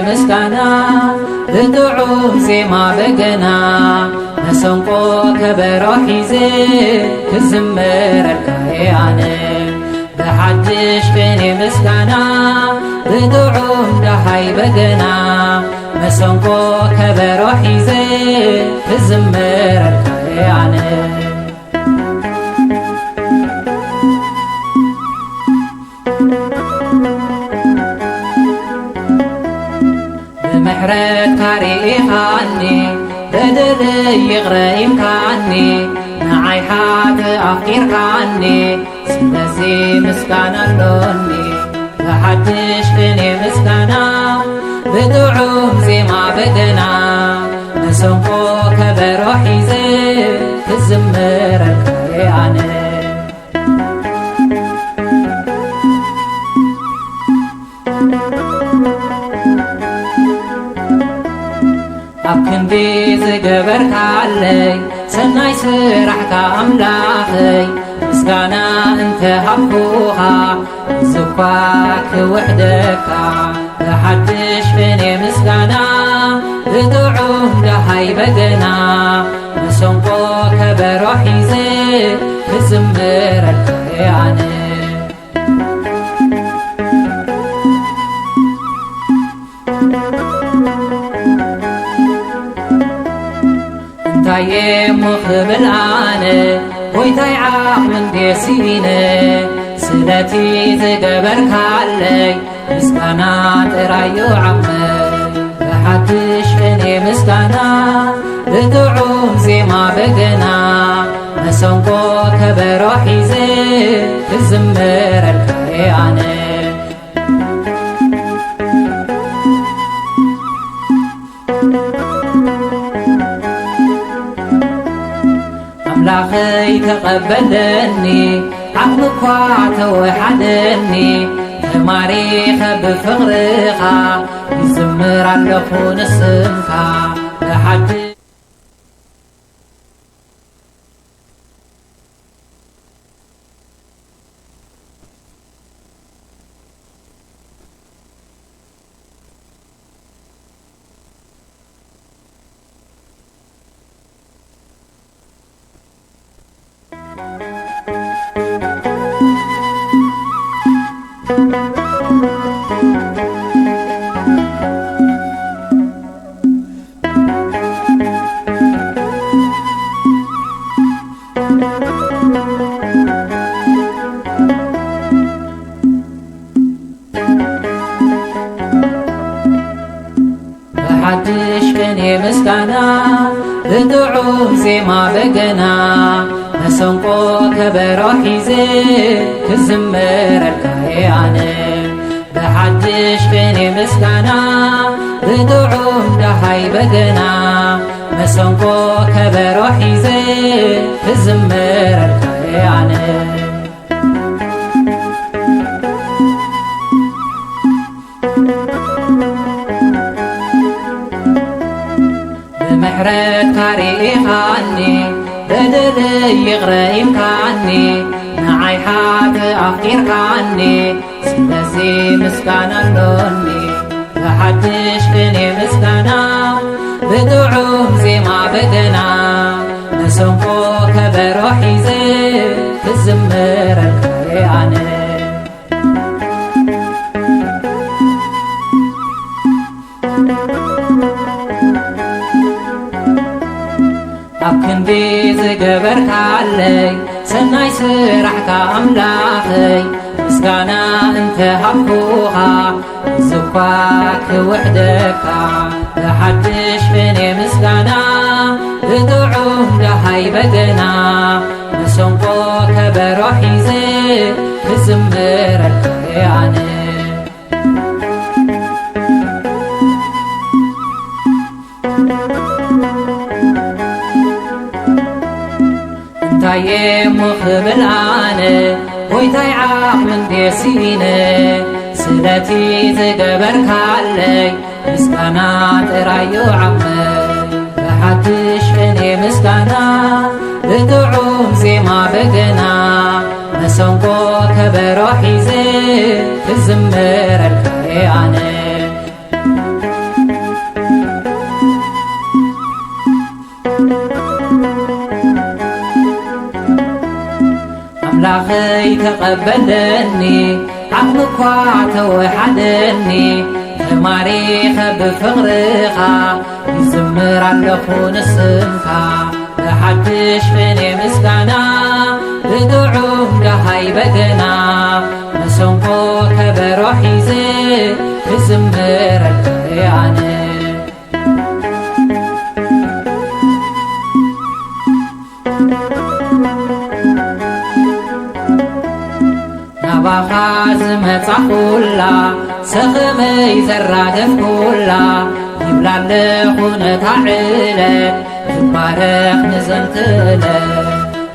ምስጋና ብጥዑም ዜማ በገና መሰንቆ ከበሮ ሒዘ ክዝምረልካ ኣነ ብሓድሽ ቅኔ ምስጋና ብጥዑም ደሃይ በገና መሰንቆ ከበሮ ሒዘ ክዝምረልካ ኣነ ብምሕረት ካሪኢኻኒ በደለይ ይቕረ ኢልካኒ ንዓይ ሓጥእ ኣፍቂርካኒ ስለዚ ምስጋና ኣሎኒ ብሓድሽ ቅኔ ምስጋና ብጥዑም ዜማ በገና መሰንቆ ከበሮ ሒዘ ክዝምረልካ ኣነ ኣብ ክንዲ ዝገበርካለይ ሰናይ ስራሕካ ኣምላኸይ ምስጋና እንተሃብኩኻ ዝኳ ክውሕደካ ብሓድሽ ቅኔ ምስጋና ብጥዑም ደሃይ በገና መሰንቆ ከበሮ ሒዘ ክዝምረልካ ኣነ እንታይ እሞ ክብል ኣነ ጐይታይ ዓቕምን ደሲነ ስለቲ ዝገበርካለይ ምስጋና ጥራዩ ዓቕመይ ብሓድሽ ቅኔ ምስጋና ብጥዑም ዜማ በገና መሰንቆ ከበሮ ሒዘ ክዝምረልካ ኣነ ኣምላኸይ ተቐበለኒ ዓቕሚ እኳ ተወሓደኒ ተማሪኸ ብፍቕርኻ ይዝምር ኣለኹ ንስምካ ብሓድሽ ብሓድሽ ቅኔ ምስጋና ብጥዑም ዜማ በገና መሰንቆ ከበሮ ሒዘ ክዝምረልካ ኣነ ብሓድሽ ቅኔ ምስጋና ብጥዑም ደሃይ በገና መሰንቆ ከበሮ ሒዘ ክዝምረልካ ኣነ ብምሕረት ካሪኢኻኒ በደለይ ይቕረ ኢልካኒ ንዓይ ሓጥእ ኣፍቂርካኒ ስለዚ ምስጋና ኣሎኒ ብሓድሽ ቅኔ ምስጋና ብጥዑም ዜማ በገና መሰንቆ ከበሮ ሒዘ ክዝምረልካ ኣነ ኣብ ክንዲ ዝገበርካለይ ሰናይ ስራሕካ ኣምላኸይ ምስጋና እንተሃብኩኻ ዝኳ ክውሕደካ ብሓድሽ ቅኔ ምስጋና ብጥዑም ደሃይ በገና መሰንቆ ከበሮ ሒዘ ክዝምረልካ ኣነ እንታይ እሞ ክብል ኣነ ጐይታይ ዓቕምን ደሲነ ስለቲ ዝገበርካለይ ምስጋና ጥራዩ ዓቕመይ ብሓድሽ ቅኔ ምስጋና ብጥዑም ዜማ በገና መሰንቆ ከበሮ ሒዘ ክዝምረልካ ኣነ أملاخي تقبلني عقلك توحدني تماريخ بفغرخا يزمر اللخون السمكا بحدش فيني مسكنا بدعوم لهاي بقنا مسنقو كبروحي زي يزمر الكياني نباخاز متعقولا سخمي زرادف كولا يبلع لخونة عيلة تبارك نزمتلة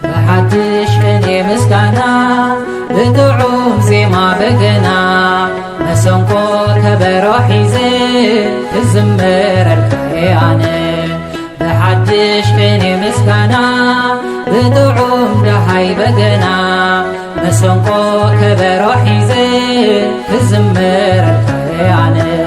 بحدش فيني مسكنا بدعوم زي ما بقنا مسنقو كبروحي زي تزمر الكياني بحدش فيني مسكنا بدعوم لهاي بقنا مسنقو كبروحي زي تزمر الكياني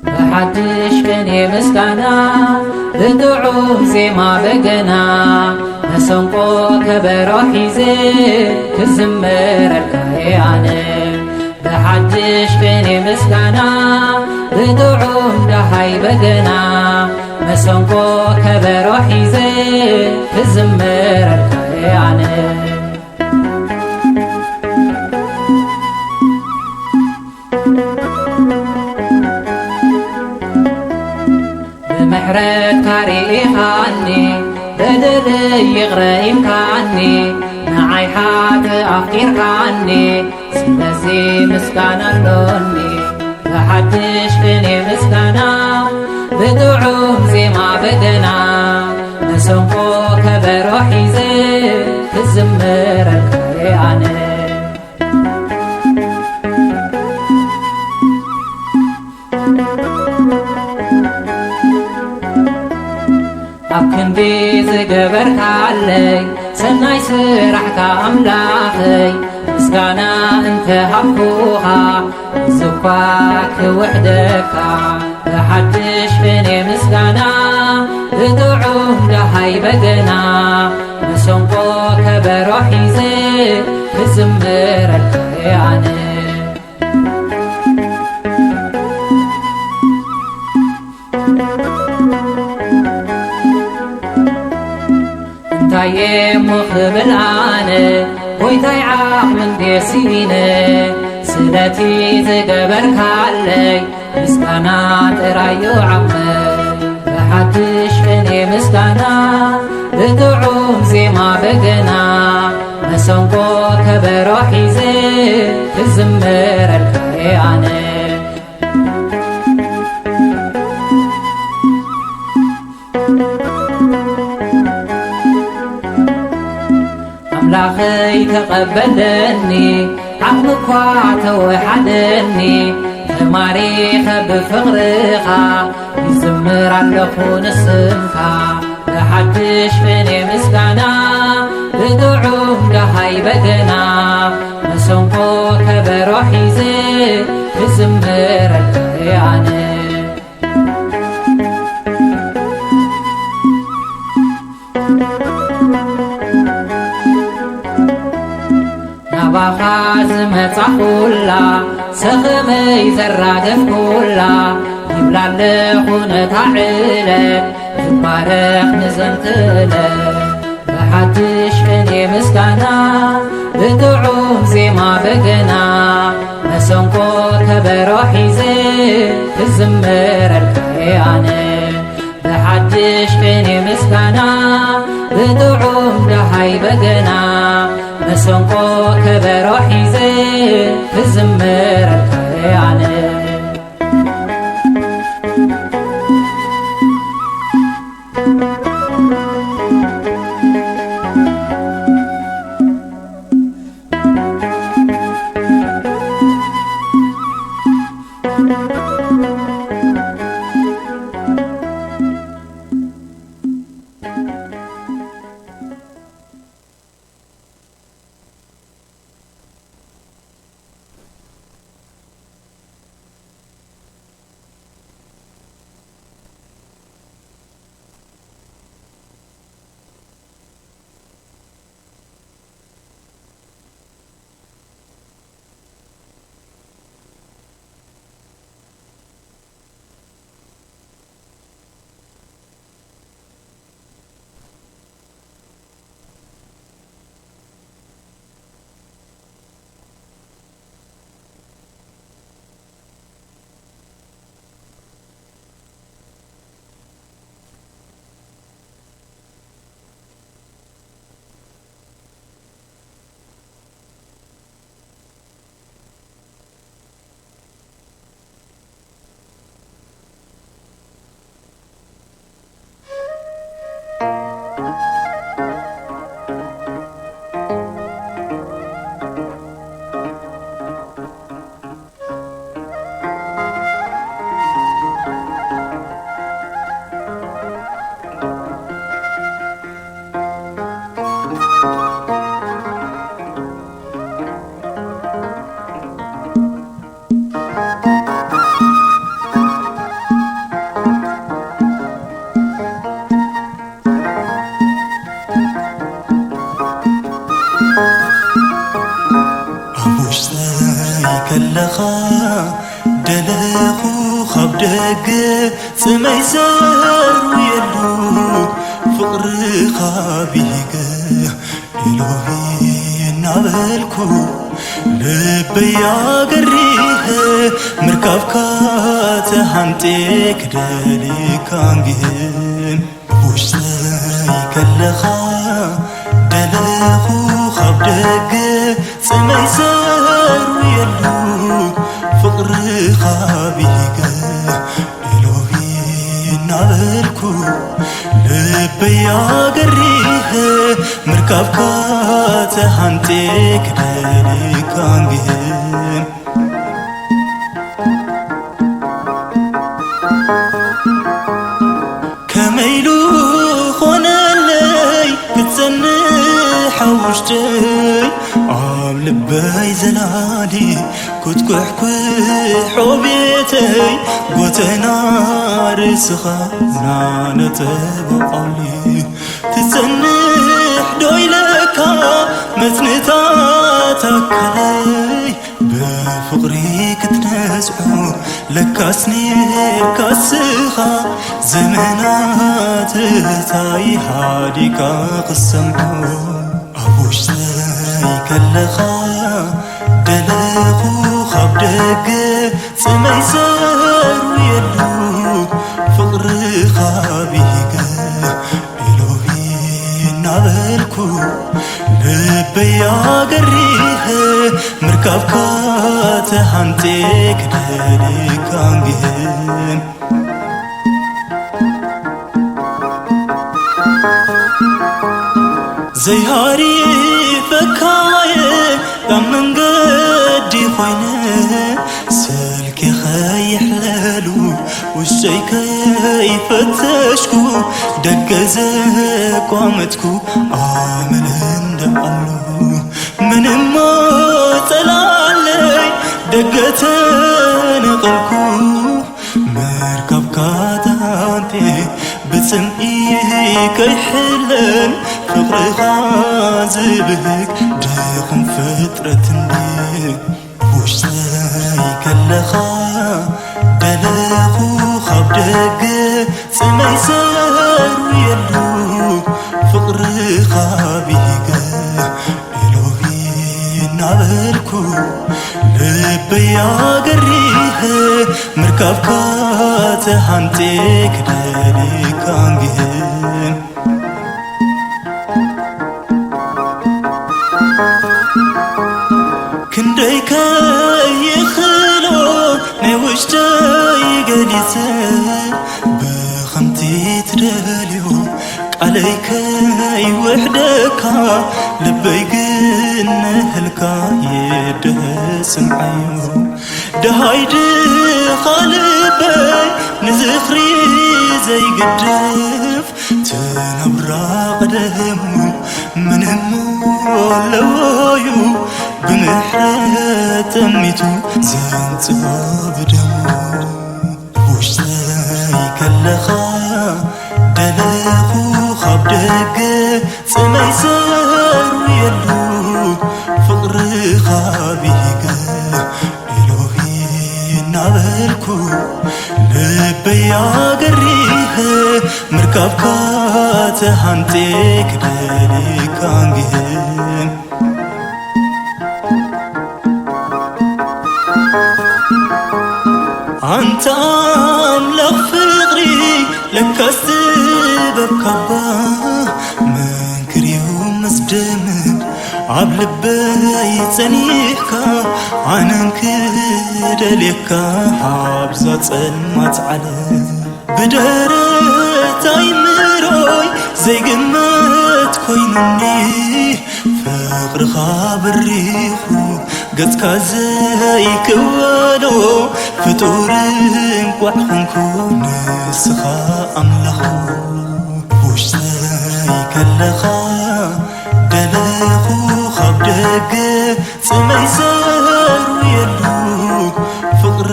بحدش فيني مسكنا بدعوم زي ما بقنا مسنقو كبروحي زي تزمر الكياني بحدش فيني مسكنا بدعوم لهاي بقنا مسنقو كبروحي زي تزمر الكياني بمحرك تاريخاني بدل يغرى إمكاني معي حاد أفكر عني سلسي مسكانا اللوني بحدش فيني مسكانا بدعوم زي ما بدنا مسنقو كبروحي زي تزمر الكياني أكندي زقبرك علي سناي سرحك أملاخي مسكانا انت حبوها زقاك وحدك بحدش فيني مسكانا بدعوم لهاي بقنا مسنقو كبروحي زي تزمر الكياني تاي مخبل عاني ويتاي عقل ديسيني سلتي تقبرك علي مسكانا ترايو عمي بحدش فيني مسكانا بدعوم زي ما بقنا مسنقو كبروحي زي تزمر الكياني أملاخي تقبلني عقلك توحدني تماريخ بفغرخا يزمر اللخون السمكا بحدش فيني مسكانا ብጥዑም ደሃይ በገና መሰንቆ ከበሮ ሒዘ ክዝምረልካ ኣነ ናባኻ ዝመጻ ኩላ ሰኸመይ ዘራገፍ ኩላ ይብላ ኣለኹ ነታ ዕለት ትባረኽ ንዘንትለት ብሓድሽ ቅኔ ምስጋና ብጥዑም ዜማ በገና መሰንቆ ከበሮ ሒዘ ክዝምረልካ ኣነ ብሓድሽ ቅኔ ምስጋና ብጥዑም ደሃይ በገና መሰንቆ ከበሮ ሒዘ ክዝምረልካ ኣነ ደለኹ ካብ ደገ ጽመይ ዘርውየሉ ፍቕርኻ ቢገ ኢሎሂ እናበልኩ ልበይ ኣገሪኸ ምርካብካ ተሃንጤ ክደሊካ እንግህን ውሽጠይ ከለኻ ደለኹ ካብ ደገ ጽመይ ዘርውየሉ ፍቕርኻ ቢገ ኢሎሂ እናበልኩ ልበይ ኣገሪኸ ምርካብካ ተሃንጤ ክደሊካ እንግህን ከመይሉ ኾነለይ ክትጸንሕ ውሽጠይ ኣብ ልበይ ዘላሊ ኩትኩሕኩሖ ቤተይ ጎተና ርእስኻ ናነጠበ ቃውሊ ትጸንሕ ዶይለካ መትንታት ኣካለይ ብፍቕሪ ክትነጽዑ ለካስ ኔርካ ስኻ ዘመናት እታይ ሃዲካ ክሰምዑ ኣብ ውሽጠይ ከለኻ ደለኹ ካብ ደገ ጽመይ ዘርውየሉ ፍቕርኻ ቢገ ኢሎሂ እናበልኩ ልበይ ኣገሪኸ ምርካብካ ተሃንጤ ክደሊካ እንግህን ዘይሃሪፈካየ ካብ መንገዲ ኾይነ ስልኪ ኸይሕለሉ ውሽጠይ ከይፈተሽኩ ደገ ዘቋመትኩ ኣመል እንዳ አሉ ምንም ጠላለይ ደገተን ቀልኩ መርከብ ካታንቴ بتسمئيه كيحلن فقرها زبهك ديقم فترة ليك وشتاي كلخا دلخو خبدك سمي سار ويلو فقرها بيك إلوهي نعبركو لبي قريه مركب كاتهانتك دالي كانجهن كنديك يخلو نوشتاي قليسة بخمتي تداليو عليك وحدك لبيك نهلك يدهس معيو دهايد خالبي نزخري زي قدف تنبرا قدمو من همو لوايو بمحرات أميتو زنتبا بدمو وشتاي كاللخا دلخو خبدك سمي سار ويلو فقر خابيك إلهي نعبركو لبي قريه مركب كاتهانتك دالي كانجهن أنت أملك فقري لك السبب كبا منكر يوم مسدمن عبل بيت سنيحكا عنك دليك حابزة المات على بدرت عمروي زي قمت كوينني فقر خابر ريخو قد كازي كوالو فطورن قوحنكو نسخا أملخو وشتاي كاللخا دلخو خبدك سمي سار ويلو فقر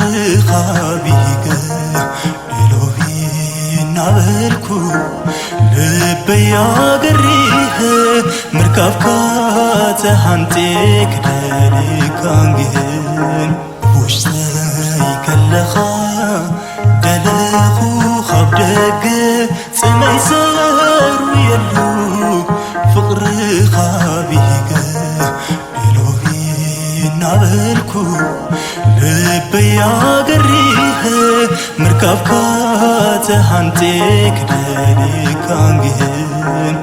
خابيك إلهي نعبركو لبي قريه مركب كاتهانتك دالي كانجهن وشتاي كاللخا دلخو خبدك سمي سار ويلو فقر خابيك إلهي نعبركو لبي قريه مركب كاتهانتك دالي كانجهن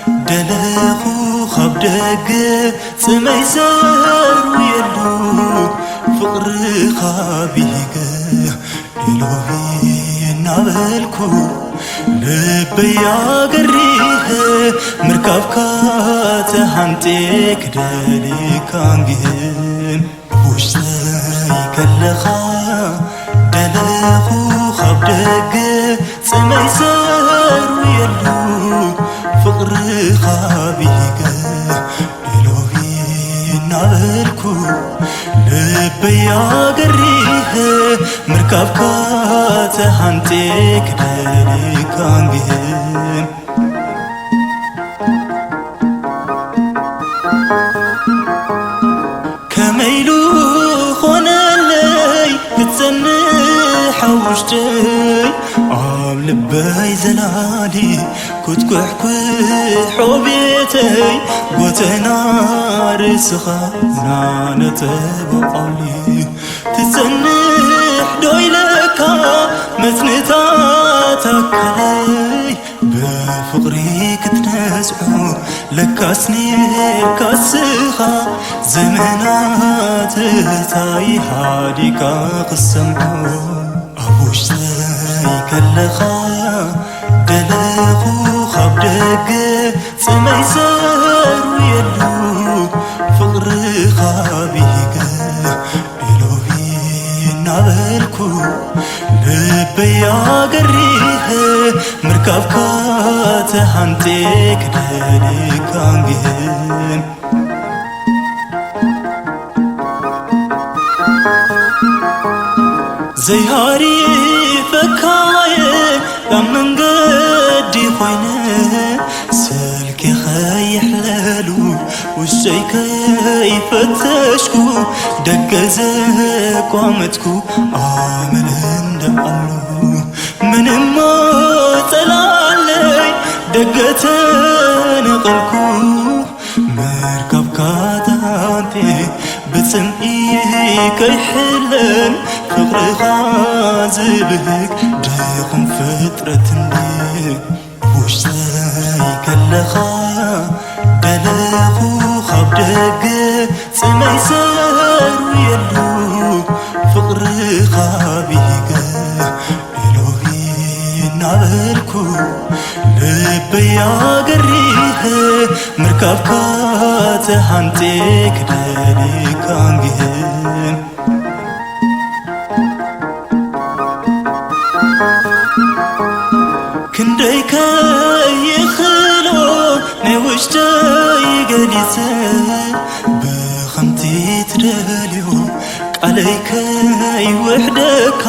دلخو خب دق سمي سر ويلو فقر خابيق إلهي نابلكو لبي قريه مركبكا تحنتك دالي كانجين وشتاي كلخا دلخو خب دق سمي سر ويلو فقر خابيق إلهي نابلكو لبي قريه مركبكا تحنتك دالي كانجين كميلو خونالي بتسنح وشتي عم لبي زلالي كنت كحكح وبيتي قوتنا رسخة نانة بقولي تسنح دويلكا مثنتاتك علي بفقري كتنسعو لكاسني كاسخة زمنات تاي هاديكا قسمعو أبوش تاي كلخا دلخو خب دق سمي سر ويلو فقر خابيق إلهي نابلكو لبي قريه مركبكا تحنتك دالي كانجين زيهاري فكاية لمن قدي خوينة سلكي خي حلالو والشي كي فتشكو دقزك وعمتكو عامل اندقلو من ما تلالي دقتن قلكو مركب كاتانتي بتسمئي كي حلن فقر غازبك ديقم فترة ديك وشتاي كلخا دلخو خب دق سمي سر ويلو فقر خابيق إلهي نابلكو لبي قريه مركبكا تحنتك دالي كانجين كنديك يخلو نوشتاي قليسة بخمتي تداليو عليك وحدك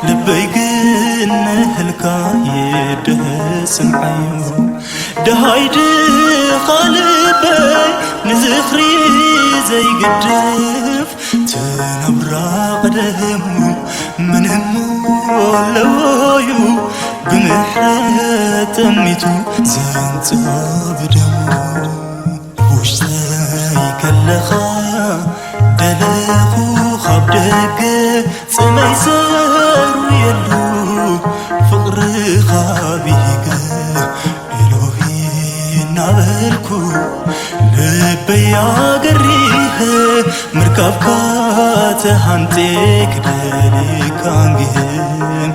لبي قلنا هلكا يدهس معيو دهايد قلبي نزخري زي قدف تنبرا قدمو من همو لوايو بمحرة تميتو زنتها بدمو وشتاي كلخا دلخو خب دق سمي سر ويلو فقر خابيق إلهي نابلكو لبي قريه مركبكا تحنتك دالي كانجين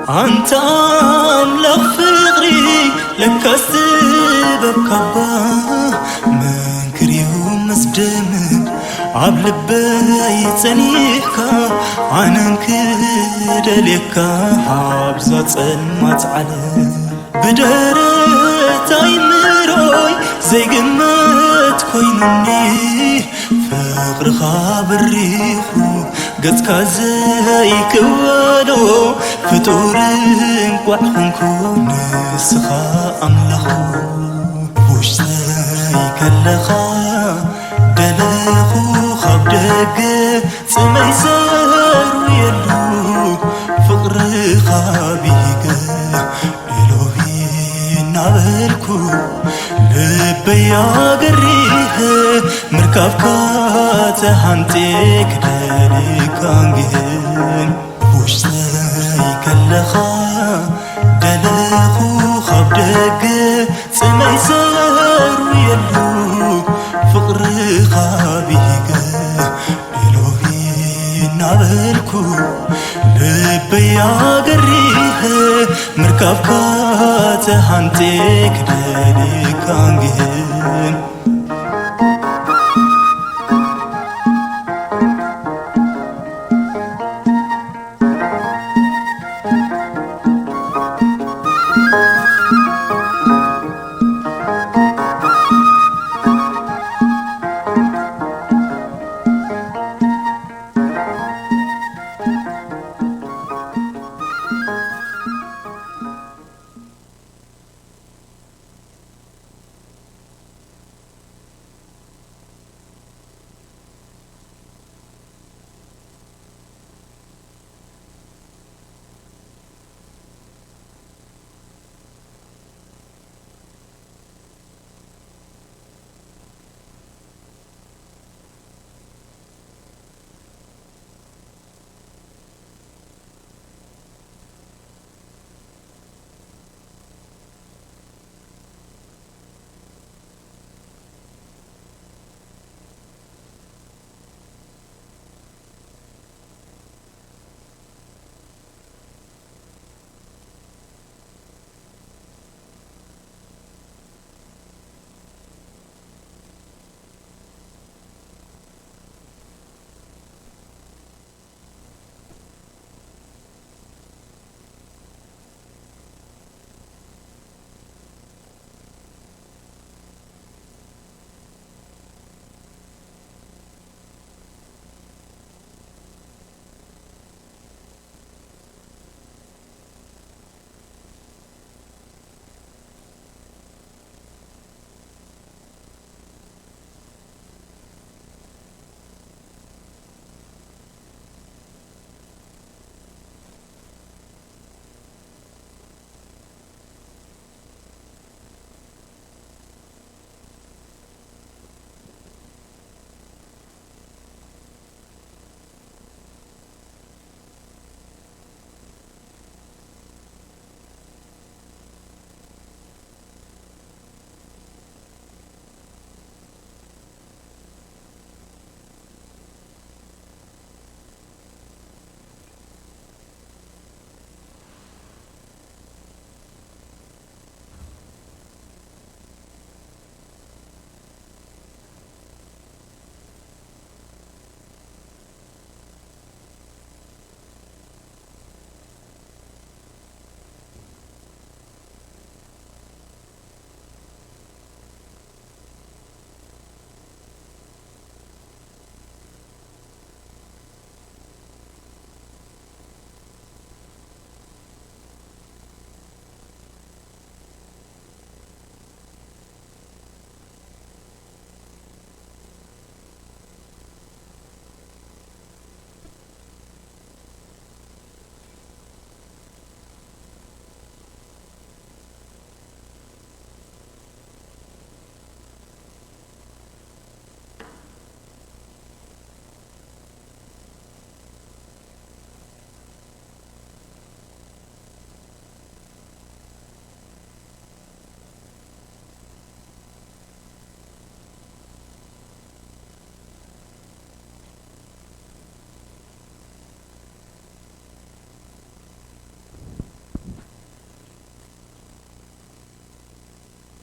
أنت أملك فقري لكست بكابا من كريوم مصدم عبل بيتنيكا عنك دليكا حابزات المات على بدرت عمروي زي قمت كوينني فقر خابر ريخو قد كازي كوالو فطورن قوحنكو نسخا أملخو وشتاي كاللخا دلخو خاب دق سميسر ويلو فقر خابيك نابلكو لبيا قريه مركبكا تهانتك دالك انجهن وشتاي كاللخا دلخو خاب دق سميسر ويلو فقر خابيك إلهي نابلكو لبيا قريه مركبكا تهانتك دالك انجهن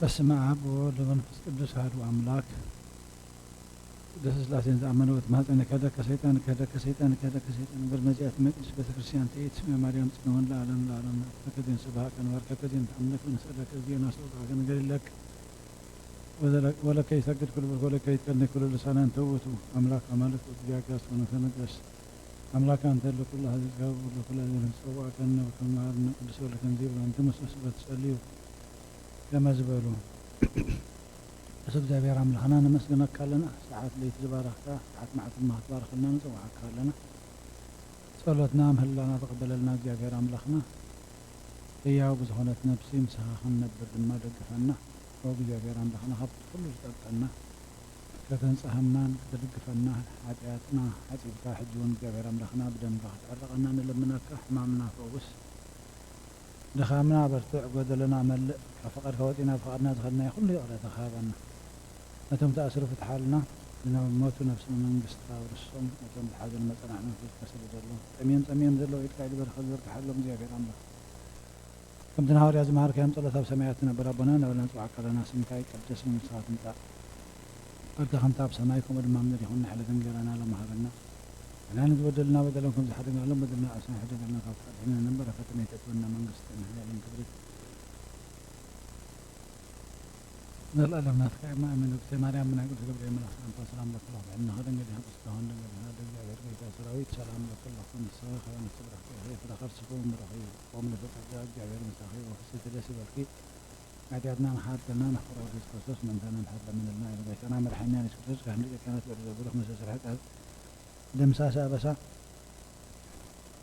በስመ አብ ወወልድ ወመንፈስ ቅዱስ አሐዱ አምላክ። ቅድስት ሥላሴን ዘአመነወት ማኅፀነ ከደከ ሰይጣን ከደከ ሰይጣን ከደከ ሰይጣን በመዚያት መቅደስ ቤተክርስቲያን ትእት ስመ ማርያም ጽዮን ለዓለም ለዓለም ተከዜን ስብሐ ቀንበር ከከዜን ታምለክ ወንሰለከ ዜና ስወጣ ገንገለክ ወለከ ይሰግድ ኩሉ ወለከ ይትቀነክ ኩሉ ልሳናን ተውቱ አምላክ አማልክት ወዲያጋስ ወነፈነገስ አምላክ አንተ ለኩሉ ህዝብ ጋር ለኩሉ ህዝብ ጸዋ ከነ ከማርነ ቅዱስ ወለከን ዚብራ አንተ መስበስ ጸልዩ ከመዝበሉ እሱ እግዚአብሔር አምላክና ነመስግነካ ኣለና ሰዓት ለይቲ ዝባረኽካ ሰዓት መዓልቲ ድማ ክትባርኸልና ንፅዋዓካ ኣለና ጸሎትና ምህላና ተቐበለልና እግዚአብሔር አምላክና ሕያው ብዝኾነት ነብሲ ምስኻ ክንነብር ድማ ደግፈና እግዚአብሔር አምላክና ካብቲ ኩሉ ዝጠልጠና ከተንፅሐናን ከተደግፈና ሓጢኣትና ሓፂብካ ሕጂ እውን እግዚአብሔር አምላክና ብደምካ ክትዕረቐና ንልምነካ ሕማምና ፈውስ دخامنا برتع قدلنا ملء فقد خواتنا فقدنا دخلنا كل يقرأ تخابنا أنتم تأسروا في حالنا لنا موتوا نفسنا من قسطها ورسهم أنتم بحاجة المطلع من في الكسر دلوا تميم دلوا يتقعد برخذ ورتحلهم زي في الأمر كم تنهار يا زمهار كام طلتها بسماياتنا بربنا ولا نتوعك على ناس مكاي قدس من صلاة متاع قلت خمتاب سمايكم ودمام نريحون نحل ذنقرنا لما هذنا الآن بدلنا بدلكم زحدنا لهم بدلنا أسنا حدنا خاف حنا نمبر فتني تتمنى من قصتنا يعني كبرت نلا لما فكر ما من وقت مريم من أقول قبل ما نحن سلام لك الله عنا هذا نقدر نستهون نقدر هذا غير كيف سراويت سلام لك الله كن السواء خير نستبرح فيه في الآخر سكون برخي قوم لفتح جاء غير مستخير وفسيت ليس بالكي عادنا نحط لنا نحفر وريس قصص من ثاني نحط من الماء إذا كان عامر حنان يسكتش كانت بروح مسافر حتى دمساسة بسا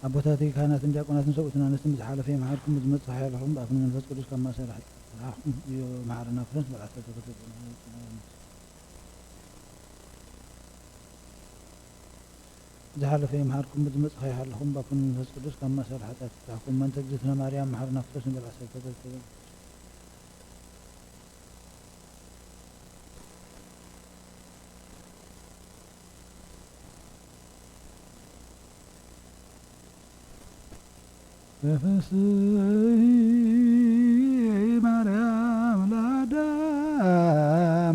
أبوتاتي كانت እንዲያቆናት ሰውትና ነስም ዝሓለፈ ማዓልኩም ዝመጽ ሓያልኩም በአፍን መንፈስ ቅዱስ ከማ ሰራሕት አሁን ማዓረና ፍረስ በላተ ተከተተ ዝሓለፈ ማዓልኩም ዝመጽ ሓያልኩም በአፍን መንፈስ ቅዱስ ከማ ሰራሕት አሁን መንተ ግዝእትነ ማርያም ማዓረና ፍረስ በላተ ተከተተ በፍስሒ ማርያም ለአዳም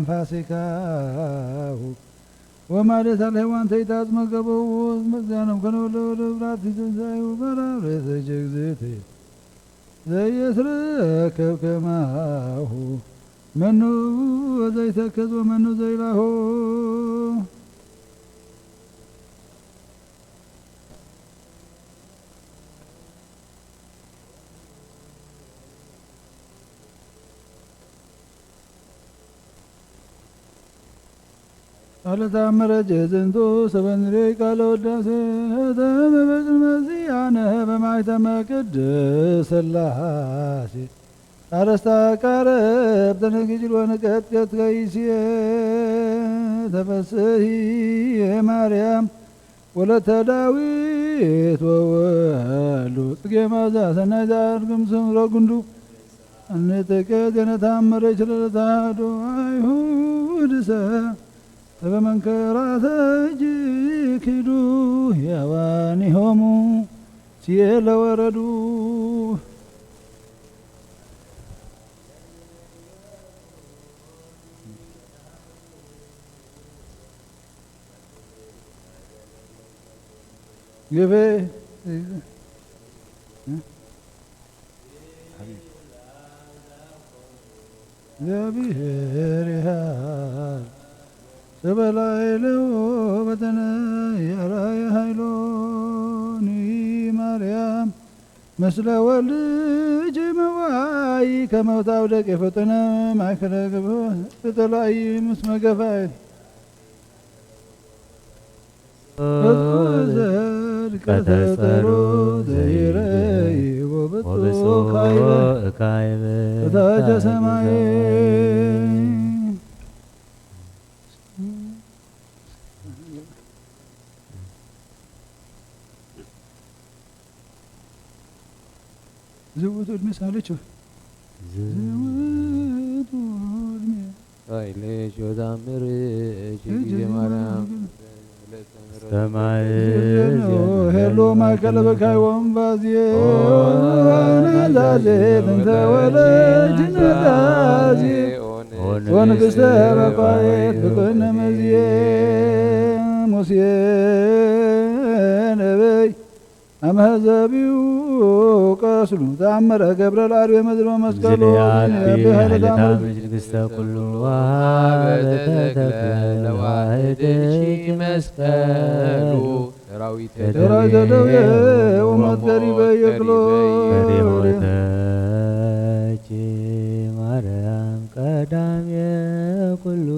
ፋሲካሁ ወማለት አልሔዋን ተይታጽመ ገበው መግዚያኖም ከነወለወለ ብራት ትንሣኤሁ በራብሬተ ጀግዝእት ዘይትረከብ ከማሁ መኑ ዘይተከዝ ወመኑ ዘይላሆ على تأمر جزنتو سبنري قال وداسه تمبز مزيانه بمعتم قدس اللاسي أرستا قارب تنجل ونكت كيسي تفسهي مريم ولت داويت وولو تقيما زاسنا زاركم سمرا قندو أنتك تنتامر جلتادو أيهود سا በመንከራት እጅግ ሂዱ ያዋኒሆሙ ሲለ ወረዱ ግቤ እግዚአብሔር ያህል سبلايلو بدنا يراي هايلوني مريم مثل ولج مواي كما تعودك فتنا ما كرهب تطلعي مسمى قفايل كتسرو زيري وبطو خايب تاج سماي زود المسالة زود المسالة ليش ودامر جيجي مرام ሄሎ ማእከለ በካይ ወንባዝየ ነዛዜ እንተ ወለጅ ነዛዜ ወንግሥተ መባየት ብቅነ መዝየ ሙሴ ነበይ አመዘቢው ቀስሉ ተአምረ ገብረ ለአርዌ መዝሎ መስቀሉ ንግሥተ ኩሉ ለዋህድሺ መስቀሉ ሰራዊተ ደዌ ወመትገሪ በየክሎ ወረተች ማርያም ቀዳሜ ኩሉ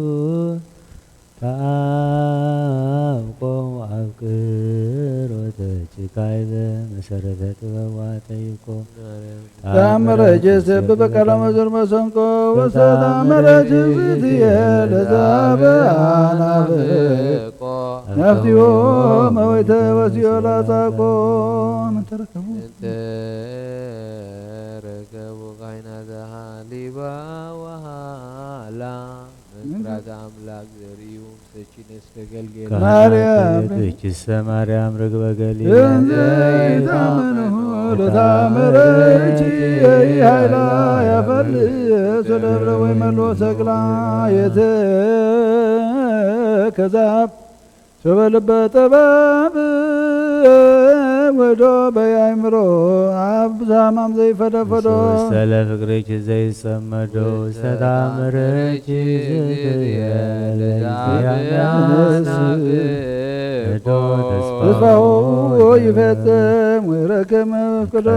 ታቆ አፍቅሮ ተጭካይበ መሰረተ ጥበዋተይኮ ታምረ ጀሰብ በቃለ መዝሙር መሰንቆ ወሰታምረ ጅዝትየ ለዛበአናብቆ ነፍቲዮ መወይተ ወሲዮላ ጻቆ ምንተረከቡ ካይናተ ሃሊባ ወሃላ መስራት አምላክ ዘሪው ሰቺነስ ተገልገለ ማርያም እቺሰ ማርያም ርግበ ገሊላ ታመኑ ለታመረች ይሃይላ ያፈል ሰደብረ ወይ መሎ ሰቅላ የተ ከዛብ ሸበልበ ጠባብ ወዶ በያይምሮ አብዛማም ዘይፈደፈዶ ስለ ፍቅርች ዘይሰመዶ ሰታምረች ተስፋው ይፈጽም ወይረከመ ፍቅዶ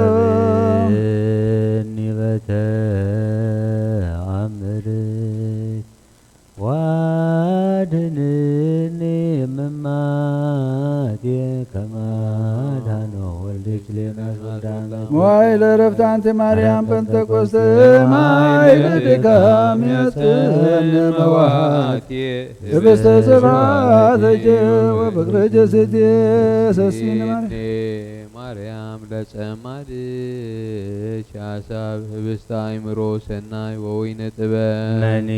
ኒበተ አምርት ዋድንኒ መማቴ ከማዳኖ ወልድች ሌናስወዳመት ሞይ ለረፍት አንቲ ማርያም ጴንጠቆስተ ማይ ለድካም ያጽነ መዋቴ ህብስተ ስብሐተከ ወፍቅረ ጀስቴ ሰሲነ ማርያም ለጸማድች ሀሳብ ህብስተ አእምሮ ሰናይ ወወይነ ጥበብ መኒ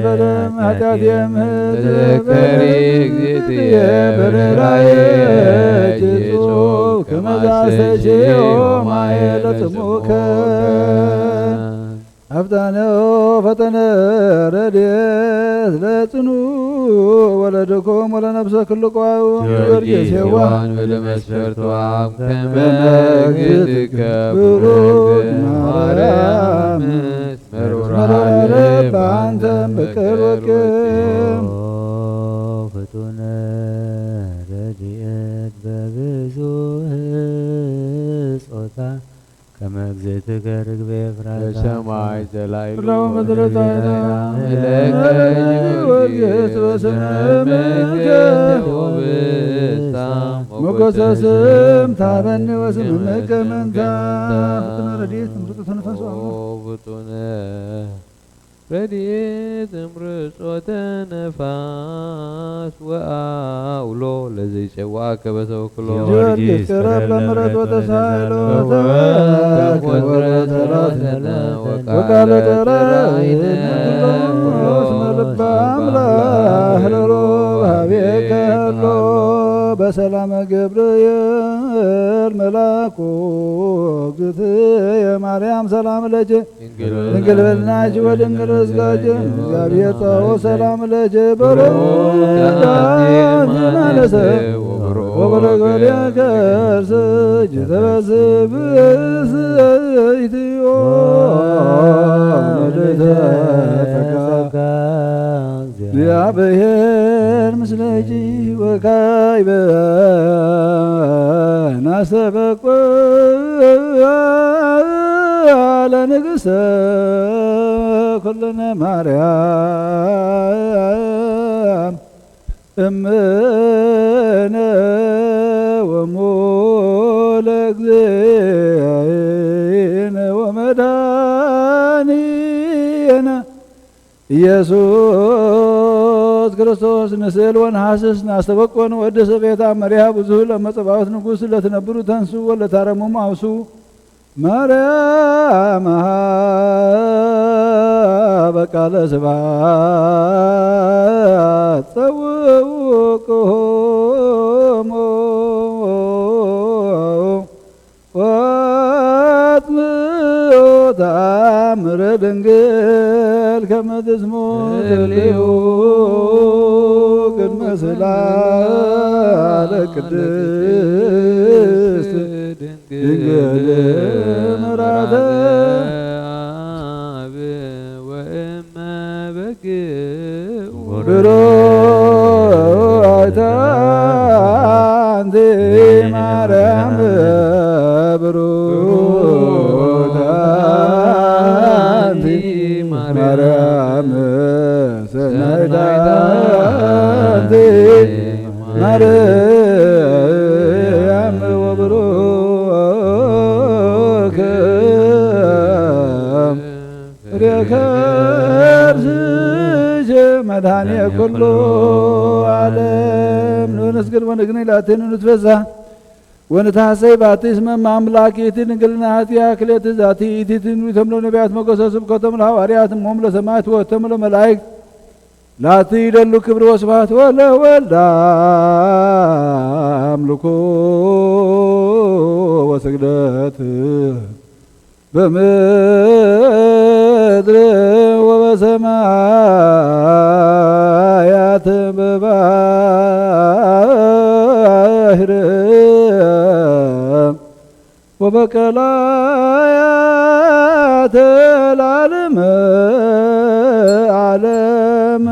በደም ኃጢአት የምህትዘከሪ እግዚእትየ በርኅራኄ ጭጹብ ከመዛሰችዮ ማየ ለጽሙከ አፍጣነዮ ፈጠነ ረድኤት ለጽኑ ወለድኮም ወለነፍሰ ክልቋዩ ጊዮርጊስ የዋን ወለመስፈርቷም ከመግዝእከ ቡሩክ ማርያም መሮራለ በአንተም በቅር ወቅም ፍጡነ ረድኤት በብዙ ጾታ ከመግዝእትከ ርግቤ ኤፍራታ በሰማይ ዘላይሉ ወምድረታይና ወርጌት በስምከ ሞገሰ ስም ታበኒ ወስምከ መንታ ፍጡነ ረድኤት እምርጦተ ነፋስ ፍጡነ ረድኤት እምርጦተ ነፋስ ወአውሎ ለዘይጼዋከ በተወክሎ ጊዮርጊስ ቅረብ ለምሕረት ወተሳይሎ ወቃለ ቀራኢነ እስመ ልበ አምላክ ለሮብ ኀቤከ ሀሎ በሰላመ ገብርኤል መልአኩ እግዝእትየ ማርያም ሰላም ለኪ ድንግል በልናኪ ወድንግል በሥጋኪ እግዚአብሔር ጸባኦት ሰላም ለኪ በሮዳት ማለሰብ ወበረገሊያ ከርስኪ ተበስብእስይትዮ ወለተጸጋ እግዚአብሔር ምስለኪ ወካዕበ ናሰበቆ ለንግሥተ ኩልነ ማርያም እምነ ወሞ ለእግዚእነ ወመድኃኒነ ኢየሱስ ክርስቶስ ንስእል ወነሐስስ ናስተበቆን ወደሰ ቤታ መሪያ ብዙ ለመጸባዖት ንጉሥ ለትነብሩ ተንሱ ወለታረሙሙ አውሱ ማርያም በቃለ ስብሐት ጸውዕዎሙ ወአጥምዑ ተአምረ ድንግል ከመ ትስምዑ ቅድመ ስእለ ቅድስት ድንግል ምሕረተ አብ ወእመ በግዕ ብሩክተ አንቲ ማርያም ብሩክተ አንቲ ማርያም ሰናይተ አንቲ ማርያም ወብሩክ ፍሬ ከርሥኪ መድኃኒየ ኩሉ ዓለም ንስግድ ወንግኒ ላቴን ንትፈሳህ ወንታሰይ ባቲ እስመ አምላኪት ድንግልናት ያክሌት ዛቲ ኢቲትን ተምሎ ነቢያት ሞገሰ ስብከቶም ለሐዋርያት እሞም ለሰማዕት ወተም ለመላእክት ላቲ ይደሉ ክብር ወስብሐት ወለወልድ አምልኮ ወስግደት በምድር ወበሰማያት በባሕር ወበቀላያት ለዓለመ ዓለም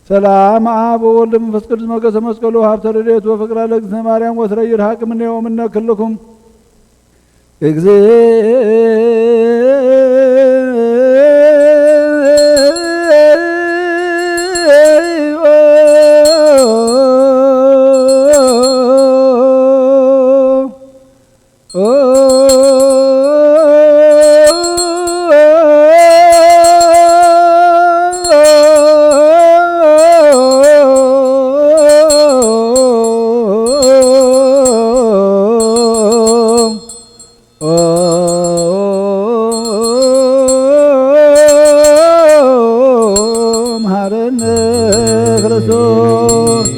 ሰላም አብ ወወልድ ወመንፈስ ቅዱስ ሞገሰ መስቀሉ ሀብተ ረድኤቱ ወፍቅረ ለእግዝእትነ ማርያም ወስረ ይርሐቅ እምኔ ወእምነ ኩልክሙ መሐረነ ክርስቶስ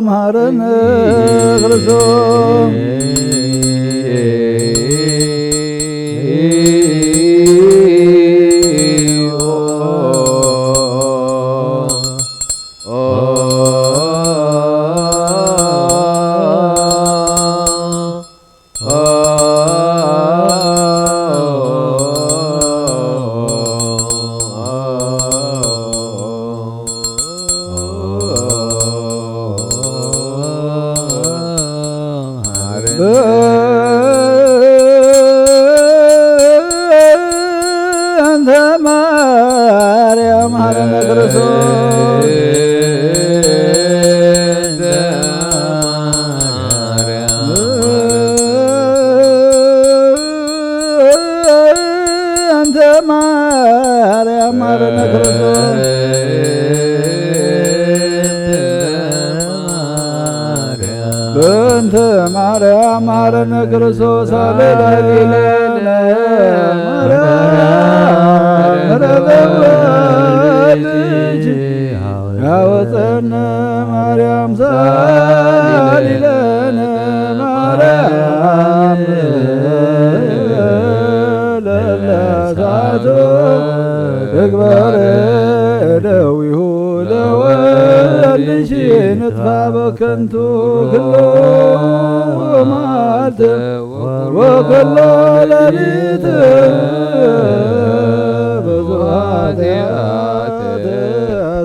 መሐረነ ክርስቶስ በእንተ ማርያም ሀረነ ክርስቶስ በእንተ ማርያም ሀረነ ክርስቶስ በእንተ ማርያም ሀረነ ክርስቶስ አለለለ ልጅ ያወፀነ ማርያም ሳሊለነ ማርያም ለለሳቶ እግበረ ደዊሁ ለወልድሽ ንጥፋ በከንቱ ክሎ መዓልተ ወከሎ ሌሊት ብዙኃት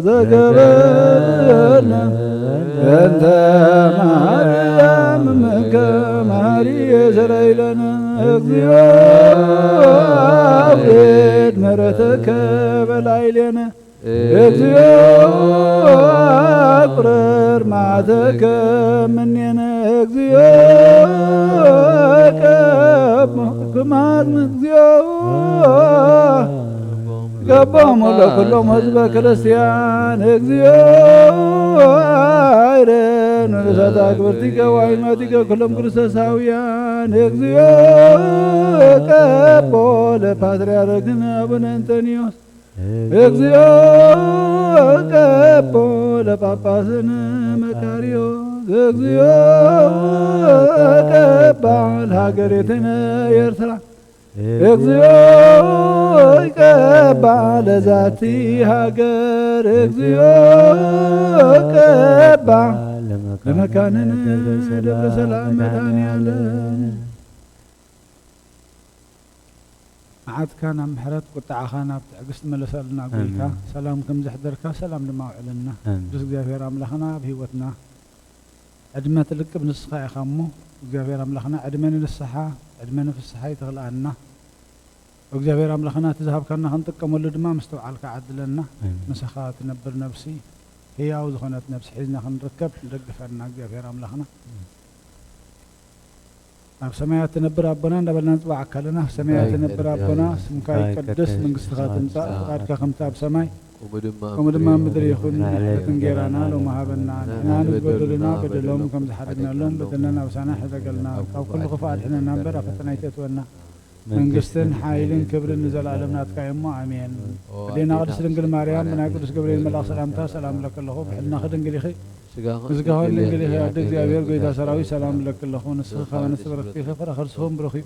ዘገበርነ በእንተ ማርያም እምከ መኃሪየ ሰረይለነ እግዚኦ አውርድ ምሕረተከ በላዕሌነ እግዚኦ አቁረር መዓተከ እምኔነ እግዚኦ ቀብኩማት እግዚኦ ገቦሙ ለኩሎም ህዝበ ክርስቲያን እግዚኦ አይረን ወለሳታ ክብርቲከ ወአይማቲከ ኩሎም ክርስቶሳውያን እግዚኦ ቀቦ ለፓትርያርክነ አቡነ እንጦንዮስ እግዚኦ ቀቦ ለጳጳስነ መካርዮስ እግዚኦ ቀባ ለሀገሪትነ ኤርትራ እግዚኦ ቀባ ለዛቲ ሀገር እግዚኦ ቀባ ለመካንነ ደብረ ሰላም መድኃኔዓለም መዓትካ ናብ ምሕረት ቁጣዓኻ ናብ ትዕግስቲ መለሰልና ጎይታ ሰላም ከም ዘሕደርካ ሰላም ድማ ውዕለና ቅዱስ እግዚአብሔር ኣምላኽና ኣብ ሂወትና ዕድመ ትልቅብ ንስኻ ኢኻ እሞ እግዚአብሔር ኣምላኽና ዕድመ ንንስሓ ዕድመ ንፍስሓ ይትኽልኣና እግዚአብሔር ኣምላኽና እቲ ዝሃብካና ክንጥቀመሉ ድማ ምስ ተባዓልካ ዓድለና ንስኻ ትነብር ነብሲ ህያው ዝኾነት ነብሲ ሒዝና ክንርከብ ንደግፈና እግዚአብሔር ኣምላኽና ኣብ ሰማያት ትነብር ኣቦና እንዳበልና ንፅዋዕ ኣካልና ሰማያት ትነብር ኣቦና ስምካ ይቀደስ መንግስትኻ ትምፃእ ፍቃድካ ከምቲ ኣብ ሰማይ ከምኡ ድማ ምድሪ ይኹን ሕልፈትን ጌራና ሎሚ ሃበና ንሕና ንዝበደሉና በደሎም ከም ዝሓደግናሎም በደልና ኣብሳና ሕዘገልና ካብ ኩሉ ክፉእ ኣድሕነና እምበር ኣብ ፈተና ይተእትወና መንግስትን ሓይልን ክብርን ንዘለኣለም ናትካ እሞ ኣሜን ኣዴና ቅድስት ድንግል ማርያም ብናይ ቅዱስ ገብርኤል መልኣክ ሰላምታ ሰላም ለክ ኣለኹ ብሕልና ክድንግል ኢኺ ንስጋሆን ድንግል ኢኺ ኣደ እግዚኣብሔር ጎይታ ሰራዊት ሰላም ለክ ኣለኹ ንስኺ ካብ ኣንስቲ በረኽቲ ኢኺ ፍረ ክርስኹም ብሩኽ እዩ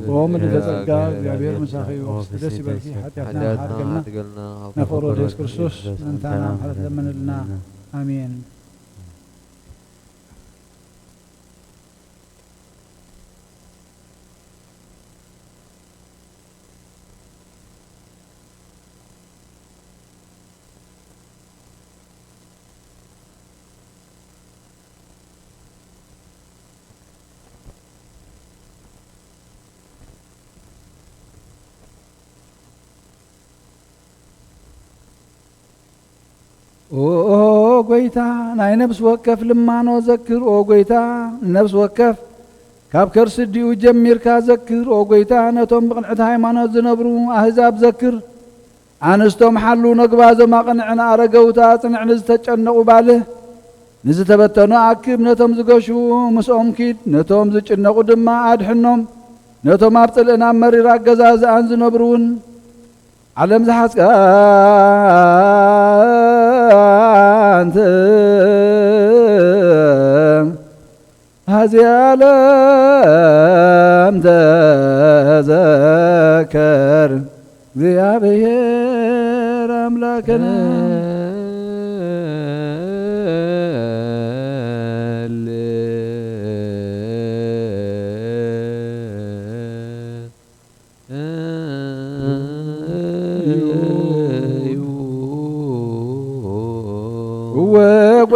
ብኦም ንተጸጋ እግዚኣብሔር ምሳኺ እዩ ደስ ይበልኪ ሓጢኣትና ሓድገልና ነፍቅሮ ኢየሱስ ክርስቶስ ምንታና ምሕረት ለመንልና ኣሜን ጎይታ ናይ ነብስ ወከፍ ልማኖ ዘክር ኦ ጎይታ ነብስ ወከፍ ካብ ከርሲ ዲኡ ጀሚርካ ዘክር ኦ ጎይታ ነቶም ብቕንዕቲ ሃይማኖት ዝነብሩ ኣህዛብ ዘክር ኣንስቶም ሓሉ ነግባዞም ኣቕንዕን ኣረገውታ ጽንዕ ንዝተጨነቑ ባልህ ንዝተበተኑ ኣክብ ነቶም ዝገሹ ምስኦም ኪድ ነቶም ዝጭነቑ ድማ ኣድሕኖም ነቶም ኣብ ጽልእና መሪር ኣገዛዝኣን ዝነብሩውን ዓለም ዝሓስቃ አንተ هذه ዓለም ተዘከር እግዚአብሔር አምላክነ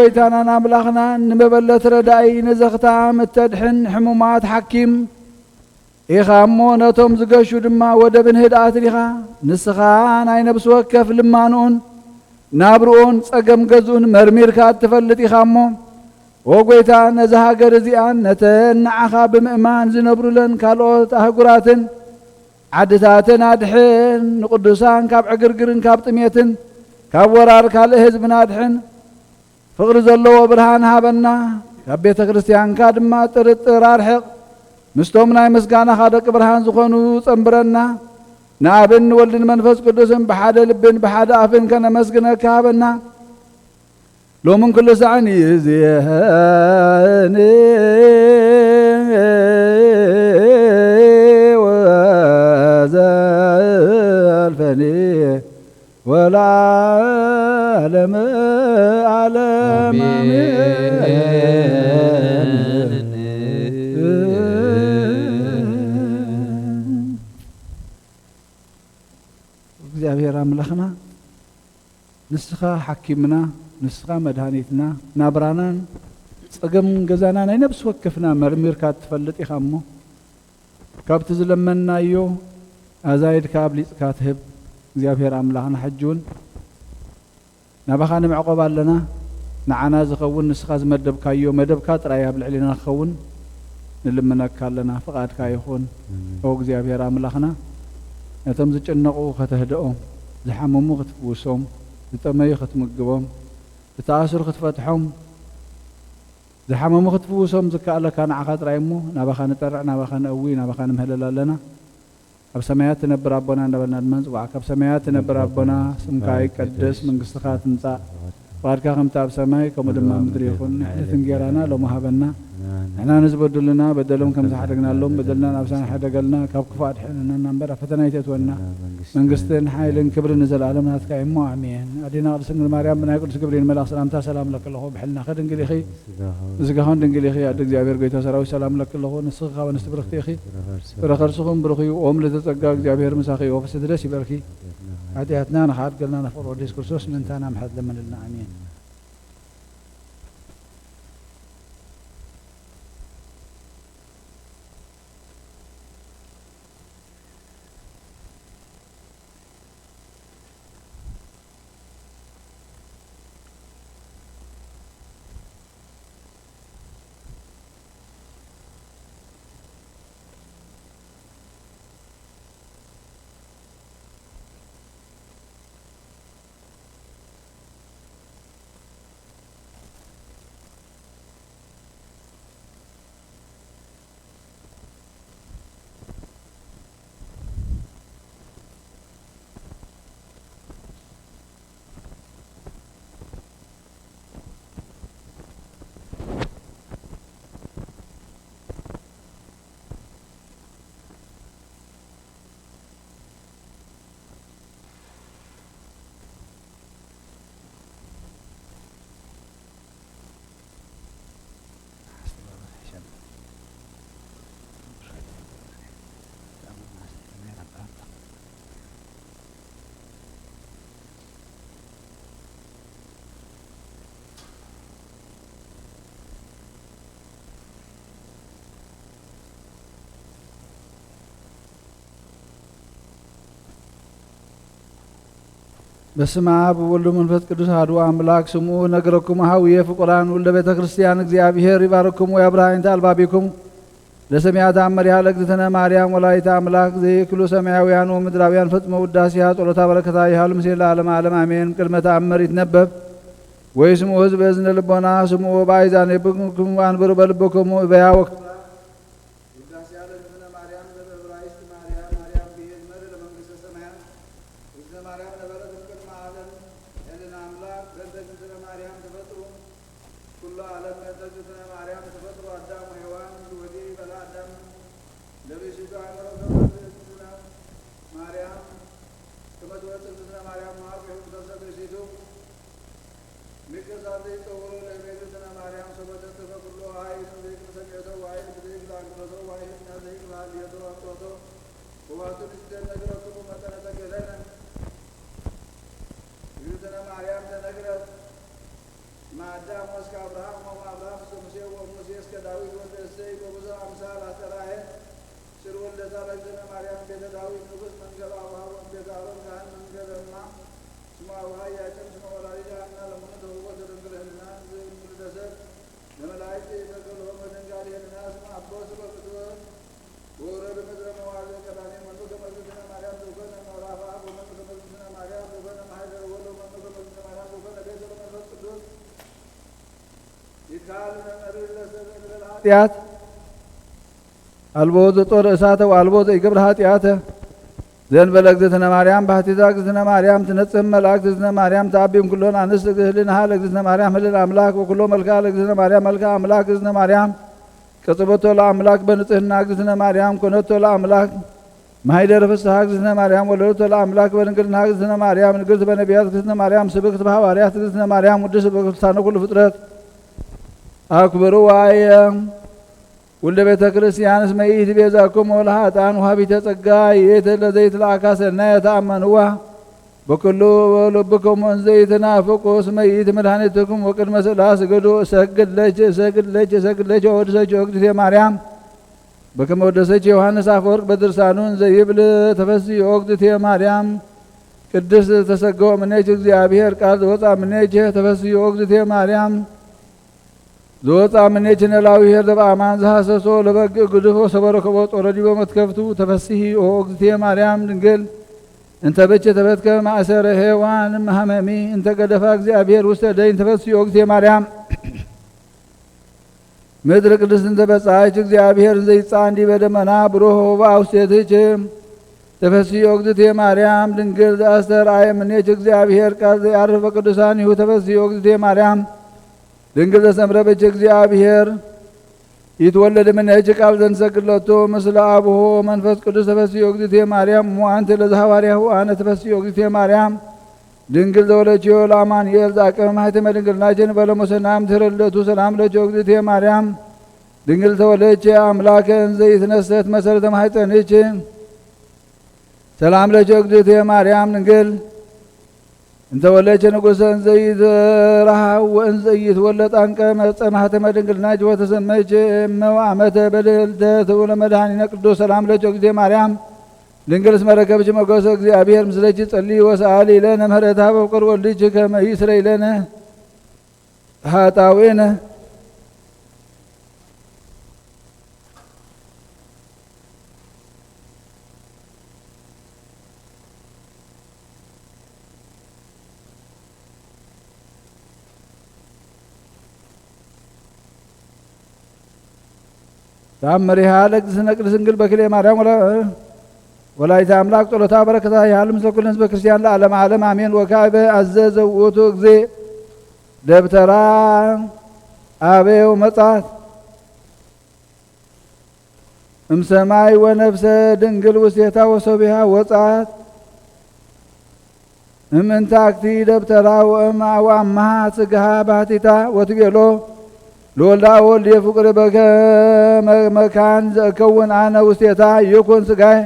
ጎይታና አምላኽና ንመበለት ረዳኢ ንዘኽታ ምተድሕን ሕሙማት ሓኪም ኢኻ እሞ ነቶም ዝገሹ ድማ ወደብን ህድኣትን ኢኻ ንስኻ ናይ ነብሲ ወከፍ ልማንኡን ናብርኡን ጸገም ገዝኡን መርሚርካ እትፈልጥ ኢኻ እሞ ወጎይታ ነዚ ሃገር እዚኣን ነተን ንዓኻ ብምእማን ዝነብሩለን ካልኦት ኣህጉራትን ዓድታትን ኣድሕን ንቅዱሳን ካብ ዕግርግርን ካብ ጥሜትን ካብ ወራር ካልእ ህዝብን ኣድሕን ፍቕሪ ዘለዎ ብርሃን ሃበና ካብ ቤተ ክርስቲያንካ ድማ ጥርጥር ኣርሕቕ ምስቶም ናይ ምስጋናኻ ደቂ ብርሃን ዝኾኑ ጸንብረና ንኣብን ወልድን መንፈስ ቅዱስን ብሓደ ልብን ብሓደ ኣፍን ከነመስግነካ ሃበና ሎምን ኩሉ ሰዓን ይእዜኒ ወዘልፈኒ ወለዓለመ ዓለም እግዚአብሔር አምላኽና ንስኻ ሓኪምና ንስኻ መድሃኒትና ናብራናን ጸገም ገዛና ናይ ነብሲ ወከፍና መርሚርካ ትፈልጥ ኢኻ እሞ ካብቲ ዝለመናዮ ኣዛይድካ ኣብሊፅካ ትህብ እግዚአብሔር አምላኽና ሕጂውን ናባኻ ንምዕቆብ ኣለና ንዓና ዝኸውን ንስኻ ዝመደብካዮ መደብካ ጥራይ ኣብ ልዕሊና ክኸውን ንልምነካ ኣለና ፍቓድካ ይኹን ኦ እግዚአብሔር አምላኽና ነቶም ዝጭነቑ ከተህድኦም ዝሓመሙ ክትፍውሶም ዝጠመዩ ክትምግቦም ዝተኣስሩ ክትፈትሖም ዝሓመሙ ክትፍውሶም ዝከኣለካ ንዓኻ ጥራይ እሞ ናባኻ ንጠርዕ ናባኻ ንእዊ ናባኻ ንምህለል ኣለና ኣብ ሰማያት ትነብር ኣቦና እንዳበልና ድማ ንፅዋዕካ ኣብ ሰማያት ትነብር ኣቦና ስምካ ይቀደስ መንግስትኻ ትምጻእ ፍቓድካ ከምቲ ኣብ ሰማይ ከምኡ ድማ ምድሪ ይኹን ንሕነት እንጌራና ሎሚ ሃበና ንሕና ንዝበድሉና በደሎም ከም ዝሓደግናሎም በደልና ናብሳና ሓደገልና ካብ ክፉእ ኣድሕነና እምበር ኣብ ፈተና ይተእትወና መንግስትን ሓይልን ክብርን ንዘለኣለም ናትካ እሞ ኣሜን ኣዴና ቅድስት ድንግል ማርያም ብናይ ቅዱስ ገብርኤል መልኣኽ ሰላምታ ሰላም ለክ ኣለኹ ብሕልና ድንግል ኢኺ ዝጋኹን ድንግል ኢኺ ኣደ እግዚኣብሔር ጎይታ ሰራዊት ሰላም ለክ ኣለኹ ንስኺ ካብ ኣንስቲ ብርክቲ ኢኺ ፍረ ከርስኹም ብሩኽ እዩ ኦም ለተጸጋ እግዚኣብሔር ምሳኺ ወፈስቲ ደስ ይበርኪ ኃጢአትና ንኻድገልና ነፍቅሮ ወዲስ ክርስቶስ ምንታና ምሕረት ለመንልና ኣሜን በስመ አብ ወወልድ ወመንፈስ ቅዱስ አሐዱ አምላክ ስሙ ነገረኩም ሀውየ ፍቁራን ወልደ ቤተ ክርስቲያን እግዚአብሔር ይባርክሙ ያብርሃን ታልባቢኩም ለሰማያ ተአምሪሃ ለእግዝእትነ ማርያም ወላዲተ አምላክ ዘይክሉ ሰማያውያን ወምድራውያን ፈጽመ ውዳሴሃ ጸሎታ በረከታ ይሃሉ ምስለ ለዓለመ ዓለም አሜን። ቅድመ ተአምር ይትነበብ ወይስሙ ሕዝብ በእዝነ ልቦና ስሙ በአይዛነ ይብክሙ አንብሩ በልብክሙ በያ ወቅት ማርያም አዳም እስከ አብርሃም ወአብርሃም እስከ ሙሴ ወሙሴ እስከ ዳዊት ወልደ እሴይ በብዙ አምሳል አስተራየ ስር ወልደ ለእግዝእትነ ማርያም ቤተ ዳዊት ንጉሥ መንገለ አብርሃም ቤተ አሮን ካህን መንገለ እማ ስሙ አብርሃ ያዕቆብ ስሙ ወላዲተ ሐና ለምኑ ተውቦተ ድንግልና ዘእምልደሰት ለመላእክት የተገለሆ በድንጋሌና ስሙ አቦስ በፍትወት ወረደ ምድረ መዋዕለ ቀዳሜ መኑ ከመግዝእትነ ማርያም ዘኮነ ምዕራፈ አብ ወመኑ ከመግዝእትነ ማርያም ዘኮነ ማኅደረ ወልድ ወመኑ ከመግዝእትነ ማርያም ዘኮነ ቤተ ለመንፈስ ቅዱስ ይካል መመርር ለሰብእ ኃጢአት አልቦ ዘጦር እሳተ ወአልቦ ዘይገብር ኃጢአተ ዘእንበለ እግዝእትነ ማርያም ባህቲታ እግዝእትነ ማርያም ትነጽህ መላእክት እግዝእትነ ማርያም ተአቢም ኩሎን አንስት ህልናሃ ለእግዝእትነ ማርያም ህልል አምላክ ወኩሎ መልክዓ ለእግዝእትነ ማርያም መልክዓ አምላክ እግዝእትነ ማርያም ቅጽበቶ ለአምላክ በንጽህና እግዝእትነ ማርያም ኮነቶ ለአምላክ ማኅደረ ፍስሐ እግዝእትነ ማርያም ወለደቶ ለአምላክ በድንግልና እግዝእትነ ማርያም ንግሥት በነቢያት እግዝእትነ ማርያም ስብክት በሐዋርያት እግዝእትነ ማርያም ውድስት በቅዱሳነ ኩሉ ፍጥረት አክብሩ ዋየ ወልደ ቤተ ክርስቲያን እስመ ኢት ቤዛክሙ ለኃጥአን ወሀቢተ ጸጋ ይእተ ለዘይትለአካ ሰናየ ተአመንዋ በኩሉ ልብክሙ እንዘ ይትናፍቁ እስመ ኢት መድኃኒትክሙ ወቅድመ ስእላ ስገዱ እሰግድ ለኪ ወወድሰኪ እግዝእትየ ማርያም በከመ ወደሰኪ ዮሐንስ አፈወርቅ በድርሳኑ እንዘ ይብል ተፈሥሒ እግዝእትየ ማርያም ቅድስት ተሰገወ እምኔኪ እግዚአብሔር ቃል ዘወፃ እምኔኪ ተፈሥሒ እግዝእትየ ማርያም ዘወፃ እምኔኪ ኖላዊ ኄር በአማን ዘሐሰሶ ለበግዕ ግድፎ ሰበረከቦ ጦረዲ በመትከፍቱ ተፈሥሒ እግዝእትየ ማርያም ድንግል እንተ በቼ ተበትከ ማእሰረ ሔዋን እምኀመሚ እንተ ገደፋ እግዚአብሔር ውስተ ደይን ተፈሥሒ እግዝእትየ ማርያም ምድር ቅድስት እንተ በጽሐች እግዚአብሔር ዘይጻንዲ በደመና ብሩህ በአውስቴትች ተፈሥሒ እግዝእትየ ማርያም ድንግል ዘአስተርአየ እምኔኪ እግዚአብሔር ቃል ዘያርፍ በቅዱሳኒሁ ተፈሥሒ እግዝእትየ ማርያም ድንግል ዘሰምረ በቼ እግዚአብሔር ይትወለድ እምኔኪ ቃል ዘንሰግድ ምስለ አብሆ መንፈስ ቅዱስ ተፈሥሒ እግዝእትየ ማርያም እሙአንቲ ለዘሐዋርያሁ አነ ተፈሥሒ እግዝእትየ ማርያም ድንግል ዘወለድኪዮ ለአማኑኤል ዘአቅመ ማኅተመ ድንግልናኪ በለሙስናም ድኅረ ልደቱ ሰላም ለኪ እግዝእትየ ማርያም ድንግል ተወለድኪ አምላከ እንዘ ይትነሰት መሠረተ ማኅፀንኪ ሰላም ለኪ እግዝእትየ ማርያም ድንግል እንተ ወለድኪ ንጉሠ እንዘ ይትረኃብ ወእንዘ ይትወለድ አንቀ መጸ ማኅተመ ድንግልናኪ ወተሰመይኪ እመ ወአመተ በልዕልተ ለመድኃኒነ ቅዱስ ሰላም ለኪ እግዝእትየ ማርያም ድንግል እስመ ረከብኪ ሞገሰ እግዚአብሔር ምስለኪ ጸልዪ ወሰአሊ ለነ ምህረታ በፍቅር ወልድኪ ከመ ይስረይ ለነ ኃጣውኢነ ተአምሪሃ ለእግዝእትነ ቅድስት ድንግል በክልኤ ማርያም ወላዲተ አምላክ ጸሎታ በረከታ ያህል ምስለ ኩሉ ሕዝበ ክርስቲያን ለዓለመ ዓለም አሜን። ወካዕበ አዘዘ ውእቱ እግዚእ ደብተራ አበው መጽሐት እምሰማይ ወነፍሰ ድንግል ውስቴታ ወሶቢሃ ወጻት እምንታክቲ ደብተራ ወአምሃ ጽግሃ ባህቲታ ወትቤሎ ለወልዳ ወልድ የፍቅር በከመካን ዘእከውን አነ ውስቴታ ይኩን ስጋይ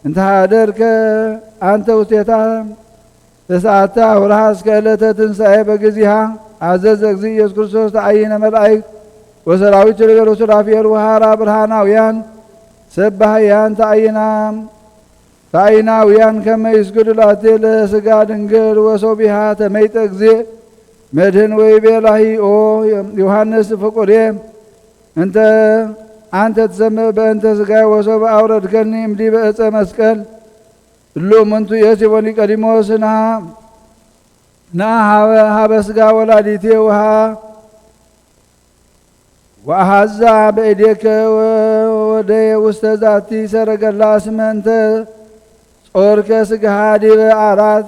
እንተ ኀደርከ አንተ ውስቴታ ተስዓተ አውርሃ እስከ ዕለተ ትንሣኤ በጊዜሃ አዘዘ እግዚእ ኢየሱስ ክርስቶስ ተዓይነ መላእክት ወሰራዊት ኪሩቤል ወሱራፌል ወሃራ ብርሃናውያን ሰባህያን ተዓይናውያን ከመ ይስግዱ ላቲ ለሥጋ ድንግል ወሶቢሃ ተመይጠ እግዚእ መድህን ወይቤላሂ ኦ ዮሐንስ ፍቁሬ እንተ አንተ ትሰምዕ በእንተ ሥጋዬ ወሶበ አውረድከኒ እምዲበ ዕፀ መስቀል እሉ እሙንቱ የሲቦኒ ቀዲሞስ ነአ ሀበ ሥጋ ወላዲቴ ወአሐዛ በእዴከ ወደየ ውስተ ዛቲ ሰረገላ እስመ እንተ ጾርከ ሥጋሃ ዲበ ዓራት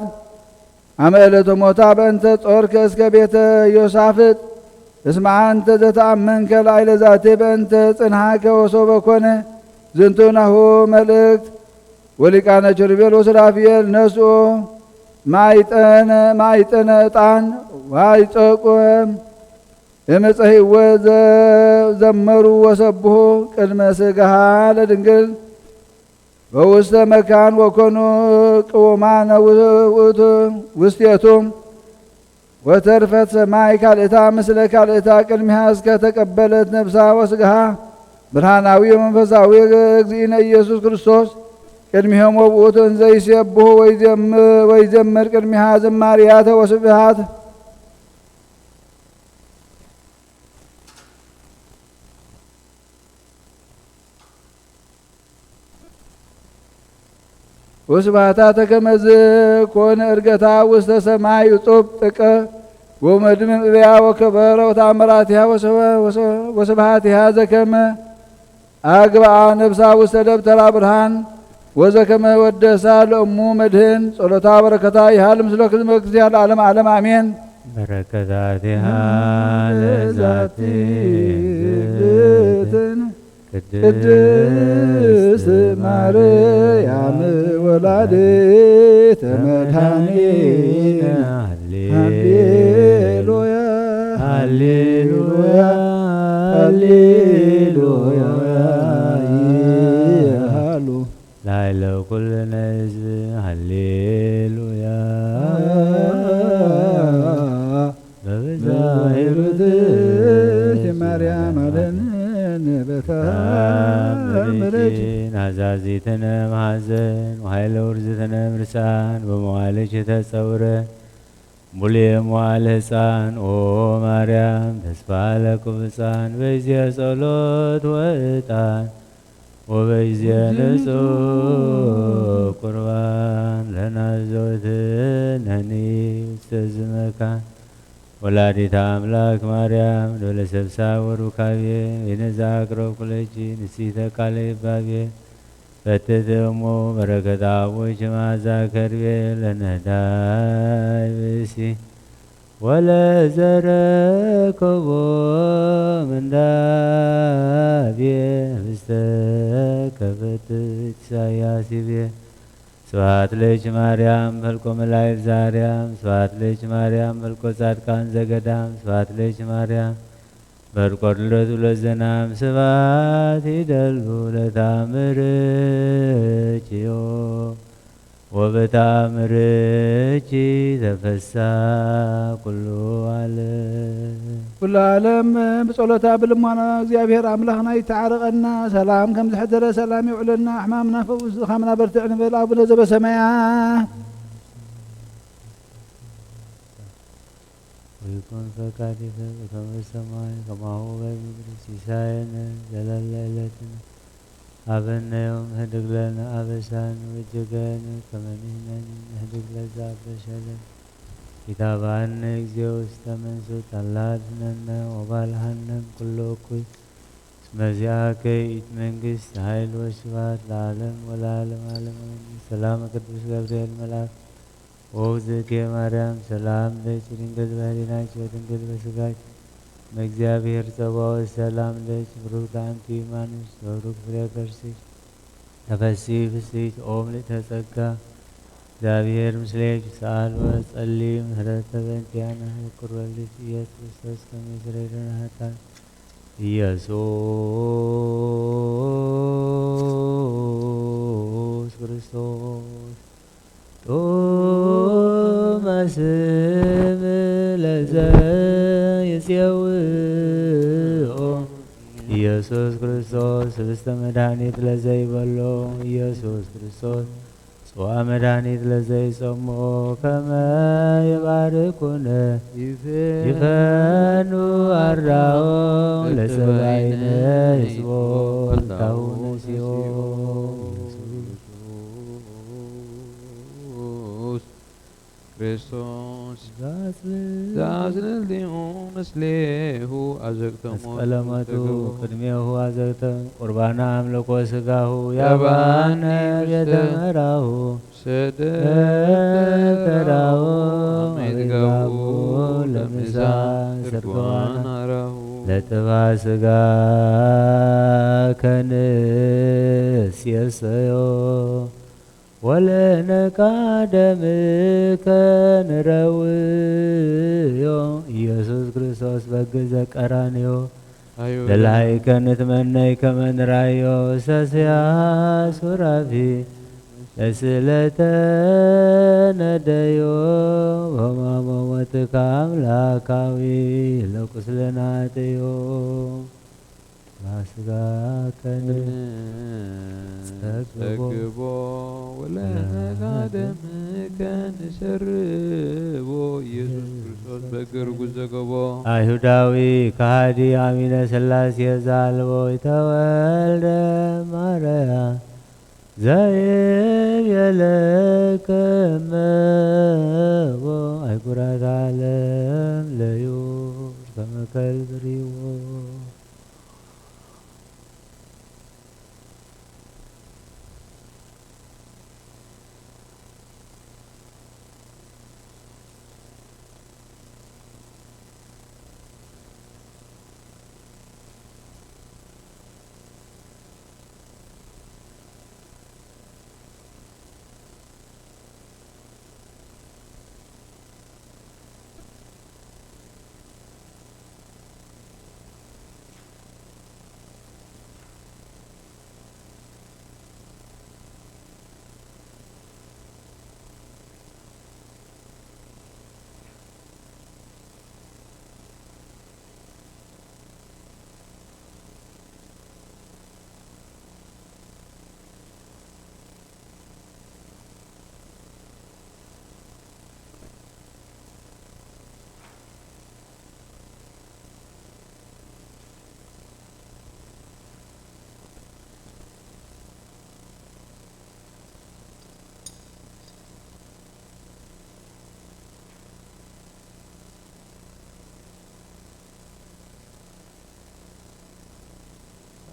አመ ዕለተ ሞታ በእንተ ጾርከ እስከ ቤተ ዮሳፍጥ እስመ አንተ ዘተአመንከ ላዕለ ዛቴ በእንተ ጽንሐከ ወሶበ ኮነ ዝንቱ ናሁ መልእክት ወሊቃነ ኪሩቤል ወሱራፌል ነስኦ ማይጠነ ዕጣን ዋይጸቆ እምጽሕወ ዘመሩ ወሰብሖ ቅድመ ሥጋሃ ለድንግል በውስተ መካን ወኮኑ ቅውማነ ውስቴቱ ወተርፈት ሰማይ ካልእታ ምስለ ካልእታ ቅድሚሃ እስከ ተቀበለት ነፍሳ ወስጋሃ ብርሃናዊ ወመንፈሳዊ እግዚእነ ኢየሱስ ክርስቶስ ቅድሚሆም ወብኡት እንዘ ይሴብሑ ወይዘምር ቅድሚሃ ዝማርያተ ወስብሃት ወስብሃታተ ከመዝ ኮነ እርገታ ውስተ ሰማይ እጹብ ጥቀ ወመድምም እብያ ወከበረ ወተአምራቲሃ ወስብሃቲሃ ዘከመ አግብአ ነፍሳ ውስተ ደብተራ ብርሃን ወዘከመ ወደሳ ለእሙ መድህን ጸሎታ በረከታ ይሃል ምስለ ክዝመ ክርስቲያን ለዓለም ዓለም አሜን። በረከታቲሃ ለዛቲ ቅድስት ማርያም ወላዲተ መድኃኒነ ሃሌሉያ ሃሌሉያ ሃሌሉያ ይሃሉ ላዕለ ኩልነ ሕዝብ ሃሌሉያ በብዛይሩትት ማርያም አለን በታምረች ናዛዚትነ ማሐዘን ወኃይለ ውርዝትነ ምርሳን በመዋልች ተጸውረ ሙሉየ መዋዕለ ሕፃን ኦ ማርያም ተስፋ ለቁብፃን በዚየ ጸሎት ወዕጣን ወበዚየ ንጹሕ ቁርባን ለናዘወትነኒ ውስተ ዝመካን ወላዲተ አምላክ ማርያም ሎለ ሰብሳብ ወሩካቤ የነዛ አቅረብ ኩለጂ ንሲተ ቃለ ይባቤ ፈትትሞ በረከታ አቦች ማዛ ከርቤ ለነዳይ ብእሲ ወለዘረከቦ ምንዳቤ ምስተ ከፈት ኢሳያስ ይቤ ስብሐት ለኪ ማርያም መልኮ መላእክት ዛርያም ስብሐት ለኪ ማርያም መልኮ ጻድቃን ዘገዳም ስብሐት ለኪ ማርያም መልኮ ልደቱ ለዘናም ስብሐት ይደሉ ለታምርኪዮ ወበታምርኪ ተፈሳ ኩሉ ዓለም ኩሉ ዓለም ብጸሎታ ብልሟና እግዚአብሔር አምላኽና ይተዓረቐና ሰላም ከም ዝሕደረ ሰላም ይውዕለና ሕማምና ፈውስ ድኻምና በርትዕ ንበል አቡነ ዘበሰማያት ወይኩን ፈቃድከ በከመ በሰማይ ከማሁ በምድር ሲሳየነ ዘለለ ዕለትነ ሀበነ ዮም ህድግ ለነ አበሳነ ወጌጋየነ ከመ ንሕነኒ ንህድግ ለዘአበሰ ለነ ኢታብአነ እግዚኦ ውስተ መንሱት አላ አድኅነነ ወባልሐነ እምኩሉ እኩይ እስመ ዚአከ ይእቲ መንግሥት ኃይል ወስብሐት ለዓለም ወለዓለመ ዓለም አሜን። ሰላም ቅዱስ ገብርኤል መልአክ ወውእግዝእትየ ማርያም ሰላም ለኪ ድንግል በኅሊናኪ ወድንግል በሥጋኪ በእግዚአብሔር ጸባኦት ሰላም ለኪ ብሩክት አንቲ እማንስት ወብሩክ ፍሬ ከርሥኪ ተፈሥሒ ፍሥሕት ኦ ምልዕተ ጸጋ እግዚአብሔር ምስሌኪ ሰአልወ ጸልዪ ምህረተ በእንቲአነ ይኩር ወልድኪ ኢየሱስ ክርስቶስ ከመ ይስረይ ለነ ኃጣውኢነ ኢየሱስ ክርስቶስ ጡመ ስም ለዘይጼውኦ ኢየሱስ ክርስቶስ ህብስተ መድኃኒት ለዘይበሎ ኢየሱስ ክርስቶስ ጽዋ መድኃኒት ለዘይጾሞ ከመ ይባርኩነ ይፈኑ አራኦ ለሰባይነ ሕዝቦ ታውነ ሲኦል ክርስቶስ ዛዝንልዩ ምስሌሁ አዘግተሞ መስቀለመቱ ቅድሜሁ አዘግተ ቁርባነ አምልኮ ስጋሁ ያባነ ቤተ መራሁ ሰደተራሁ ይትጋቡ ለምሳ ስርጓን ለጥባ ስጋ ከንስ የሰዮ ወለነቃ ደምከ ንረውዮ ኢየሱስ ክርስቶስ በግዘ ቀራንዮ ለላይከ ንትመነይ ከመ ንራዮ ሰስያ ሱራፊ ለስለተ ነደዮ በማሞትከ አምላካዊ ለቁስለናትዮ ማስጋከን ጸግቦ ወለነጋደም ከንሰርቦ ኢየሱስ ክርስቶስ በግርጉዝ ዘገቦ አይሁዳዊ ከሃዲ አሚነ ሥላሴ ዛልቦ ተወልደ ማርያም ዘይቤለከመቦ አይጉራት ዓለም ለዩ ከመከል ብሪዎ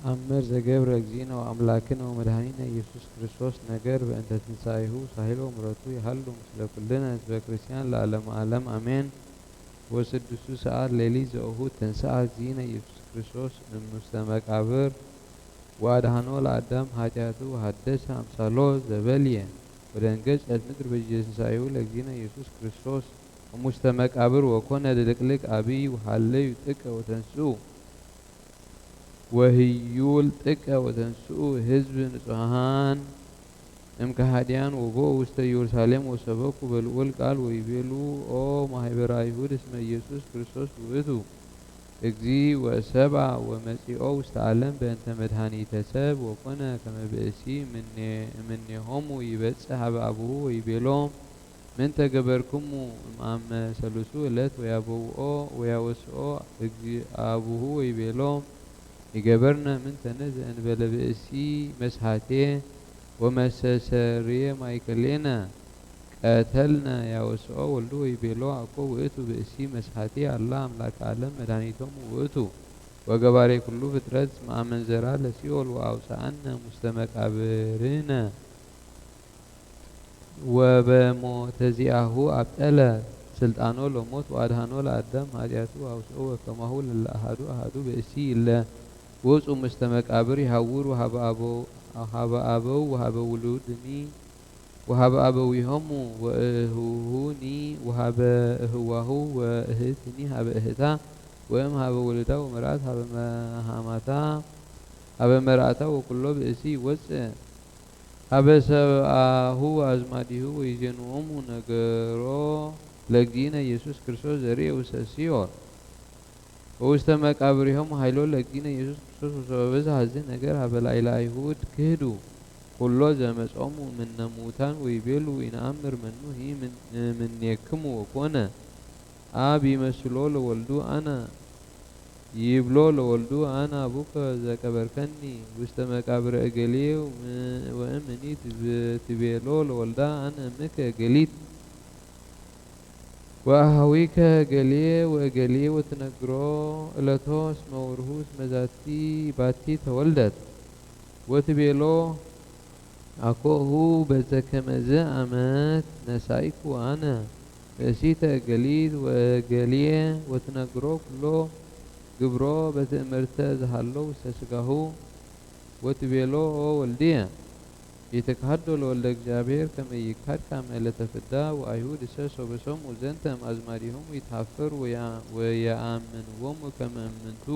አመር ዘገብረ እግዚእነ ወአምላክነ ወመድኃኒነ ኢየሱስ ክርስቶስ ነገር በእንተ ትንሣኤሁ ሳሂሎ ምሕረቱ ይሃሉ ምስለ ኩልነ ህዝበ ክርስቲያን ለዓለመ ዓለም አሜን። ወስድስቱ ሰዓት ሌሊት ዘእሁድ ተንሥአ እግዚእነ ኢየሱስ ክርስቶስ እሙስተ መቃብር ወአድኃኖ ለአዳም ኃጢአቱ ሀደሰ አምሳሎ ዘበልየ ወደንገጸት ምድር በትንሣኤሁ ለእግዚእነ ኢየሱስ ክርስቶስ እሙስተ መቃብር ወኮነ ድልቅልቅ አቢይ ወሀለዩ ጥቀ ወተንሥኡ ወህዩል ጥቀ ወተንሥኡ ህዝብ ንጹሐን እምከሃዲያን ወቦኡ ውስተ ኢየሩሳሌም ወሰበኩ በልዑል ቃል ወይቤሉ ኦ ማህበረ አይሁድ እስመ ኢየሱስ ክርስቶስ ውእቱ እግዚእ ወሰብአ ወመጺኦ ውስተ ዓለም በእንተ መድኃኒተ ሰብ ወኮነ ከመ ብእሲ እምኔሆሙ ይበጽሕ ሀበ አቡሁ ወይቤሎም ምንተ ገበርክሙ እምአመ ሰሉሱ ዕለት ወያበውኦ ወያወስኦ እግዚእ አቡሁ ወይቤሎም ይገበርነ ምንተነ ዘእንበለ ብእሲ መስሓቴ ወመሰሰርየ ማእከሌነ ቀተልነ ያወስኦ ወልዱ ወይቤሎ አኮ ውእቱ ብእሲ መስሓቴ አላ አምላከ ዓለም መድኃኒቶሙ ውእቱ ወገባሬ ኩሉ ፍጥረት እስመ አመንዘራ ለሲኦል ወአውፅአነ ሙስተ መቃብርነ ወበሞተ ዚአሁ አብጠለ ስልጣኖ ለሞት ወአድኃኖ ለአዳም ኃጢአቱ አውፅኦ ወከማሁ ለለ አሐዱ አሐዱ ብእሲ እለ ወፁ ምስተ መቃብር ይሃውር ወሀበ አበው ወሀበ ውሉድኒ ወሀበ አበዊሆሙ ወእህሁኒ ወሀበ እህዋሁ ወእህትኒ ሀበ እህታ ወእም ሀበ ወልዳ ወመርአት ሀበ መሃማታ ሀበ መርአታ ወኩሎ ብእሲ ይወፅእ ሀበ ሰብአሁ አዝማዲሁ ወይዜንዎሙ ነገሮ ለእግዚእነ ኢየሱስ ክርስቶስ ዘርኤ ውስተ ሲኦል ወውስተ መቃብሪሆሙ ኃይሎ ለእግዚእነ ኢየሱስ ክርስቶስ ወሰበበ ሀዚህ ነገር ሀበ ላዕለ አይሁድ ክህዱ ኩሎ ዘመጾሙ እምነ ሙታን ወይቤሉ ኢነአምር መኑ እምኔክሙ ወኮነ አብ ይመስሎ ለወልዱ አነ ይብሎ ለወልዱ አነ አቡከ ዘቀበርከኒ ውስተ መቃብረ እገሌ ወእምኒ ትቤሎ ለወልዳ አነ እምከ እገሊት ወአኀዊከ እገሌ ወእገሌ ወትነግሮ እለቶ እስመ ወርሁ እስመ ዛቲ ባቲ ተወልደት ወትቤሎ አኮሁ በዘከመዘ አመት ነሳኢኩ አነ ብእሲተ እገሊት ወእገሌ ወትነግሮ ኩሎ ግብሮ በትእምርተ ዝሃሎ ውስተ ሥጋሁ ወትቤሎ ኦ ወልድየ ይትካሃዶ ለወልደ እግዚአብሔር ከመ ይካድ ከመ ዕለተ ፍዳ ወአይሁድ እሰሶ በሰምዑ ዘንተ እምአዝማዲሆሙ ይትሃፈሩ ወየአምንዎሙ ከመ እምንቱ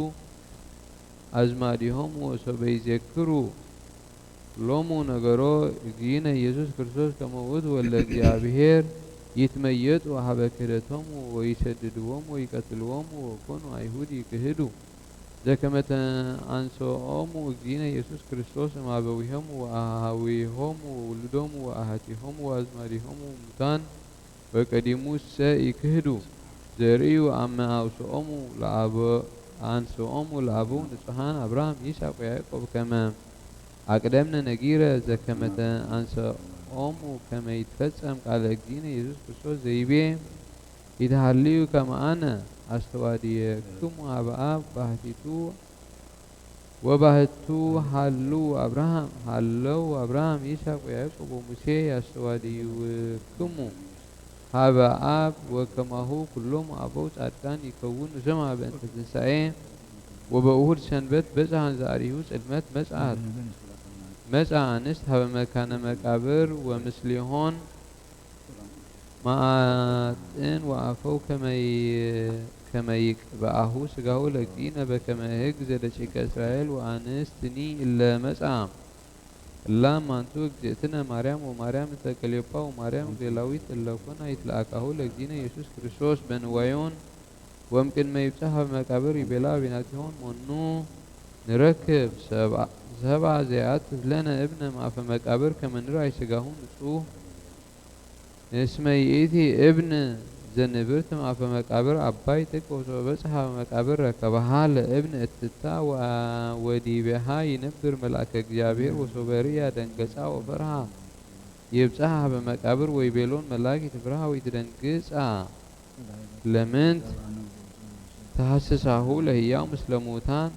አዝማዲሆሙ ወሶበ ይዜክሩ ሎሙ ነገሮ እግዚእነ ኢየሱስ ክርስቶስ ከመ ውእቱ ወልደ እግዚአብሔር ይትመየጡ ሀበ ክህደቶሙ ወይሰድድዎሙ ወይቀትልዎሙ ወኮኑ አይሁድ ይክህዱ ዘከመ ተአንሥኦሙ እግዚእነ ኢየሱስ ክርስቶስ እምአበዊሆሙ ወአኀዊሆሙ ወውሉዶሙ ወአሐቲሆሙ ወአዝማዲሆሙ ሙታን ወቀዲሙሰ ይክህዱ ዘርእዩ አመ አንሥኦሙ ለአበው ንጹሐን አብርሃም ይስሐቅ ወያዕቆብ ከመ አቅደምነ ነጊረ ዘከመ ተአንሥኦሙ ከመ ይትፈጸም ቃለ እግዚእነ ኢየሱስ ክርስቶስ ዘይቤ ይትሃልዩ ከመ አነ አስተዋድየክሙ ሀበ አብ ባህቲቱ ወባህቱ ሃለው አብርሃም ይስሐቅ ወያዕቆብ ወሙሴ ያስተዋድይክሙ ሀበ አብ ወከማሁ ኩሎሙ አበው ጻድቃን ይከውኑ ስማ በእንተ ትንሣኤ ወበእሁድ ሰንበት በጽሐ ዘአርዩ ጽልመት መጽአ አንስት ሀበ መካነ መቃብር ወምስሊሆን ማዕጥን ወአፈው ከመይቅብአሁ ሥጋሁ ለእግዚእነ በከመ ሕግ ዘደቂቀ እስራኤል ወአንስትኒ እለ መጽአ እላም አንቱ እግዝእትነ ማርያም ወማርያም እንተ ቀሌዮጳ ወማርያም ሌላዊት እለ ኮና ይትለአካሁ ለእግዚእነ ኢየሱስ ክርስቶስ በንዋዮን ወእምቅድመ ይብጽሕ ሀበ መቃብር ይቤላ አቤናቲሆን ሞኑ ንረክብ ሰብአ ዘያአትት ለነ እብነ ማእፈ መቃብር ከመ ንርአይ ሥጋሁ ንጹሕ እስመ ይእቲ እብን ዘንብርት ማእፈ መቃብር አባይ ጥቀ ወሶበ በጽሐ ሀበ መቃብር ረከበሃ ለእብን እትታ ወዲቤሃ ይነብር መልአከ እግዚአብሔር ወሶበ ርእያ ደንገጻ ወፈርሃ ይብጽሐ ሀበ መቃብር ወይቤሎን መላእክት ትፍርሃ ወይትደንግጻ ለምንት ተሐስሳሁ ለሕያው ምስለ ሙታን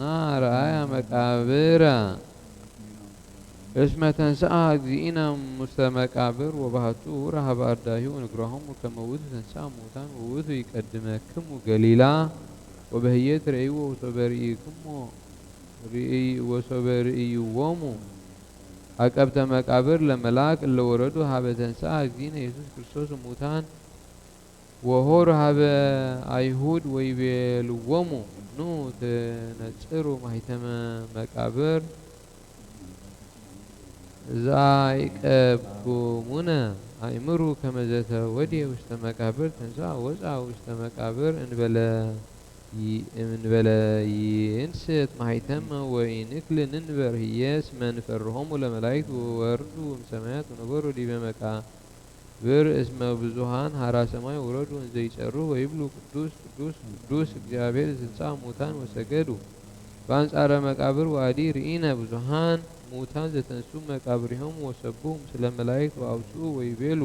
ናረአያ መቃብረ እስመ ተንሥአ እግዚእነ ሙስተ መቃብር ወባህቱ ረሀበ አርዳኢሁ ንግሮሆሙ ከመ ውእቱ ተንሥአ እሙታን ወውእቱ ይቀድመክሙ ገሊላ ወበህየ ትሬእይዎ ወሶበ ርእይዎሙ አቀብተ መቃብር ለመላክ እለ ወረዱ ሀበ ተንሥአ እግዚእነ ኢየሱስ ክርስቶስ እሙታን ወሆሩ ሀበ አይሁድ ወይቤልዎሙ ኑ ትነጽሩ ማኅተመ መቃብር ዛይቀብኩሙነ አእምሩ ከመ ዘተወድየ ውስተ መቃብር ተንሥአ ወጽአ ውስተ መቃብር እንበለ ይንስት ማኅተመ ወኢንክል ንንበር ህየ እስመ ንፈርሆሙ ለመላእክት ወወርዱ እምሰማያት ወነበሩ ዲበ መቃብር እስመ ብዙኃን ሀራ ሰማይ ወረዱ እንዘ ይጸርሁ ወይብሉ ቅዱስ ቅዱስ ቅዱስ እግዚአብሔር ዘተንሥአ እሙታን ወሰገዱ በአንጻረ መቃብር ወአዲ ርኢነ ብዙኃን ሙታን ዘተንሱ መቃብሪሆሙ ወሰብሑ ምስለ መላእክት ወአውጽኡ ወይቤሉ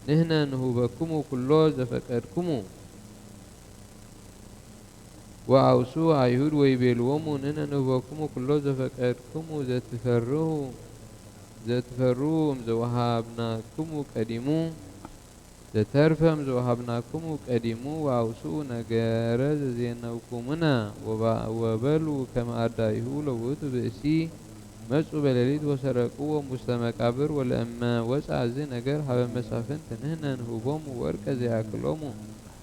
ንሕነ ንሁበክሙ ኩሎ ዘፈቀድክሙ ወአውጽኡ አይሁድ ወይቤልዎሙ ንሕነ ንሁበክሙ ኩሎ ዘፈቀድክሙ ዘትፈርሁ እምዘወሃብናክሙ ቀዲሙ ዘተርፈ እምዘወሃብናክሙ ቀዲሙ ወአውጽኡ ነገረ ዘዜነውኩምነ ወበሉ ከመ አርዳኢሁ ለውእቱ ብእሲ መጹ በሌሊት ወሰረቅዎ ውስተ መቃብር ወለእመ ወጽአ ዝ ነገር ሀበ መሳፍንት ንሕነ ንሁቦሙ ወርቀ ዘያክሎሙ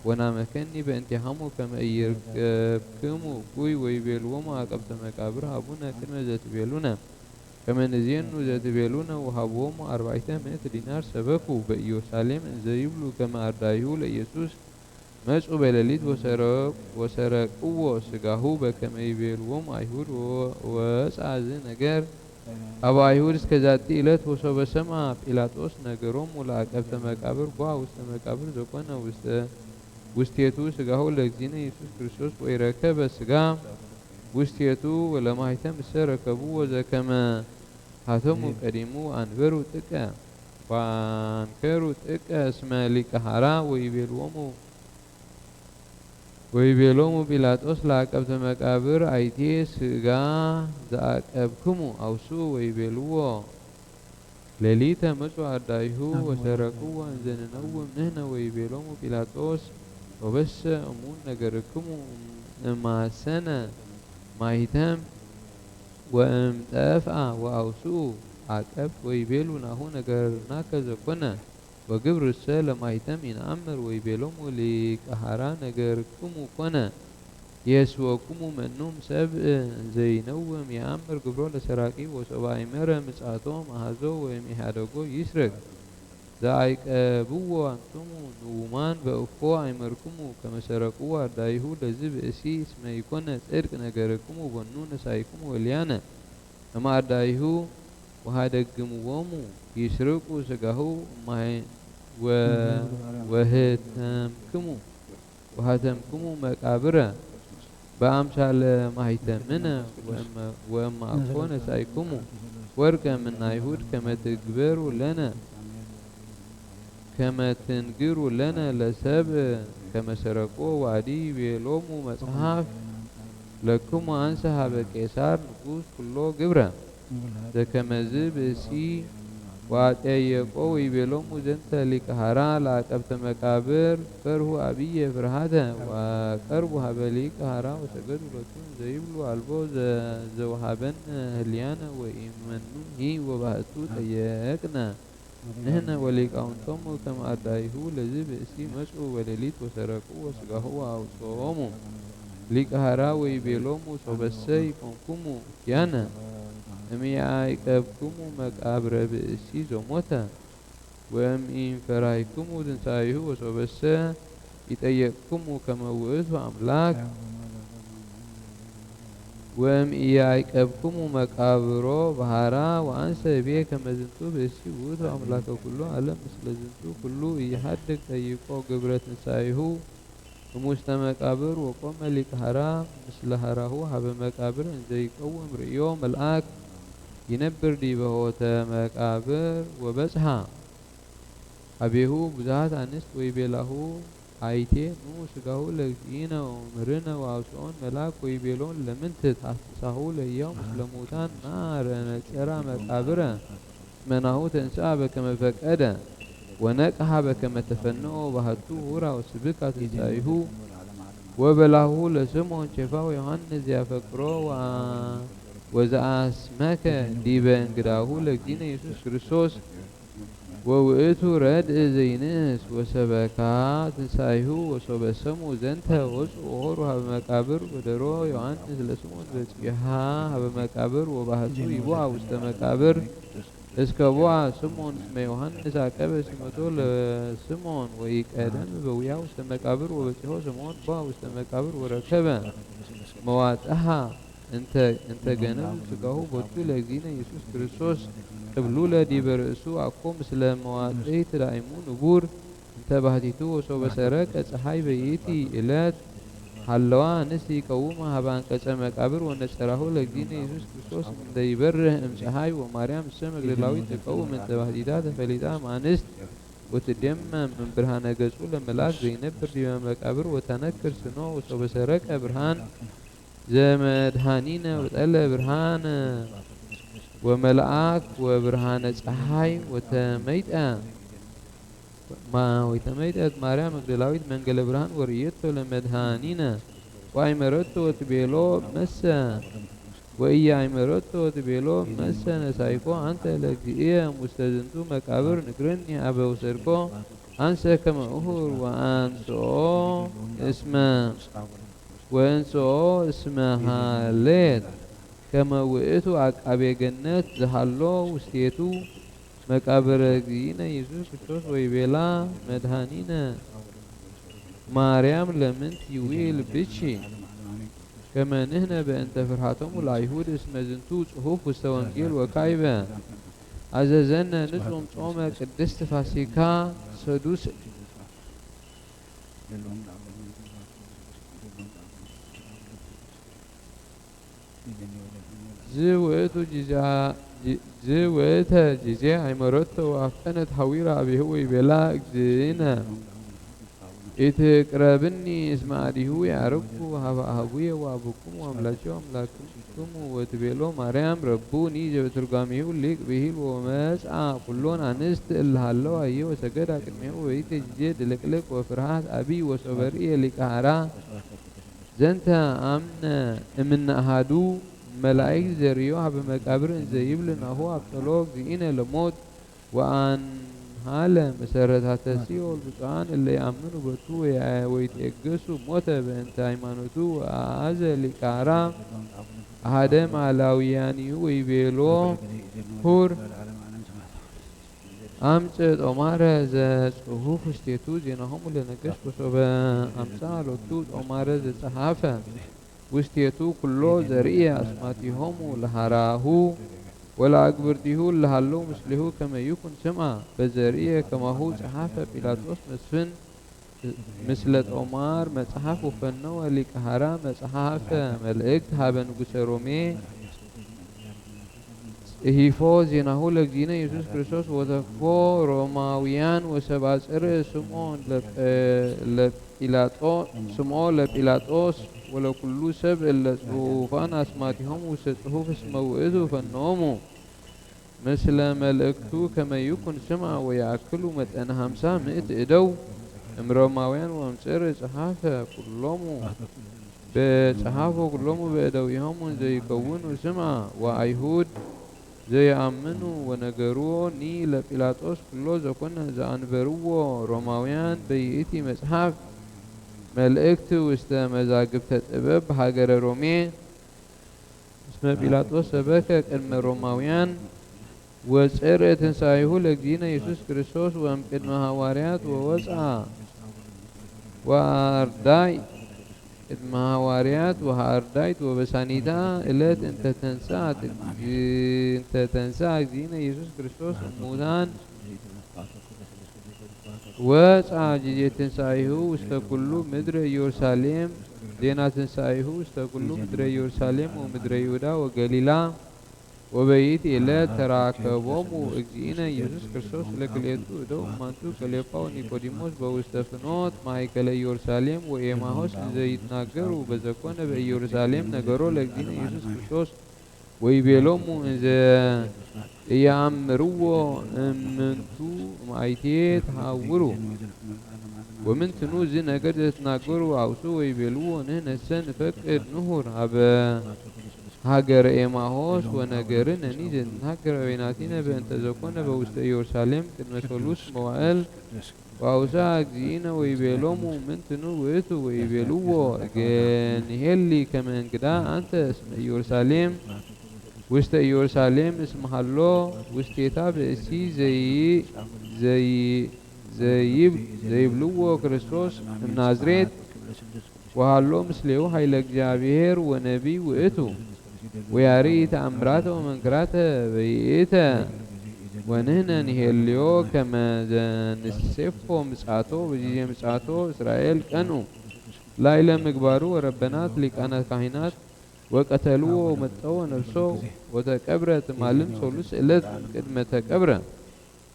ወናመከኒ በእንቲአሆሙ ከመ ኢይርከብክሙ እኩይ ወይቤልዎሙ አቀብተ መቃብር ሀቡነ ቅድመ ዘትቤሉነ ከመ ንዜኑ ዘትቤሉነ ወሀብዎሙ 400 ዲናር ሰበኩ በኢየሩሳሌም እንዘ ይብሉ ከመ አርዳኢሁ ለኢየሱስ መጹ በሌሊት ወሰረቅዎ ሥጋሁ በከመ ይቤልዎሙ አይሁድ ወወጽአ ዝ ነገር ሀበ አይሁድ እስከ ዛቲ ዕለት ወሶበ ሰምዐ ጲላጦስ ነገሮሙ ለአቀብተ መቃብር ቦአ ውስተ መቃብር ዘኮነ ውስቴቱ ሥጋሁ ለእግዚእነ ኢየሱስ ክርስቶስ ወኢረከበ ሥጋ ውስቴቱ ወለማኅተም እሰ ረከብዎ ዘከመ ሀተሙ ቀዲሙ አንበሩ ጥቀ ወአንከሩ ጥቀ እስመ ሊቀ ሀራ ወይቤሎሙ ጲላጦስ ለአቀብተ መቃብር አይቴ ሥጋ ዘአቀብክሙ አውስኡ ወይቤልዎ ሌሊተ መጹ አርዳኢሁ ወሰረቅዎ እንዘ ንነውም ንሕነ ወይቤሎሙ ጲላጦስ ወበሰ እሙን ነገርክሙ እማሰነ ማኅተም ወእምጠፍአ ወአውስኡ አቀብት ወይቤሉ ናሁ ነገርናከ ዘኮነ ወግብርሰ ለማኅተም ይንአምር ወይቤሎሙ ሊቀ ሀራ ነገርክሙ ኮነ يسوكم منهم سبء زينوم يأمر قبرو لسراقي وسبع مرة مصعتهم أهزو ويميحادقو يسرق ذاك أبوه أنتم نومان بأفو عمركم كما سرقوا دايهو لزب أسيس ما يكون ترك نجاركم وبنون سايكم وليانا أما دايهو وهادقموهم يسرقوا سقهو ما وهتمكم مقابره بأمثال ما هيتمنا وأما أكون سايكم ورقة من يهود كما تجبروا لنا كما تنقروا لنا لسب كما سرقوا وعدي بيلوموا مصحف لكم أنسها بكيسار نقوس كله جبرة ده كما زب سي واتيقوا ويبلوموا زنت لكهرا لعقبت مقابر فرهو أبي فرهاده وقربوا هبلي كهرا وسجدوا لتون زيبلوا البو زوهابن هليانا وإيمنون هي وبهتو تيقنا نهنا وليك أنتم كما أدايهو لزب اسي مسعو ولليت وسرقوا وسقهوا أو صوموا لكهرا ويبلوموا صبسي كنكموا كيانا أمي عايقبكم مقابر بأسي زموتا وأمي فرايكم دنسايه وصبسا يتأيقكم كما وإذو أملاك وأمي عايقبكم مقابرو بحارا وأنسى بيه كما زنتو بأسي وإذو أملاك كله ألم مثل زنتو كله يحدك تأيقو قبرة نسايه ومستمقابر وقوم لكهرا مثل هراه هب مقابر انزي قوم رئيو ملآك ينبر دي بهوتا مقابر وبزها أبيهو بزهات أنست ويبيله عايتي نو سقاهو لكينا ومرنا وعوسعون ملاك ويبيلون لمنت تحسساهو ليوم مسلموتان نار نترى مقابرا مناهو تنساب كما فكأدا ونقها بكما تفنعوا بهتو ورا وسبكا تسايهو وبلاهو لسمون شفاو يوحنز يفكرو وزاسمك ديبان قداهو لكدين يسوس كريستوس ووئتو رد زينس وسبكا تسايهو وصبسمو زنتا وصوهرها بمقابر ودرو يوحنز لسمون بسكيها بمقابر وبهتو يبوها وست مقابر اسكبوا سمون اسم يوحنس عقبه سمتو لسمون ويقدم بويا وست مقابر وبتيهو سمون با وست مقابر وركبه مواتها انت جنب سقاهو بوتو لجينا يسوس كريستوس قبلولا دي برسو اكو مثل مواتي تدائمون نبور انت بهديتو وسو بسرك اصحاي بيتي الات حلوا نسي قوما هبان كچ مقابر ونشراه لجين يسوس كريستوس من يبره امسحاي ومريم سم غلاوي تقوم من تبهديدات فليدا مانست وتدم من برهان غزو لملاك زينب دي مقابر وتنكر سنو وسو بسرك برهان زمد هانينا وتقل برهان وملآك وبرهان صحاي وتميتا ما ويتميت مريم مقدلاويت منقل برهان وريتو لمدهانينا وعمرتو تبيلو مسا وإيا عمرتو تبيلو مسا نسايكو أنت لكي مستدنتو مقابر نكرني أبو سركو أنسى كما أهور وأنسو اسمها ليت كما وئتو أبي جنات زحلو وستيتو مقابر دينا يسوس كريستوس ويبيلا مدهانينا مريم لمن تيويل بيتشي كما نهنا بأنت فرحتهم العيهود اسم زنتو صحوف وستوانجيل وكايبا عززنا نزوم صومة قدست فاسيكا سدوس زويتو زويتها جزية عمرته وأفتنت حويرة أبي هو بلا جزينا إتقربني اسمع دي هو يعرفكو وهبا أهوية وأبوكم وأملاكم وتبيلو مريم ربوني جبت رقاميه ليك بهيل ومسعى كلون عنست الهالو أيه وسجد أكميه ويت جزية دلكلك وفرحات أبي وصبرية لكهرا زنتا أمن من أهدو ملائك زريوها بمقابر زيب لنا هو أبطلوك زينا لموت وأن መሃለ መሰረታተ ሲኦል ብፁዓን እለ ይአምኑ በቱ ወይትየገሱ ሞተ በእንተ ሃይማኖቱ አዘ ሊቃራ አሐደ ማላውያኒሁ ወይቤሎ ሁር አምጽ ጦማረ ዘጽሁፍ ውስቴቱ ዜናሆሙ ለነገሥት ወሶበ አምጻ ሎቱ ጦማረ ዘጸሐፈ ውስቴቱ ኩሎ ዘርእየ አስማቲሆሙ ለሃራሁ ወለአግብርቲሁ ለሃለው ምስሌሁ ከመ ይኩን ስምዐ በዘርእየ ከማሁ ጸሐፈ ጲላጦስ መስፍን ምስለ ጦማር መጽሐፍ ወፈነወ ሊቀ ሐራ መጽሐፈ መልእክት ሀበ ንጉሠ ሮሜ ጽሒፎ ዜናሁ ለእግዚእነ ኢየሱስ ክርስቶስ ወተክፎ ሮማውያን ወሰብአ ጽርዕ ስምዖ ለጲላጦስ ወለኩሉ ሰብ እለ ጽሑፋን አስማቲሆሙ ውስተ ጽሑፍ እስመ ውእቱ ፈነዎሙ ምስለ መልእክቱ ከመ ይኩን ስምዐ ወየአክሉ መጠነ 50 ምእት እደው እምሮማውያን ወእምጽርዕ ጸሐፈ ኩሎሙ በእደዊሆሙ ዘይከውኑ ስምዐ ወአይሁድ ዘየአምኑ ወነገርዎ ኒ ለጲላጦስ ኩሎ ዘኮነ ዘአንበርዎ ሮማውያን በይእቲ መጽሐፍ መልእክት ውስተ መዛግብተ ጥበብ በሀገረ ሮሜ እስመ ጲላጦስ ሰበከ ቅድመ ሮማውያን ወጽርዕ ትንሣኤሁ ለእግዚእነ ኢየሱስ ክርስቶስ ወእምቅድመ ሐዋርያት ወወፅአ ወአርዳይ ቅድመ ሐዋርያት ወአርዳይት ወበሳኒታ ዕለት እንተ ተንሥአ እግዚእነ ኢየሱስ ክርስቶስ እሙታን ወፅአ ጊዜ ትንሣኤሁ ውስተ ኩሉ ምድረ ኢየሩሳሌም ዜና ትንሣኤሁ ውስተ ኩሉ ምድረ ኢየሩሳሌም ወምድረ ይሁዳ ወገሊላ ወበይእቲ ዕለት ተራከቦሙ እግዚእነ ኢየሱስ ክርስቶስ ለክልኤቱ እደው እማንቱ ቀሌዮጳ ወኒቆዲሞስ በውስተ ፍኖት ማእከለ ኢየሩሳሌም ወኤማሆስ ዘይትናገሩ በዘኮነ በኢየሩሳሌም ነገሮ ለእግዚእነ ኢየሱስ ክርስቶስ ወይቤሎሙ እንዘ ኢየአምርዎ እምንቱ ማይቴ ተሐውሩ ወምንትኑ ዝ ነገር ዘትናገሩ አውሱ ወይቤልዎ ንሕነሰ ንፈቅድ ንሁር ሀበ ሀገረ ኤማሆስ ወነገርነኒ ዘንትናገር በይናቲነ በእንተ ዘኮነ በውስተ ኢየሩሳሌም ቅድመ ሠሉስ መዋዕል ወአውሳ እግዚእነ ወይቤሎሙ ምንትኑ ውእቱ ወይቤልዎ ንሄሊ ከመ እንግዳ አንተ እስመ ኢየሩሳሌም ውስተ ኢየሩሳሌም እስመ ሀሎ ውስቴታ ብእሲ ዘይብልዎ ክርስቶስ እምናዝሬት ወሀሎ ምስሌሁ ኃይለ እግዚአብሔር ወነቢይ ውእቱ ወያርኢ ተአምራተ ወመንክራተ በይእተ ወንሕነ ንሄልዮ ከመ ዘንሴፎ ምጽአቶ በጊዜ ምጽአቶ እስራኤል ቀኑ ላዕለ ምግባሩ ወረበናት ሊቃነ ካህናት ወቀተልዎ ወመጠዎ ነፍሶ ወተቀብረ ትማልም ሠሉስ ዕለት ቅድመ ተቀብረ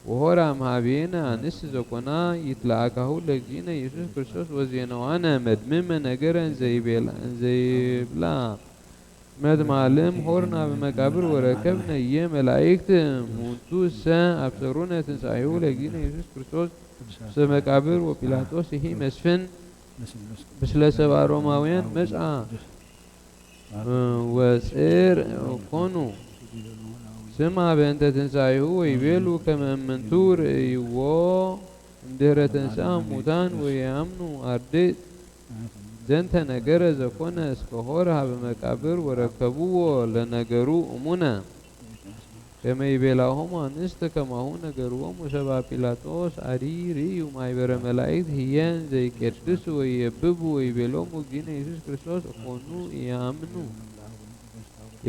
ወሆራ እምኀቤነ አንስት ዘኮና ይትለአካሁ ለእግዚእነ ኢየሱስ ክርስቶስ ወዜናዋነ መድምመ ነገረ እንዘይብላ መድማልም ሆርና በመቃብር ወረከብነ እየ መላእክት ሙንቱሰ አብሰሩነ ትንሣኤሁ ለእግዚእነ ኢየሱስ ክርስቶስ ውስተ መቃብር ወጲላጦስ ይሂ መስፍን ምስለ ሰብአ ሮማውያን መጽአ ወጽር ኮኑ ስማ በእንተ ትንሣኤሁ ወይቤሉ ከመ እምንቱ ርእይዎ እምድኅረ ተንሥአ እሙታን ወየአምኑ አርድእት ዘንተ ነገረ ዘኮነ እስከ ሆረ ሀበ መቃብር ወረከብዎ ለነገሩ እሙነ ከመ ይቤላሆሙ አንስት ከማሁ ነገርዎሙ ሰብአ ጲላጦስ አዲ ርእዩ ማኅበረ መላእክት ህየን ዘይቄድሱ ወይየብቡ ወይቤሎሙ እግዚእነ ኢየሱስ ክርስቶስ እኮኑ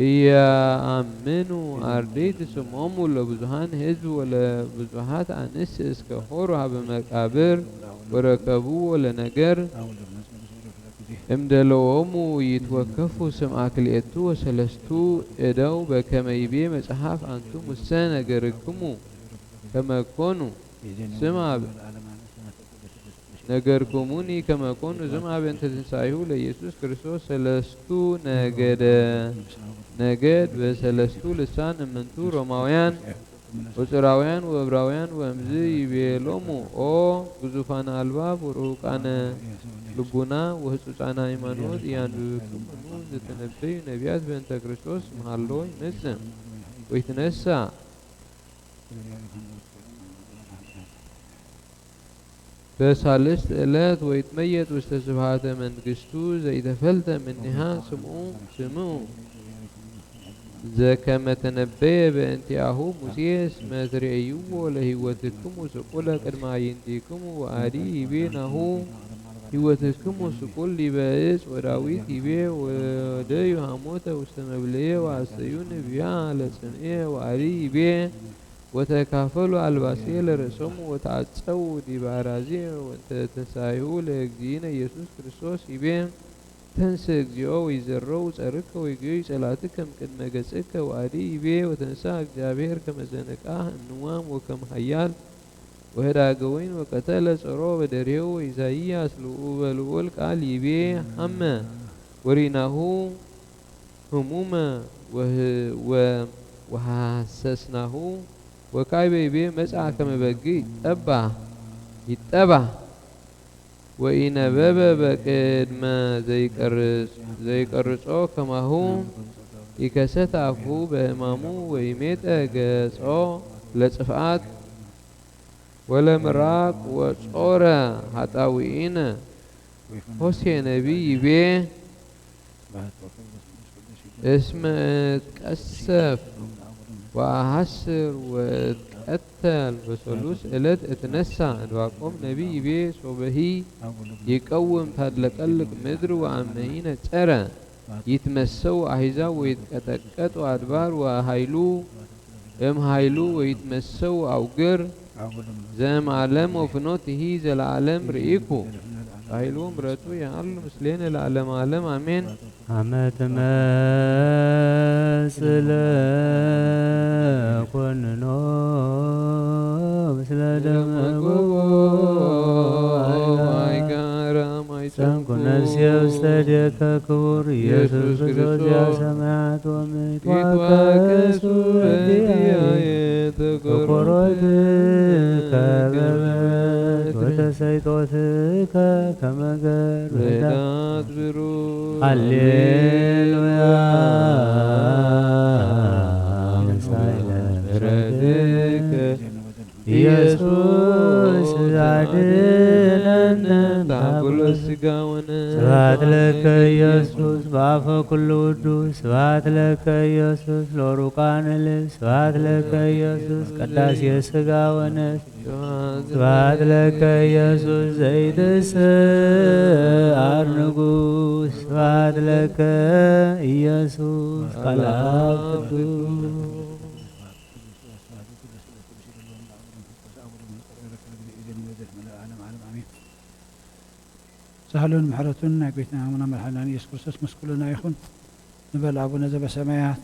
ኢየአምኑ አርድእት ስምዖሙ ለብዙኃን ሕዝብ ወለብዙኃት አንስት እስከ ሆሩ ሀበ መቃብር ወረከብዎ ለነገር እምደለዎሙ ይትወከፉ ስምዐ ክልኤቱ ወሰለስቱ እደው በከመ ይቤ መጽሐፍ አንቱም ውስተ ነገርክሙ ከመ ኮኑ ስምዐ ነገርኩሙኒ ከመ ኮኑ ስምዐ በእንተ ትንሣኤሁ ለኢየሱስ ክርስቶስ ሰለስቱ ነገድ በሰለስቱ ልሳን እምንቱ ሮማውያን ወጽራውያን ወዕብራውያን ወእምዝ ይቤሎሙ ኦ ግዙፋነ አልባብ ወርሑቃነ ልቡና ወህጹጻነ ሃይማኖት ያንብብክሙ ዘተነበዩ ነቢያት በእንተ ክርስቶስ መሃሎ ይመጽእ ወይትነሣ በሳልስት ዕለት ወይትመየጥ ውስተ ስብሐተ መንግሥቱ ዘይተፈልጠ እምኔሃ ስምዑ ዘከመ ተነበየ በእንቲአሁ ሙሴ እስመ ትሬእይዎ ለሕይወትክሙ ስቁለ ቅድመ አዕይንቲክሙ ወአዲ ይቤ ናሁ ሕይወትክሙ ስቁል ዲበ ዕፅ ወዳዊት ይቤ ወደዩ ሐሞተ ውስተ መብልየ ወአስተዩ ነቢያ ለጽንኤ ወአዲ ይቤ ወተካፈሉ አልባሴ ለርእሶሙ ወተዓጸው ዲበ አራዜ ወእንተ ትንሣኤሁ ለእግዚእነ ኢየሱስ ክርስቶስ ይቤ ተንስ እግዚኦ ወይዘረው ጸርከ ወይጌዩ ጸላትከ እምቅድመ ገጽከ ወአዲ ይቤ ወተንሳ እግዚአብሔር ከመ ዘነቃህ እምንዋም ወከመ ኃያል ወህዳገ ወይን ወቀተለ ጸሮ በደሬው ኢሳይያስ በልዑል ቃል ይቤ ሐመ ወሪናሁ ህሙመ ወሐሰስናሁ ወካዕበ ይቤ መጽአ ከመ በግዕ ይጠባህ ወኢነበበ በቅድመ ዘይቀርጾ ከማሁ ይከሰት አፉ በሕማሙ ወይሜጠ ገጾ ለጽፍአት ወለምራቅ ወጾረ ኃጣውኢነ ሆሴዕ ነቢይ ይቤ እስመ እትቀሰፍ ወአሐስር ወእትቀተል በሰሉስ ዕለት እትነሣ ዕንባቆም ነቢይ ይቤ ሶበሂ ይቀውም ታድለቀልቅ ምድር ወአመሂ ነጸረ ይትመሰው አሕዛብ ወይትቀጠቀጡ አድባር ወኃይሉ እምኃይሉ ወይትመሰው አውግር ዘእምዓለም ወፍኖትሂ ዘለዓለም ርኢኩ ኃይሉ ምሕረቱ ያሉ ምስሌነ ለዓለመ ዓለም አሜን። አመ ትመጽእ ለኮንኖ ምስለ ደመ ጸንኩ ነፍሴ ውስተ እዴከ ክቡር ኢየሱስ ክርስቶስ ያሰማያት ወምድር ይትዋቀሱ እዴየ ተኰሮትከ በበትር ወተሰይጦትከ ከመ ገርዳት ብሩር ሃሌሉያ ሳይለ ምሕረትከ ኢየሱስ አድኅነነ ታጉሎት ሥጋወነ ስብሐት ለከ ኢየሱስ በአፈ ኩሉ ውዱስ ስብሐት ለከ ኢየሱስ ለወሩቃነ ልብስ ስብሐት ለከ ኢየሱስ ቅዳሴ ሥጋ ወነፍስ ስብሐት ለከ ኢየሱስ ዘይትስዓር ንጉሥ ስብሐት ለከ ኢየሱስ ቃለ አብ ቅዱስ ሳህሉን ምሕረቱን ናይ ጎይትና አቡነ መድኃኒነ ኢየሱስ ክርስቶስ መስኩልና ይኹን ንበል አቡነ ዘበሰማያት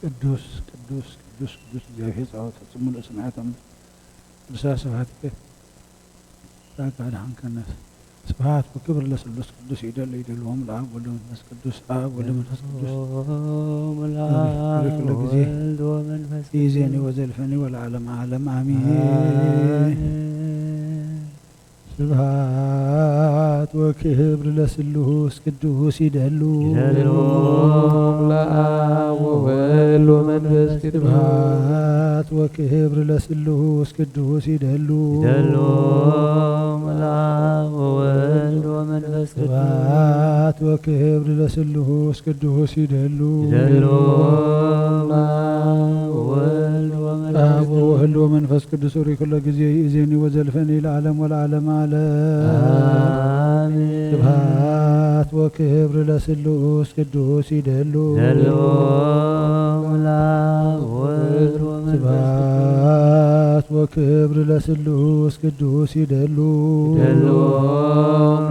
ቅዱስ ቅዱስ ቅዱስ ቅዱስ እግዚአብሔር ጸባኦት ፍጹም ምሉእ ሰማያት ቅዱሳ ስብሐትከ ታካድሃንከነ ስብሐት ወክብር ለስሉስ ቅዱስ ይደልዎም ለአብ ወወልድ ወመንፈስ ቅዱስ አብ ወወልድ ወመንፈስ ቅዱስ ኩሉ ጊዜ ይእዜኒ ወዘልፈኒ ወለዓለመ ዓለም አሜን። ስብሐት ወክብር ለስሉስ ቅዱስ ይደልዎም ለአብ ወወልድ ወመንፈስ ቅዱስ ስብሐት ወክብር ለስሉስ ቅዱስ ይደልዎም ለአብ ወወልድ ወመንፈስ ቅዱስ ስብሐት ወክብር ለስሉስ ቅዱስ ይደልዎም ለአብ ወወልድ ወመንፈስ ቅዱስ ኩሉ ጊዜ ይእዜኒ ወዘልፈኒ ለዓለም ወለዓለመ ዓለም ስብሐት ወክብር ለስሉስ ቅዱስ ይደልዎም ለአብ ወወልድ ስብሐት ወክብር ለስሉስ ቅዱስ ይደልዎም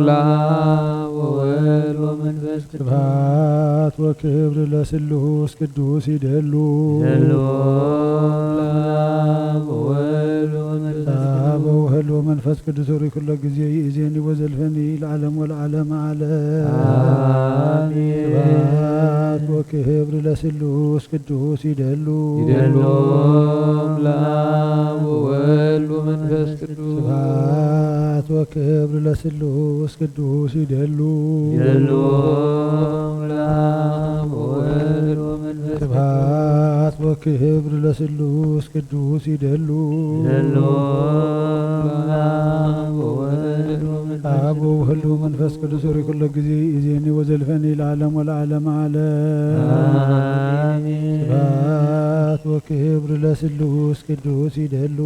ለአብ ወወልድ ወመንፈስ ቅዱስ ስብሐት ወክብር ለስሉስ ቅዱስ ይደልዎም ለአብ ወወልድ አብ ወወልድ ወመንፈስ ቅዱስ ሆይ ኩሎ ጊዜ ይእዜኒ ወዘልፈኒ ለዓለም ወለዓለም ዓለም አሜን። ስብሐት ወክብር ለስሉስ ቅዱስ ይደሉ ይደሎም ለአብ ወወልድ ወመንፈስ ቅዱስ ስብሐት ወክብር ለስሉስ ቅዱስ ይደሉ ይደሎም ለአብ ወወልድ ወመንፈስ ስብሐት ወክብር ለስሉስ ቅዱስ ይደሉ ይደሎም ለአብ ወወልድ ወመንፈስ አብ ወወልድ ወመንፈስ ቅዱስ ሆይ ኩሎ ጊዜ ይእዜኒ ወዘልፈኒ ለዓለም ወለዓለም ዓለም አሜን። ስብሐት ወክብር ለስሉስ ቅዱስ ይደሉ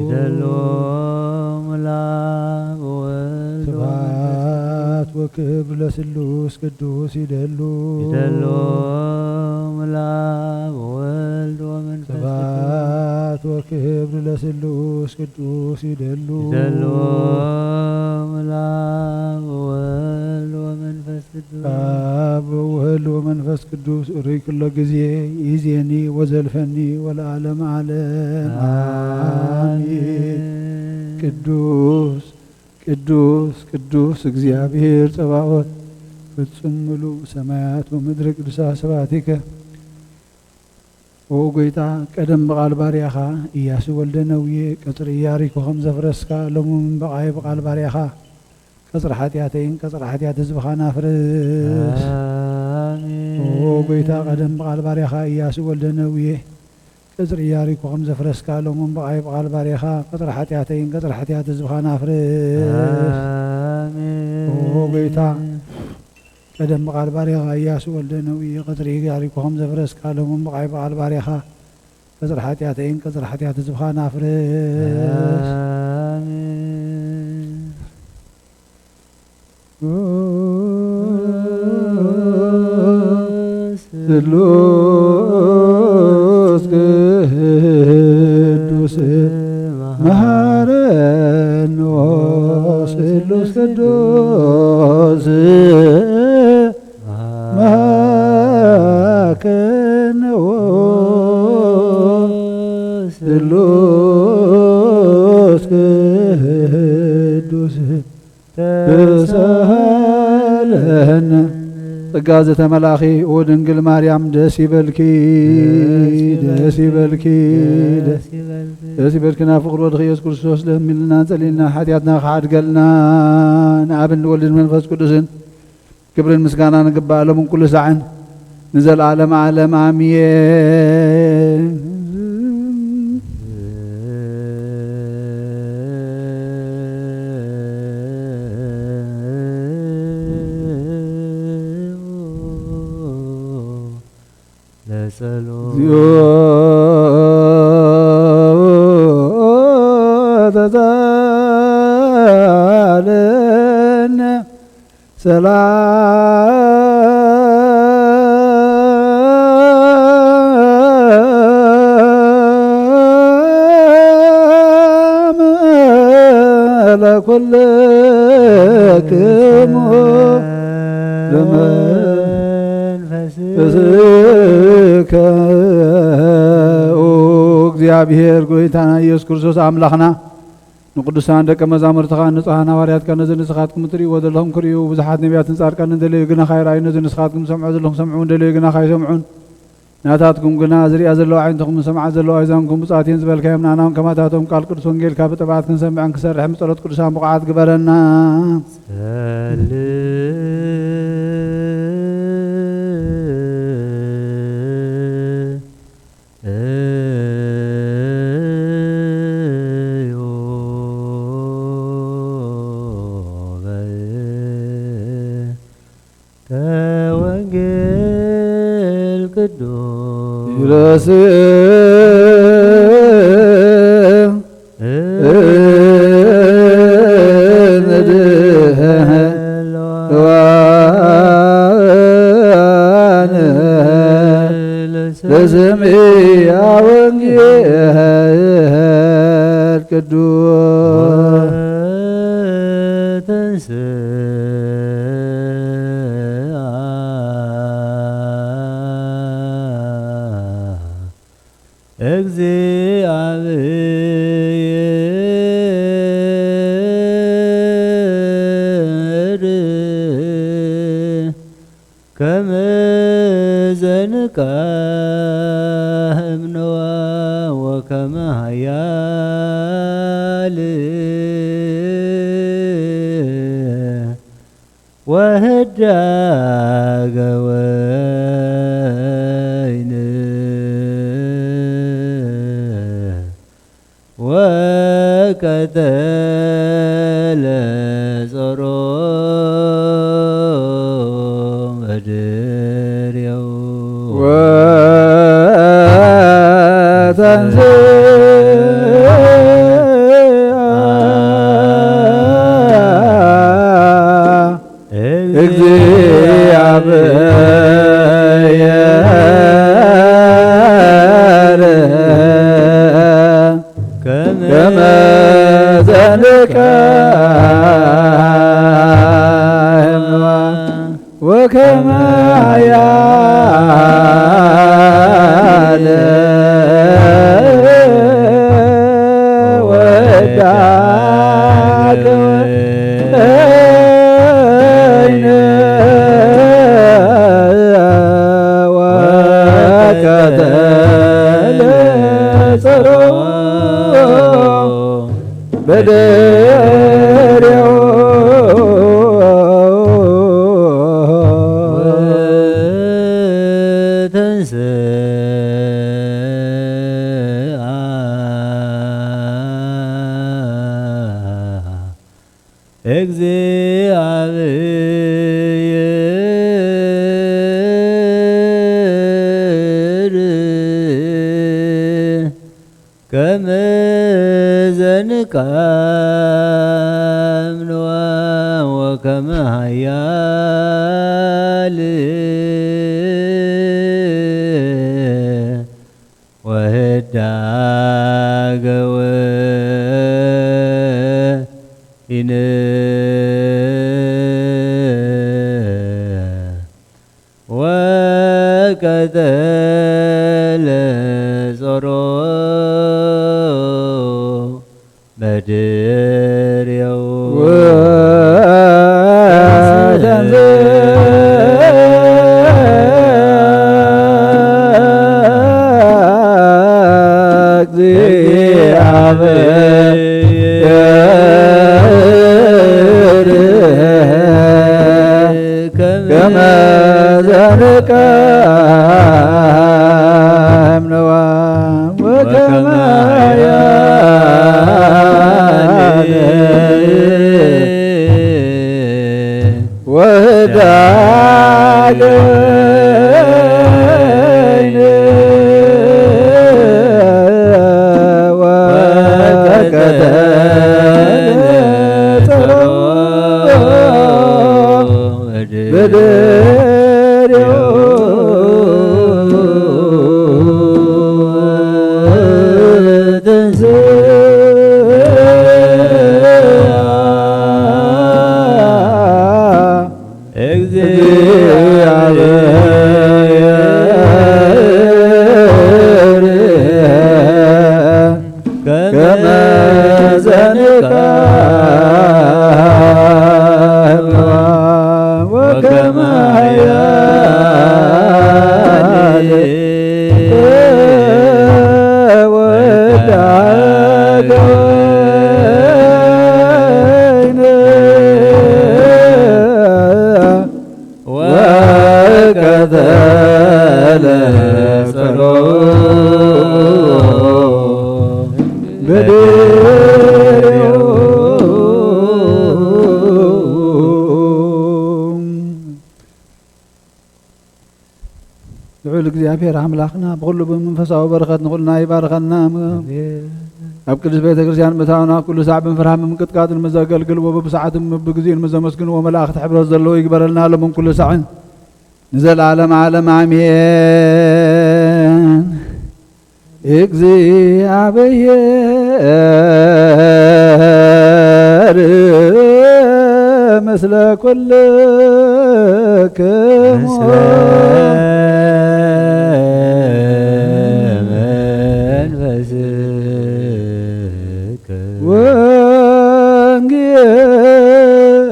ይደሎም ለአብ ወወልድ ስብሐት ወክብር ለስሉስ ቅዱስ ይደሉ ይደሎም ለአብ ወወልድ ወመንፈስ ስብሐት ወክብር ለስሉስ ቅዱስ ይደሉ ይደሎም ለአብ ወወልድ ወመንፈስ ቅዱስ አብ ወወልድ ወመንፈስ ቅዱስ ሩይ ኩሎ ጊዜ ይእዜኒ ወዘልፈኒ ወለዓለመ ዓለም አሜን። ቅዱስ ቅዱስ ቅዱስ እግዚአብሔር ጸባኦት ፍጹም ምሉእ ሰማያት ወምድሪ ቅዱሳት ስብሐቲከ ኦ ጐይታ ቀደም በቃል ባርያኻ ኢያሱ ወልደ ነውዬ ቀጽሪ ኢያሪኮ ከም ዘፍረስካ ሎሙን በቃይ በቃል ባርያኻ ቀጽሪ ኃጢአተይን ቀጽሪ ኃጢአት ህዝብኻ ናፍርስ ኦ ጐይታ ቀደም በቃል ባርያኻ ኢያሱ ወልደ ነውዬ ቀጽሪ ኢያሪኮ ከም ዘፍረስካ ሎሙን በቃይ በቃል ባርያኻ ቀጽሪ ኃጢአተይን ቀጽሪ ኃጢአት ህዝብኻ ናፍርስ ኦ ጐይታ ቀደም በቃል ባርያኻ ኢያሱ ወልደ ነውዬ ቀጽሪ ኢያሪኮ ከም ዘፍረስካ ሎሙን በቃይ በቃል ባርያኻ ቀጽሪ ኃጢአተይን ቀጽሪ ኃጢአት ህዝብኻ ናፍርስ ስሉስ ቅዱስ መሐረነ ስሉስ ቅዱስ መሐከነ ስሉስ ቅዱስ ተሳሃለነ ጸጋ ዘተመላኺ ወድንግል ማርያም ደስ ይበልኪ ደስ ይበልኪ ደስ ይበልክና ፍቅር ወድኺ ኢየሱስ ክርስቶስ ለሚልና ጸሊልና ኃጢአትና ካድገልና ንአብን ወልድን መንፈስ ቅዱስን ክብርን ምስጋና ንግባእ ሎምን ኩሉ ሰዓን ንዘለዓለመ ዓለም አሜን። እግዚኦ ተሳሃለነ ሰላም ለኵልክሙ ለመንፈስከ እግዚአብሔር ጐይታና ኢየሱስ ክርስቶስ አምላኽና ንቅዱሳን ደቀ መዛሙርትኻ ንጹሓን ሐዋርያትካ ነዚ ንስኻትኩም እትርእይዎ ዘለኹም ክርእዩ ብዙሓት ነቢያትን ጻድቃንን ደለዩ ግና ኻይረኣዩ ነዚ ንስኻትኩም ሰምዑ ዘለኹም ሰምዑን ደለዩ ግና ኻይሰምዑን ናታትኩም ግና ዝሪኣ ዘለዋ ዓይንትኹም ሰምዓ ዘለዋ ኣእዛንኩም ብፅዓትን ዝበልካዮም ንኣናውን ከማታቶም ቃል ቅዱስ ወንጌልካ ብጥብዓት ክንሰምዕን ክሰርሕን ብጸሎት ቅዱሳን ብቕዓት ግበረና። ከወንጌል ቅዱስ ይረስም ነድህዋነ ለስምዒ ወንጌል ቅዱስ እግዚአብሔር ከመዘንቃህምነዋ ወከመ ኃያል ወህዳገ ወይን ወቀተለ ጾሮ በድሬው እግዚአብሔር ከመ ዘንቃህምነዋ ወከመ ኃያል ወህዳገ ወይን ወቀተለ ጾሮ በድሬው እግዚአብሔር ከመ ዘንቃህምነዋ ወከመ ኃያል ወህዳገ ወይን ወቀተለ ጾሮ በድሬው ከመ ዘንቃህምነዋ ወከመ ኃያል ወህዳገ ወይን ወቀተለ ጾሮ በድሬው ከመ ዘንቃህምነዋ ወከመ ኃያል ወህዳገ ወይን ወቀተለ ጾሮ በድሬው ልዑል እግዚአብሔር አምላኽና ብኩሉ ብመንፈሳዊ በረኸት ንኹልና ይባርከና ኣብ ቅዱስ ቤተ ክርስቲያን ምእታውና ኩሉ ሰዓብ ብፍርሃም ምቅጥቃጥን ምዘገልግል ወበብሰዓትን ብግዚእን ምዘመስግን ወመላእኽቲ ሕብረት ዘለዎ ይግበረልና ሎምን ኩሉ ሰዕን ንዘለዓለም ዓለም አሜን። እግዚአብሔር ምስለ ኩልክሙ ወንጌል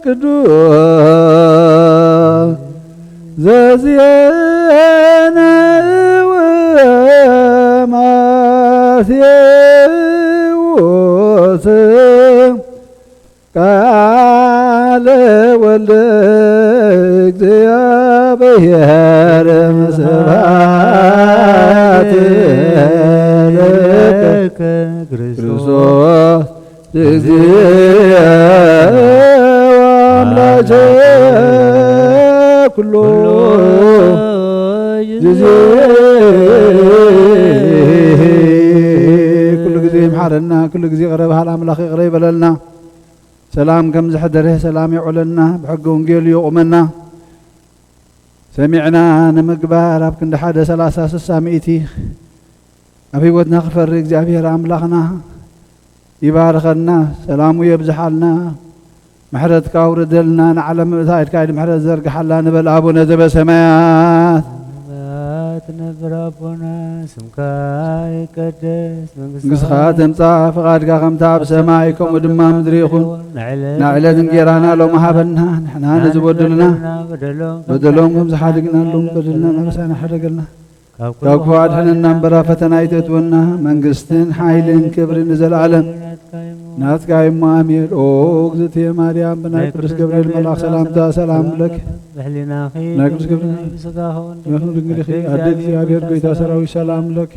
ቅዱስ ዘዚአነ ወማቴዎስ ቃለ ወልደ እግዚአብሔር ስብሐት ለከ ክርስቶስ እግዚእ ወአምላኬ ኩሎ ጊዜ ኩሉ ጊዜ ይምሓረና ኩሉ ጊዜ ቀረባሃል ኣምላኽ ይቕረ ይበለልና ሰላም ከም ዝሕደረ ሰላም ይውዕለና ብሕጊ ወንጌል ይቁመና ሰሚዕና ንምግባር ኣብ ክንዲ 1 30 60 ሚእቲ ኣብ ህይወትና ክፈሪ እግዚአብሔር ኣምላኽና ይባርከና ሰላሙ የብዝሓልና ምሕረትካ ውርደልና ንዓለም ምእታኢድካ ኢድ ምሕረት ዘርግሓላ ንበል ኣቡነ ዘበሰማያት ትነብር ኣቦና ስምካ ይቀደስ መንግሥትካ ትምጻእ ፈቃድካ ከምታ ኣብ ሰማይ ከምኡ ድማ ምድሪ ይኹን ናዕለት እንጀራና ሎሚ ሃበና ንሕና ንዝበድልና በደሎም ከም ዝሓድግናሎም በደልና ናበሳና ሓደገልና ካብ ክፉ ኣድሕነና እምበራ ፈተና ይተእትወና መንግስትን ሓይልን ክብርን ንዘለዓለም ናትካ እሞ ኣሜን ኦ እግዝእትየ ማርያም ብናይ ቅዱስ ገብርኤል መልኣኽ ሰላምታ ሰላም ለክ ናይ ቅዱስ ገብርኤል መኽኑ ድንግል ኢኺ ኣደ እግዚአብሔር ጌታ ሰራዊት ሰላም ለክ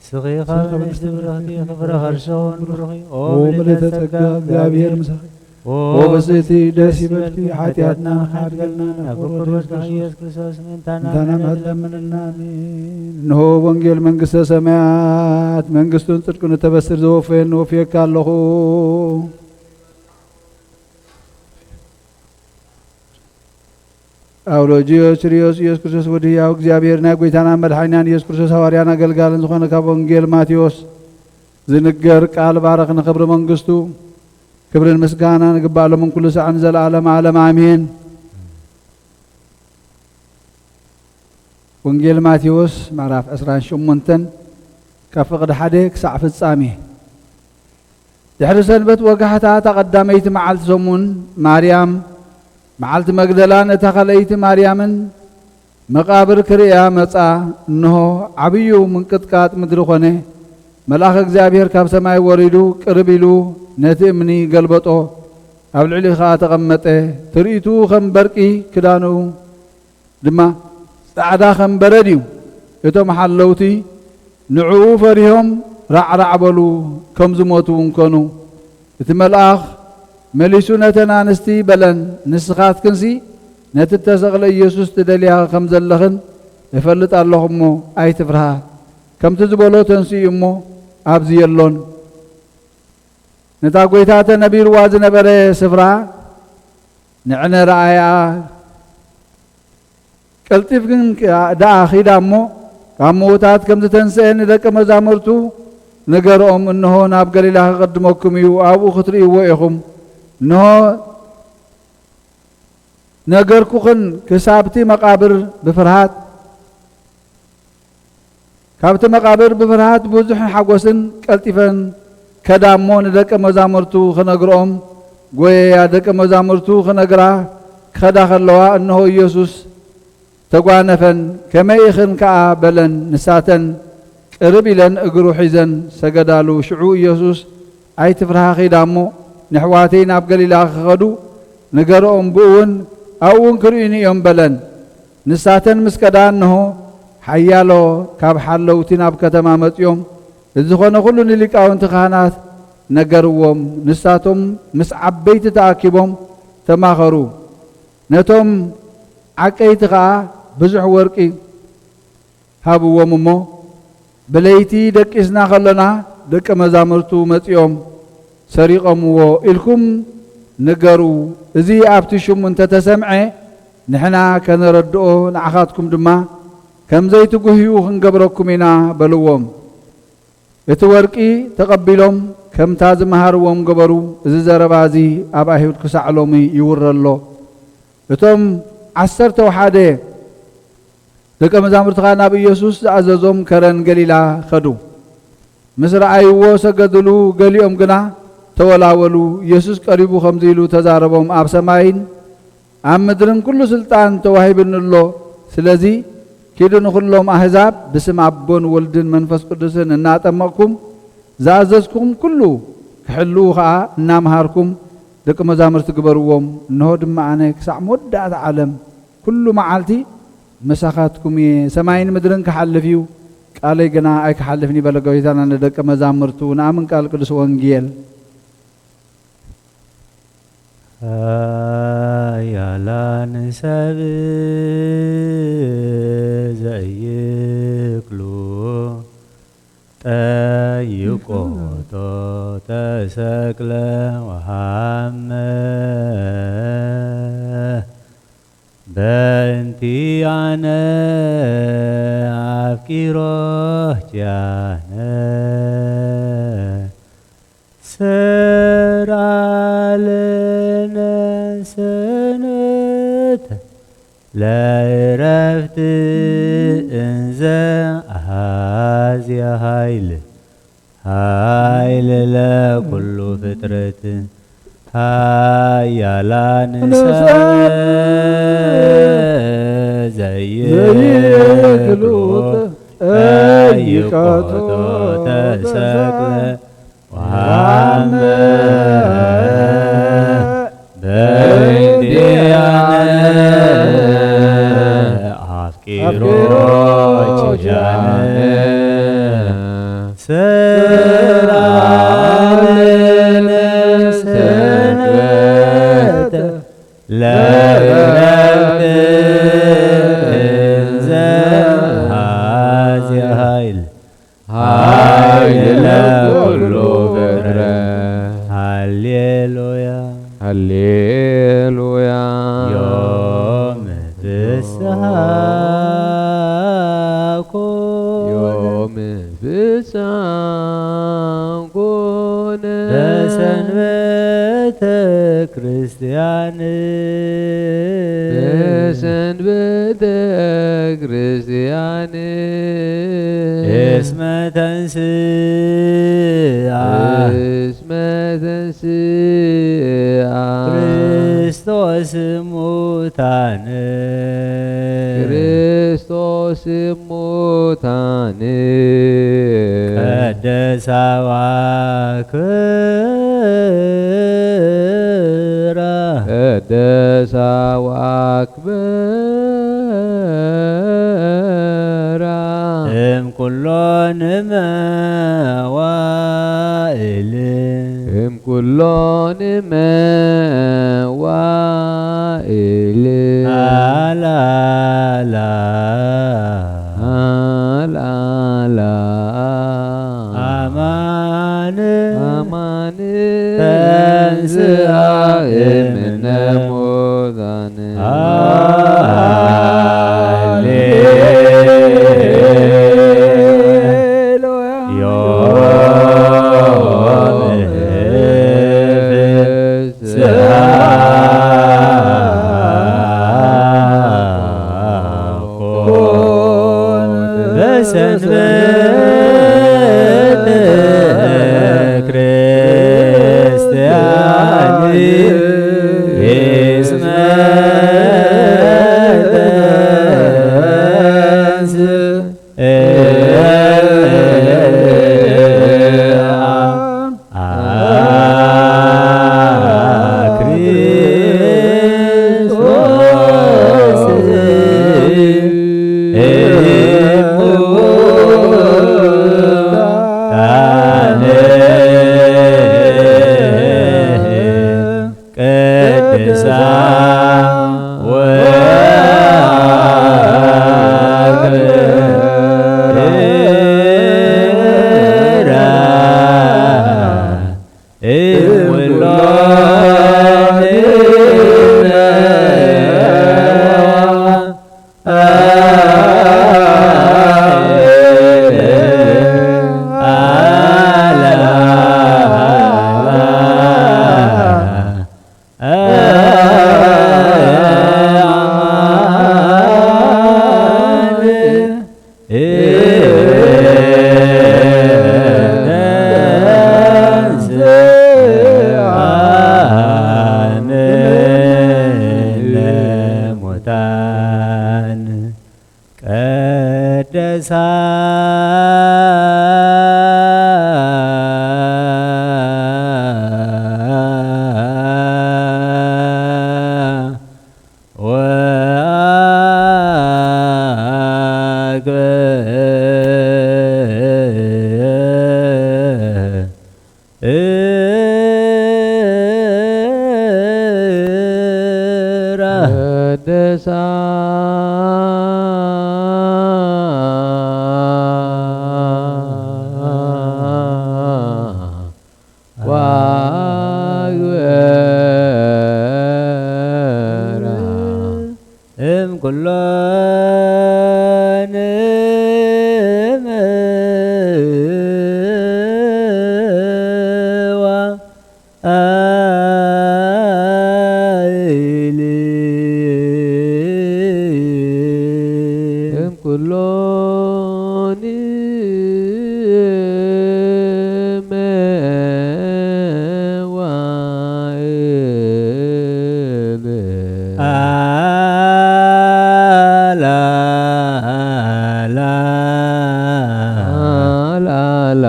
ስኺኻ ንእሽቲ ብርኽቲ ክብረ ኸርሶን ብሩኺ ኦ ምልዕተ ጸጋ እግዚአብሔር ምሳኺ ኦ በስእቲ ደስ ይበልኪ ሓጢኣትና ንኻድገልና ናብኩርወድካ ኢየሱስ ክርስቶስ ምንታና ምሕለምንና ኣሜን እንሆ ወንጌል መንግሥተ ሰማያት መንግሥቱን ጽድቁን እተበስር ዘወፈየን ወፍየካ ኣለኹ ኣውሎጂዮስ ችርዮስ ኢየሱስ ክርስቶስ ወዲ ሕያው እግዚአብሔር ናይ ጐይታና መድሓኒናን ኢየሱስ ክርስቶስ ሃዋርያን ኣገልጋልን ዝኾነ ካብ ወንጌል ማቴዎስ ዝንገር ቃል ባረኽ ንኽብሪ መንግሥቱ ክብርን ምስጋና ንግባሎምን ኩሉ ሰዓን ዘለዓለም ዓለም ኣሜን ወንጌል ማቴዎስ ምዕራፍ 28 ካብ ፍቕዲ 1 ክሳዕ ፍጻሜ ድሕሪ ሰንበት ወጋሕታ ተቐዳመይቲ መዓልቲ ሰሙን ማርያም መዓልቲ መግደላን እታ ኸለይቲ ማርያምን መቃብር ክርእያ መጻ እንሆ ዓብዩ ምንቅጥቃጥ ምድሪ ኾነ መልኣኽ እግዚአብሔር ካብ ሰማይ ወሪዱ ቅርብ ኢሉ ነቲ እምኒ ገልበጦ ኣብ ልዕሊ ኸዓ ተቐመጠ ትርኢቱ ከም በርቂ ክዳኑ ድማ ጻዕዳ ከም በረድ እዩ እቶም ሓለውቲ ንዕኡ ፈሪሆም ራዕራዕ በሉ ከም ዝሞቱ እንኮኑ እቲ መልኣኽ መሊሱ ነተን ኣንስቲ በለን ንስኻትክንሲ ነቲ ተሰቕለ ኢየሱስ ትደልያ ከም ዘለኽን እፈልጥ ኣለኹ እሞ ኣይትፍርሃ ከምቲ ዝበሎ ተንስኡ እሞ ኣብዚ የሎን ነታ ጐይታ ተነቢርዋ ዝነበረ ስፍራ ንዕነ ረኣያ ቀልጢፍ ግን ደኣ ኺዳ እሞ ካብ ምዉታት ከም ዝተንስአ ንደቀ መዛሙርቱ ነገሮኦም እንሆ ናብ ገሊላ ክቐድመኩም እዩ ኣብኡ ክትርእይዎ ኢኹም እንሆ ነገርኩኽን ክሳብቲ መቃብር ብፍርሃት ካብቲ መቃብር ብፍርሃት ብዙሕ ሓጐስን ቀልጢፈን ከዳሞ ንደቀ መዛሙርቱ ክነግሮኦም ጐየያ ደቀ መዛሙርቱ ክነግራ ክኸዳ ከለዋ እንሆ ኢየሱስ ተጓነፈን ከመይ ኢኽን ከኣ በለን ንሳተን ቅርብ ኢለን እግሩ ሒዘን ሰገዳሉ ሽዑ ኢየሱስ ኣይትፍርሃ ኺዳ እሞ ንሕዋተይ ናብ ገሊላ ክኸዱ ንገሮኦም ብእውን ኣብኡን ክርእዩኒ እዮም በለን ንሳተን ምስ ከዳ እንሆ ሓያሎ ካብ ሓለውቲ ናብ ከተማ መጺኦም ዝኾነ ኩሉ ንሊቃውንቲ ካህናት ነገርዎም ንሳቶም ምስ ዓበይቲ ተኣኪቦም ተማኸሩ ነቶም ዓቀይቲ ከዓ ብዙሕ ወርቂ ሃብዎም እሞ ብለይቲ ደቂስና ከለና ደቀ መዛሙርቱ መጺኦም ሰሪቖምዎ ኢልኩም ንገሩ እዚ ኣብቲ ሽሙ እንተተሰምዐ ንሕና ከነረድኦ ንዓኻትኩም ድማ ከም ዘይትጉህዩ ክንገብረኩም ኢና በልዎም እቲ ወርቂ ተቐቢሎም ከምታ ዝመሃርዎም ገበሩ እዚ ዘረባ እዚ ኣብ ኣይሁድ ክሳዕ ሎሚ ይውረሎ እቶም 11 ደቀ መዛሙርትኻ ናብ ኢየሱስ ዝኣዘዞም ከረን ገሊላ ኸዱ ምስ ረኣይዎ ሰገድሉ ገሊኦም ግና ተወላወሉ ኢየሱስ ቀሪቡ ከምዚ ኢሉ ተዛረቦም ኣብ ሰማይን ኣብ ምድርን ኩሉ ስልጣን ተዋሂብንሎ ስለዚ ኪዱ ንኹሎም ኣሕዛብ ብስም ኣቦን ወልድን መንፈስ ቅዱስን እናጠመቕኩም ዝኣዘዝኩም ኩሉ ክሕልው ከዓ እናምሃርኩም ደቀ መዛሙርት ግበርዎም እንሆ ድማ ኣነ ክሳዕ መወዳእታ ዓለም ኩሉ መዓልቲ መሳኻትኩም እየ ሰማይን ምድርን ክሓልፍ እዩ ቃለይ ግና ኣይክሓልፍን ይበለ ጌታና ንደቀ መዛሙርቱ ንኣምን ቃል ቅዱስ ወንጌል ያላን ሰብ ዘይክሉ ጠይቆቶ ተሰቅለ ወሃመ በእንቲአነ አፍቂሮህ ጃነ ሰራለነ ሰነተ ለዕረፍት እንዘ አሃዝየ ኃይል ለኩሉ ፍጥረት ኃያላን ዘይክሉ ጠይቆቶ ተሰቅለ ወሃመ በእንቲአነ አፍቂሮ ጃነ ሰራለነ ሰንበተ ለዕረፍት እንዘ አሃዝየ ኃይል ለኩሉ ፍጥረት ሃሌሉያ ሃሌሉያ ዮም ፍስሐ ዮም ፍስሐ ኮነ በሰንበተ ክርስቲያን በሰንበተ ክርስቲያን እስመ ተንሥአ ክርስቶስ ሙታን ክርስቶስ ሙታን ቀደሳ ወአክብራ ቀደሳ ወአክብራ እምኩሎን መዋዕል እምኩሎን መዋዕል አላላ አማን ተንሥአ እምነ ሙታን በሰንበተ ክርስቲያን እስመ ለሙታን ቀደሳ ቅድሳ ዋግበራ እምኩሎን እምዋ አይል እምኩሎን መዋዕል አላላ አላላ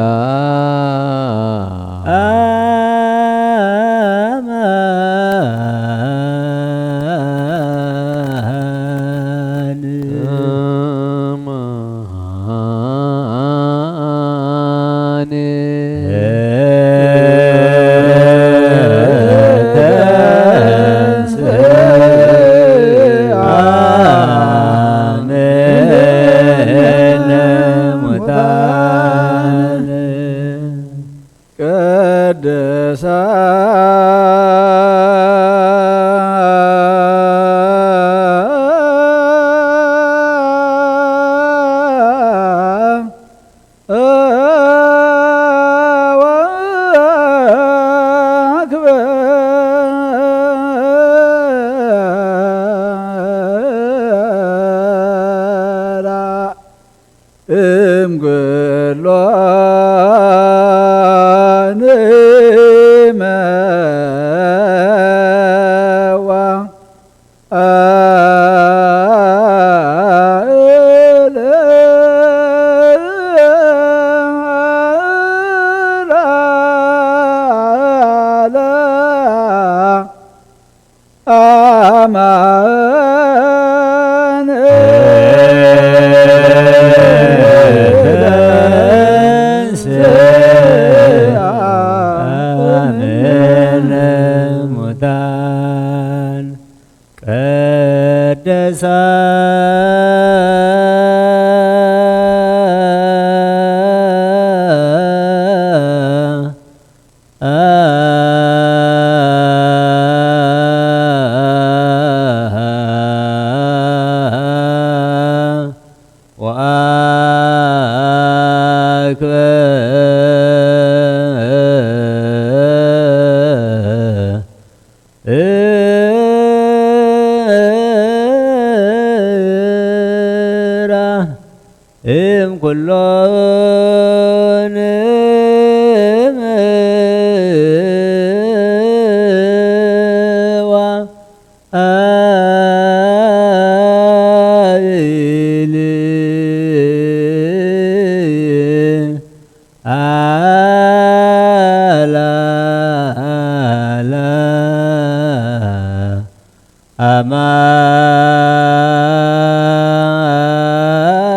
አማን አማን ቅድሳ እምኩሎን መዋዕል አማን ሙታን ቀደሳ እምኩሎን መዋዕል አላላ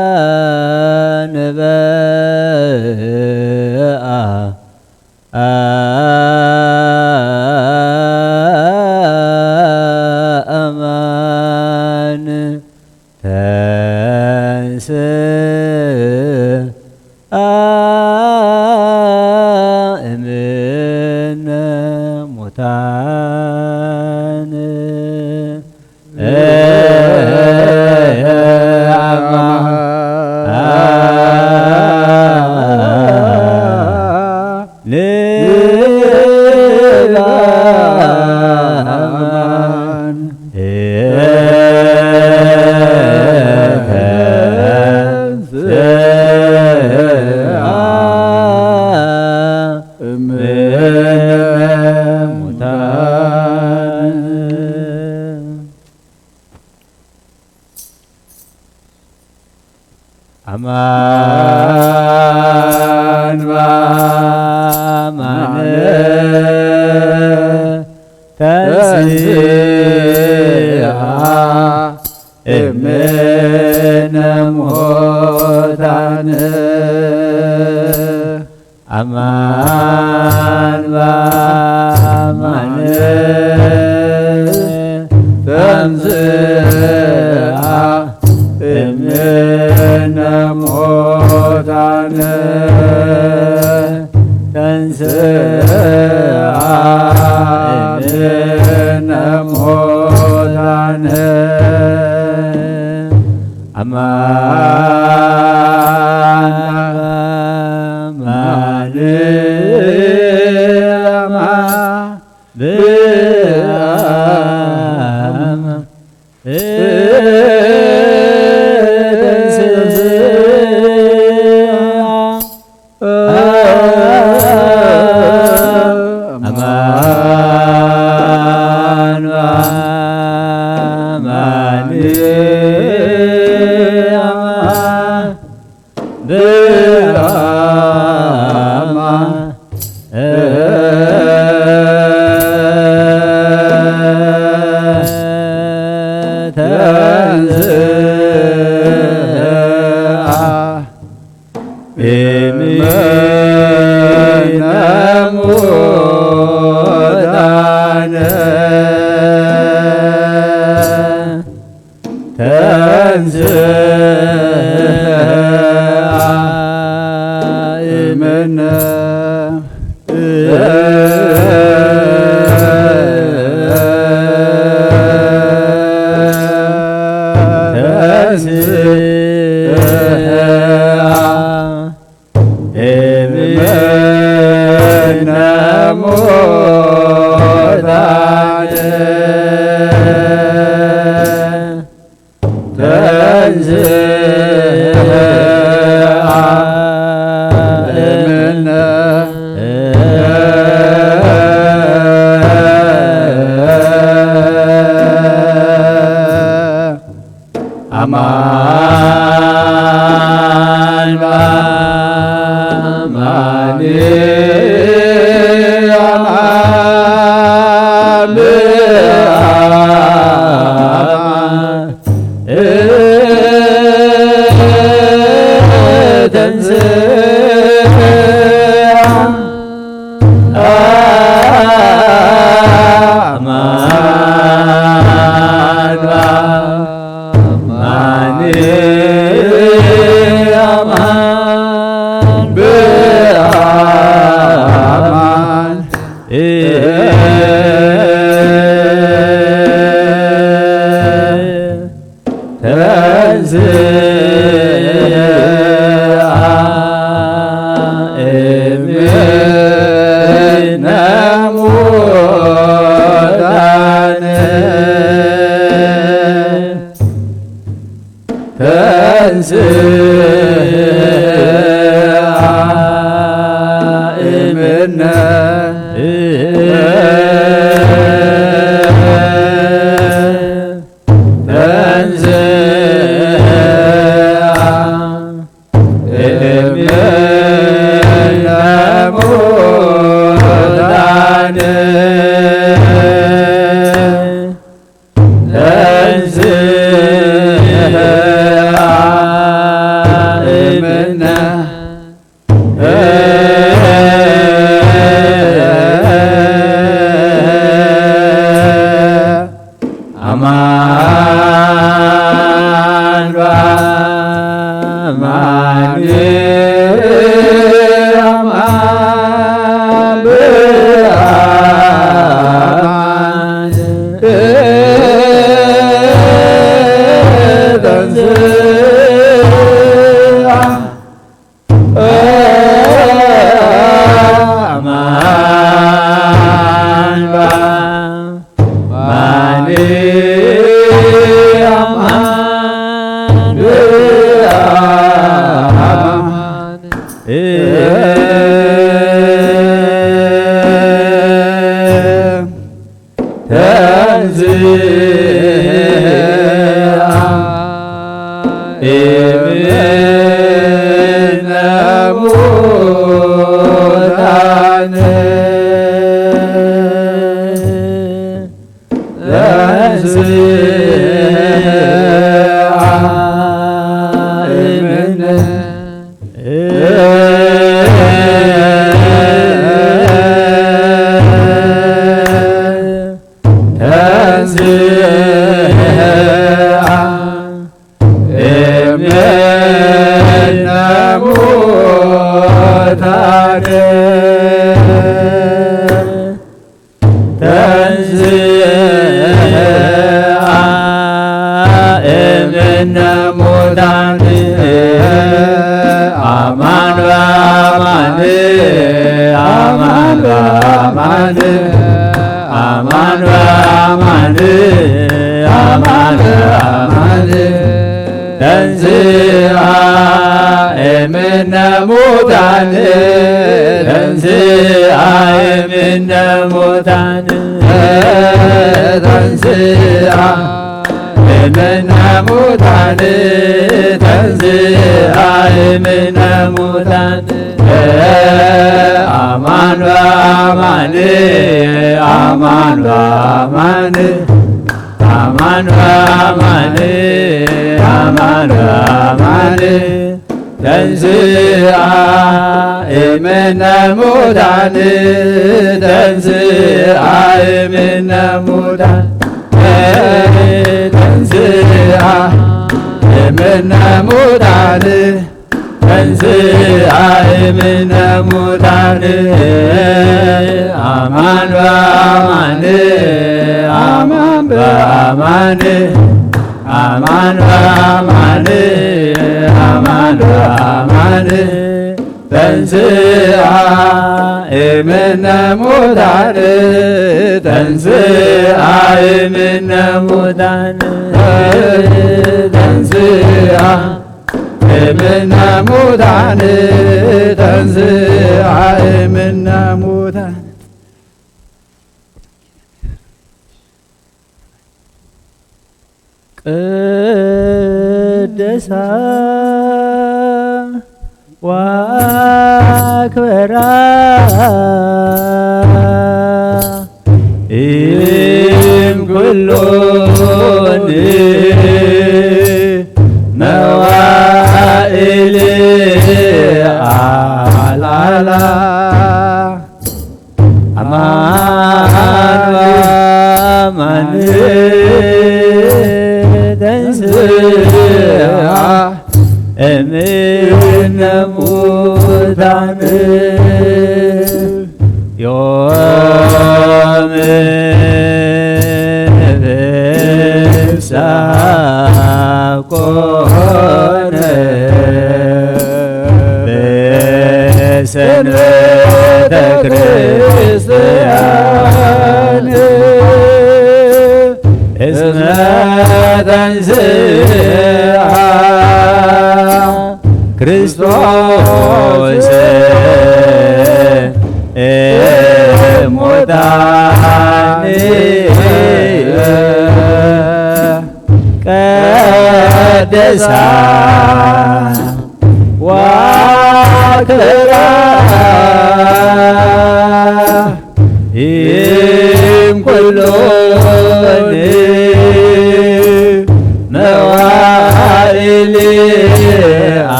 አማን በአ አማን ተንሥአ እምነ ሙታን አማን አማን በአማን ተንሥአ እምነ ሙታን አማን በአማን ተንሥአ እምነ ሙታን ተንሥአ እምነ ሙታን አማን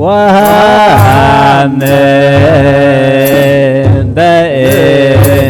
وهم بإن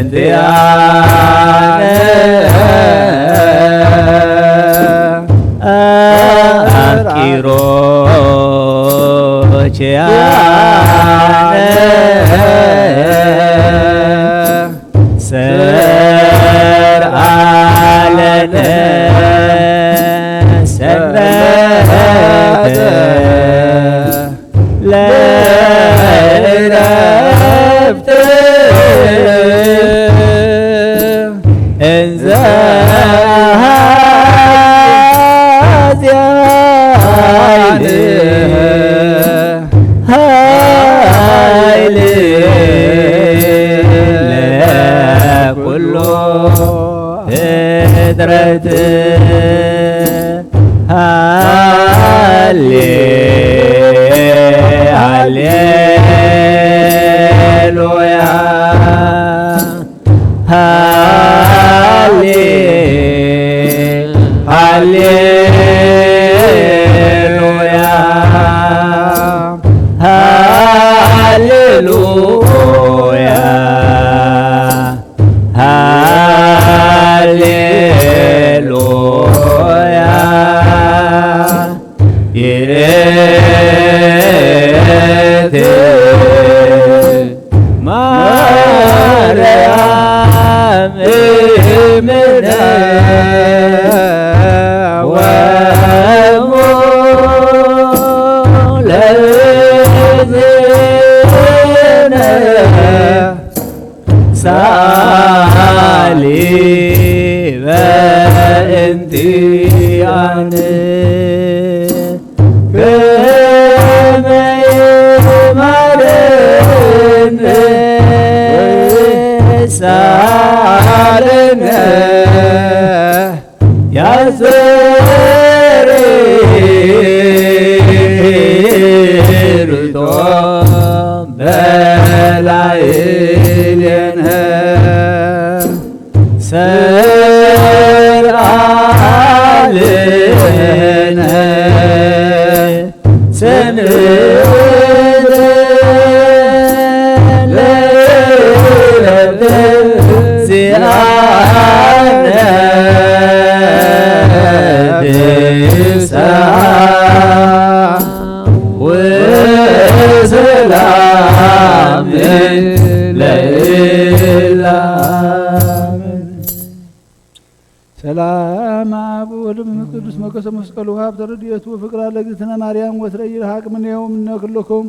ሰላም አብ ወወልድ ወመንፈስ ቅዱስ መቅደሰ መስቀሉ ሀብተ ረድኤቱ ፍቅር ለእግዝእትነ ማርያም ወትረይ ይርሐቅ እምኔሁ እምነ ኩልክሙ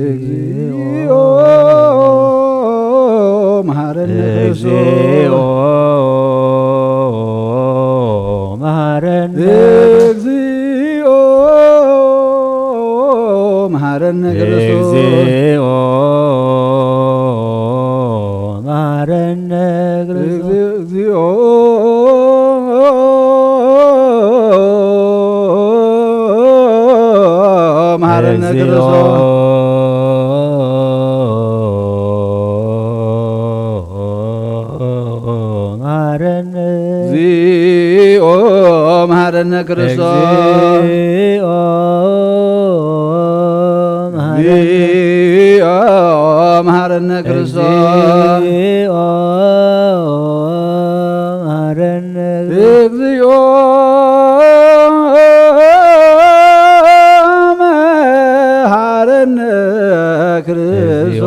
እግዚኦ መሐረነ ክርስቶስ መሐረነ እግዚኦ መሐረነ ክርስቶስ መሐረነ እግዚኦ መሐረነ ክርስቶስ መሐረነ እግዚኦ መሐረነ ክርስቶስ እግዚኦ መሐረነ ክርስቶስ እግዚኦ መሐረነ ክርስቶስ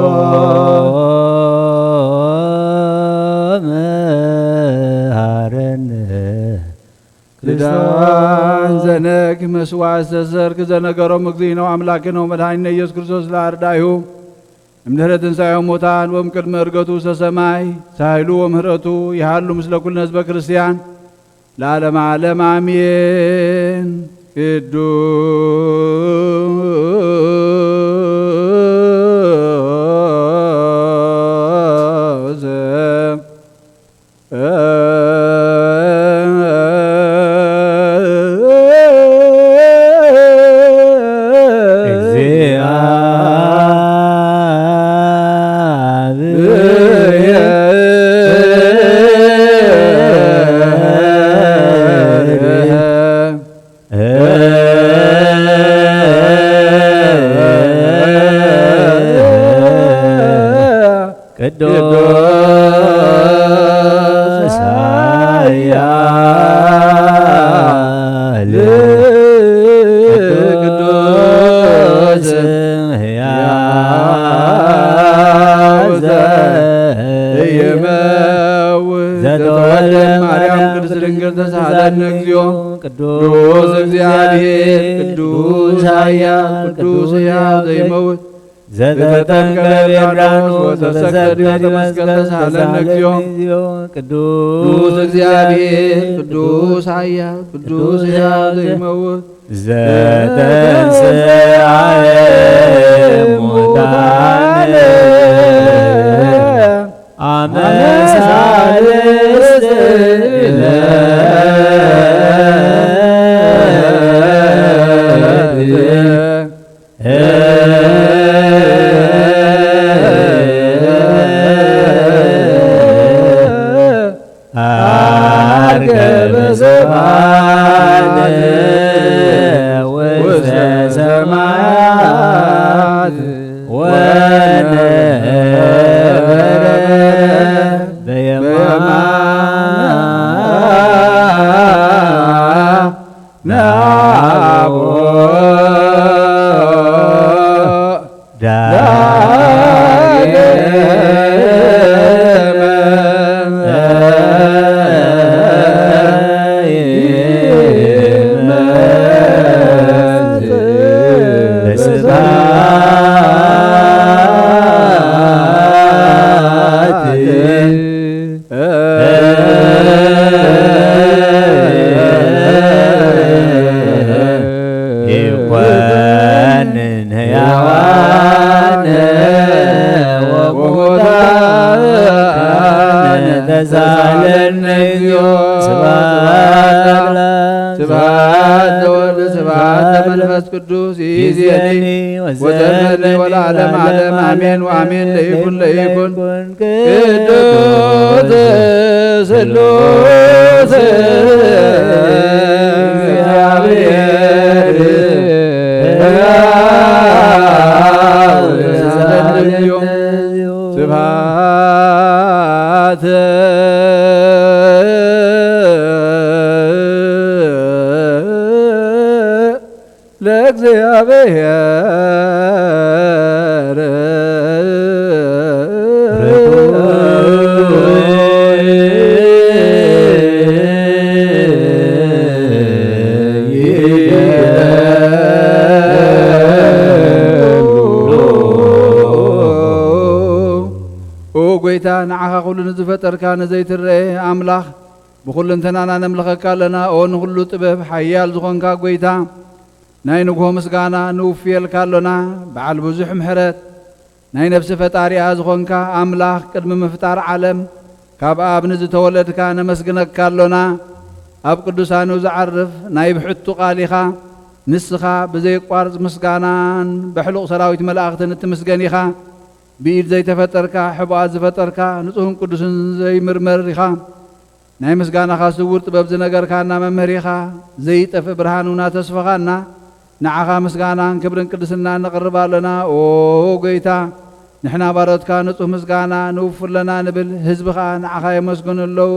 ልዳን ዘነግ መስዋዕት ዘሰርክ ዘነገሮም እግዚእነ አምላክነ ወመድኃኒነ ኢየሱስ ክርስቶስ ለአርዳኢሁ እምድኅረ ትንሣኤሁ ሙታን ወእምቅድመ ዕርገቱ ውስተ ሰማይ ሳህሉ ወምህረቱ ይሃሉ ምስለ ኩልነ ሕዝበ ክርስቲያን ለዓለመ ዓለም አሜን። ቅዱስ ቅዱስ ሕያል ቅዱስ ሕያው ዘኢይመውት ዘተወልደ ማርያም ቅድስት ድንግል ተሳሃለነ እግዚኦ ቅዱስ እግዚአብሔር ቅዱስ ኃያል ቅዱስ ሕያው ዘኢይመውት ዘተጠምቀ በዮርዳኖስ ወተሰቀለ በመስቀል ተሳሃለነ እግዚኦ ቅዱስ እግዚአብሔር ቅዱስ ኃያል ቅዱስ ሕያው ዘኢይመውት ዘተንሥአ እሙታን አመ ሣልስት ዐርገ በሰማያት ውስተ ሰማያት ወነበረ በየማነ ይኮንን ሕያዋነ ወሙታነ ተሳሃለነ እግዚኦ ስብሐት ለወልድ ስብሐት ለመንፈስ ቅዱስ ይእዜኒ ወዘልፈኒ ወለዓለመ ዓለም አሜን ወአሜን ለይኩን ቅዱስ ስሉስ እግዚአብሔር ስብሐት ለእግዚአብሔር ጎይታ ንዓኻ ኩሉ ንዝፈጠርካ ነዘይትረአ ኣምላኽ ብኩሉ እንተናና ነምልኸካ ኣለና ኦ ንኩሉ ጥበብ ሓያል ዝኾንካ ጎይታ ናይ ንግሆ ምስጋና ንውፍየልካ ኣሎና በዓል ብዙሕ ምሕረት ናይ ነፍሲ ፈጣሪኣ ዝኾንካ ኣምላኽ ቅድሚ ምፍጣር ዓለም ካብ ኣብ ንዝተወለድካ ነመስግነካ ኣሎና ኣብ ቅዱሳኑ ዝዓርፍ ናይ ብሕቱ ቃሊኻ ንስኻ ብዘይቋርፅ ምስጋናን በሕሉቕ ሰራዊት መላእኽትን እትምስገን ኢኻ ብኢድ ዘይተፈጠርካ ሕቡኣት ዝፈጠርካ ንጹህን ቅዱስን ዘይምርመር ኢኻ ናይ ምስጋናኻ ስውር ጥበብ ዝነገርካና መምህር ኢኻ ዘይጠፍእ ብርሃኑና ተስፋኻና ንዓኻ ምስጋናን ክብርን ቅድስና ነቕርብ ኣለና ኦ ጎይታ ንሕና ባሮትካ ንጹህ ምስጋና ንውፍለና ንብል ህዝቢ ኸዓ ንዓኻ የመስግኑ ኣለዉ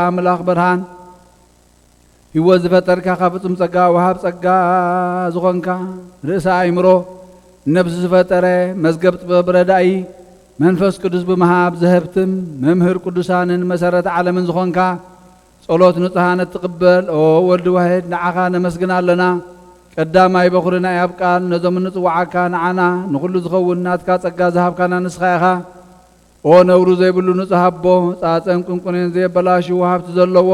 ኣምላኽ ብርሃን ህይወት ዝፈጠርካ ካብ ፍጹም ጸጋ ወሃብ ጸጋ ዝኾንካ ርእሰ ኣእምሮ ነብሲ ዝፈጠረ መዝገብ ጥበብ ረዳኢ መንፈስ ቅዱስ ብምሃብ ዘህብትም መምህር ቅዱሳንን መሰረት ዓለምን ዝኾንካ ጸሎት ንጹሃን እትቕበል ኦ ወልዲ ዋሕድ ንዓኻ ነመስግን ኣለና ቀዳማይ በኹሪ ናይ ኣብ ቃል ነዞም ንጽዋዓካ ንዓና ንኹሉ ዝኸውን ናትካ ጸጋ ዝሃብካና ንስኻ ኢኻ ኦ ነብሩ ዘይብሉ ንጹህ ኣቦ ጻጸን ቁንቁንን ዘየበላሽው ሃብቲ ዘለዎ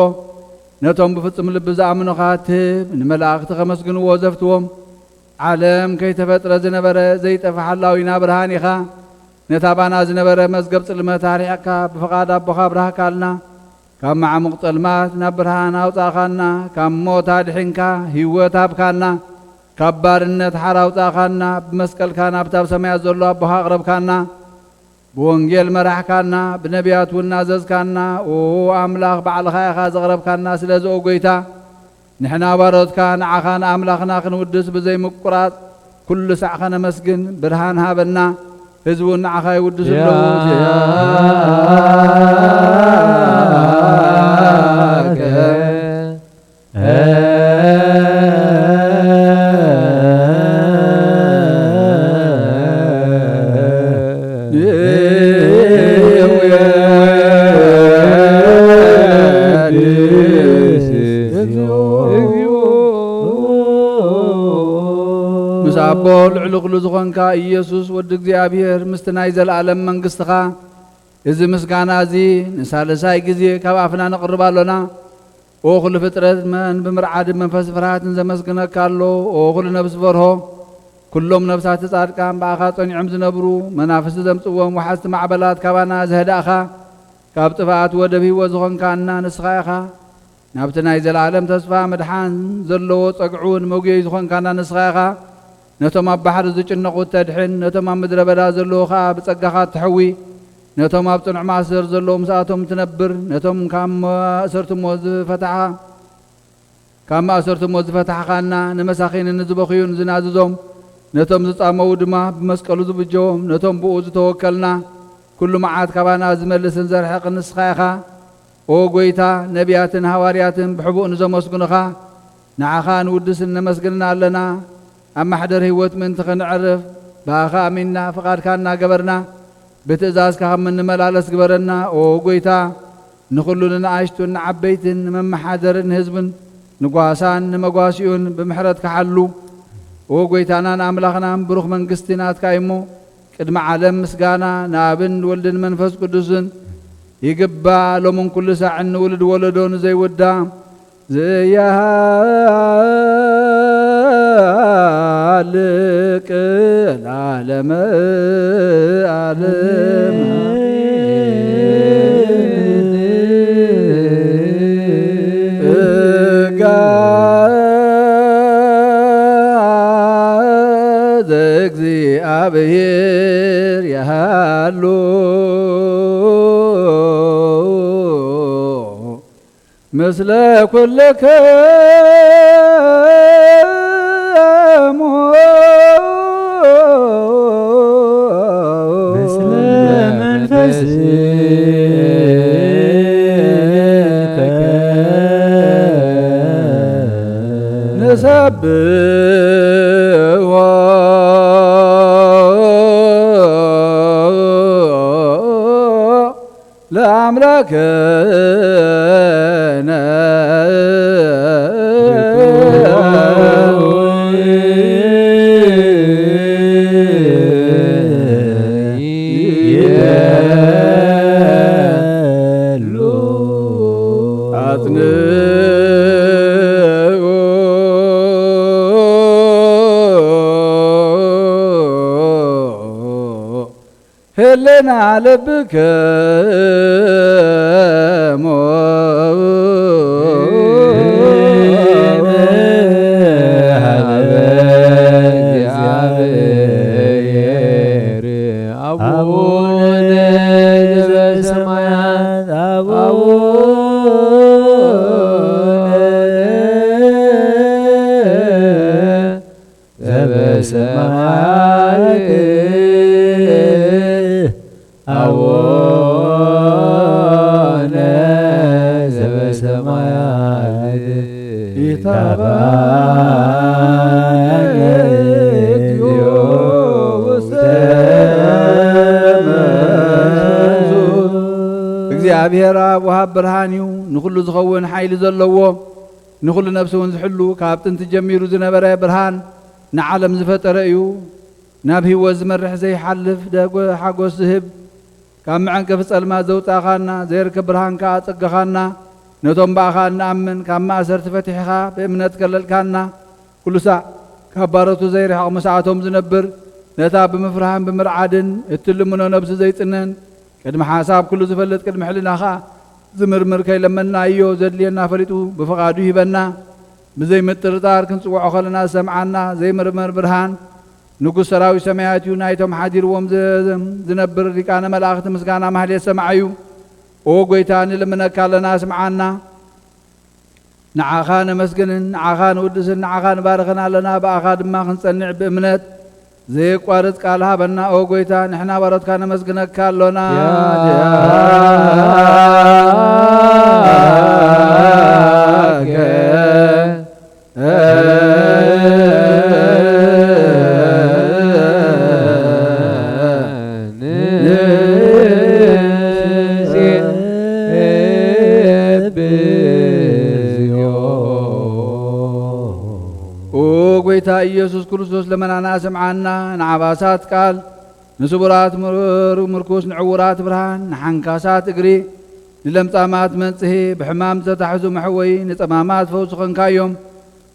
ነቶም ብፍጹም ልቢ ዝኣምኑኻ ትህብ ንመላእኽቲ ኸመስግንዎ ዘፍትዎም ዓለም ከይተፈጥረ ዝነበረ ዘይጠፍእ ሓላዊና ብርሃን ኢኻ ነታ ባና ዝነበረ መዝገብ ጽልመት ኣርሒቕካ ብፍቓድ ኣቦኻ ብርሃካልና ካብ ማዕሙቕ ጸልማት ናብ ብርሃን ኣውጻኻና ካብ ሞት ኣድሒንካ ህይወት ሃብካና ካብ ባርነት ሓር ኣውጻኻና ብመስቀልካ ናብታ ኣብ ሰማያት ዘሎ ኣቦኻ ኣቕረብካና ብወንጌል መራሕካና ብነቢያት እውን ኣዘዝካና ኦ ኣምላኽ ባዕልኻ ኢኻ ዘቕረብካና ስለዚ ኦ ጐይታ ንሕና ባሮትካ ንዓኻ ንኣምላኽና ክንውድስ ብዘይምቁራጽ ኩሉ ሳዕ ኸነመስግን ብርሃን ሃበና ህዝቡ ንዓኻ ይውድስ አቦ ልዕሉ ኩሉ ዝኾንካ ኢየሱስ ወዲ እግዚአብሔር ምስቲ ናይ ዘለዓለም መንግስትኻ እዚ ምስጋና እዚ ንሳልሳይ ግዜ ካብ ኣፍና ነቕርብ ኣሎና ኦ ኩሉ ፍጥረት መን ብምርዓድ መንፈስ ፍርሃትን ዘመስግነካ ኣሎ ኦ ኩሉ ነብሲ ፈርሆ ኩሎም ነብሳት ጻድቃን በኣኻ ጸኒዖም ዝነብሩ መናፍስቲ ዘምጽዎም ወሓዝቲ ማዕበላት ካባና ዘህዳእኻ ካብ ጥፍኣት ወደብ ህይወት ዝኾንካና ንስኻ ኢኻ ናብቲ ናይ ዘለዓለም ተስፋ መድሓን ዘለዎ ጸግዑን መጉየይ ዝኾንካና ንስኻ ኢኻ ነቶም ኣብ ባሕሪ ዝጭነቑ ተድሕን ነቶም ኣብ ምድረ በዳ ዘለዉ ኸዓ ብጸጋኻ ትሐዊ ነቶም ኣብ ጽኑዕ ማእሰር ዘለዉ ምስኣቶም ትነብር ነቶም ካብ ማእሰርቲ ሞት ዝፈታሕኻና ንመሳኺን ንዝበኽዩን ዝናዝዞም ነቶም ዝጻመዉ ድማ ብመስቀሉ ዝብጀዎም ነቶም ብኡ ዝተወከልና ኩሉ መዓት ካባና ዝመልስን ዘርሕቕን ንስኻ ኢኻ ኦ ጐይታ ነቢያትን ሃዋርያትን ብሕቡእ ንዘመስግኑኻ ንዓኻ ንውድስን ነመስግንና ኣለና ኣብ ማሕደር ህይወት ምእንቲ ኽንዕርፍ ብኣኻ ኣሚንና ፍቓድካ እናገበርና ብትእዛዝካ ከም እንመላለስ ግበረና ኦ ጐይታ ንኹሉ ንኣሽቱን ንዓበይትን ንመመሓደርን ህዝብን ንጓሳን ንመጓሲኡን ብምሕረት ክሓሉ ኦ ጐይታናን ኣምላኽናን ብሩኽ መንግስቲ ናትካ እሞ ቅድሚ ዓለም ምስጋና ንኣብን ወልድን መንፈስ ቅዱስን ይግባእ ሎምን ኩሉ ሳዕ ንውልድ ወለዶ ንዘይውዳ ዝያልቅ ለዓለመ ዓለም እግዚአብሔር ያሃሉ ምስለ ኩልክሙ ምስለ መንፈስከ ንሰብሖ ለአምላክነ ህልና ልብከሞ እግዚአብሔር አቡነ ዘበሰማያት አቡነ ዘበሰማያት ይትባረክ እግዚኦ ውስተ መንሱት እግዚአብሔር አብ ወሃብ ብርሃን እዩ ንኹሉ ዝኸውን ሓይሊ ዘለዎ ንኹሉ ነብሲ እውን ዝሕሉ ካብ ጥንቲ ጀሚሩ ዝነበረ ብርሃን ንዓለም ዝፈጠረ እዩ ናብ ህይወት ዝመርሕ ዘይሓልፍ ሓጎስ ዝህብ ካብ መዐንቀፍ ጸልማት ዘውፃኻና ዘይርከብ ብርሃንካ ኣጸጋኻና ነቶም በኣኻ እንኣምን ካብ ማእሰርቲ ፈቲሕኻ ብእምነት ከለልካና ኩሉ ሳዕ ካብ ባሮቱ ዘይርሕቕ መስዓቶም ዝነብር ነታ ብምፍርሃን ብምርዓድን እትልምኖ ነብሲ ዘይጽነን ቅድሚ ሓሳብ ኩሉ ዝፈልጥ ቅድሚ ሕሊናኻ ዝምርምር ከይለመናዮ ዘድልየና ፈሊጡ ብፈቃዱ ይበና ብዘይ ምጥርጣር ክንጽውዖ ኸለና ሰምዓና ዘይምርመር ብርሃን ንጉሥ ሰራዊት ሰማያት እዩ ናይቶም ሓዲርዎም ዝነብር ሊቃነ መላእኽቲ ምስጋና ማህሌት ሰማዕ እዩ ኦ ጐይታ ንልምነካ ኣለና ስምዓና ንዓኻ ነመስግንን ንዓኻ ንውድስን ንዓኻ ንባርኽን ኣለና ብኣኻ ድማ ክንጸንዕ ብእምነት ዘይቋርጽ ቃል ሃበና ኦ ጐይታ ንሕና ባሮትካ ነመስግነካ ኣሎና ጌታ ኢየሱስ ክርስቶስ ለመናና ሰምዓና ንዓባሳት ቃል ንስቡራት ምርኩስ ንዕውራት ብርሃን ንሓንካሳት እግሪ ንለምጻማት መንጽሄ ብሕማም ዘታሕዙ መሕወይ ንጸማማት ፈውስ ኾንካዮም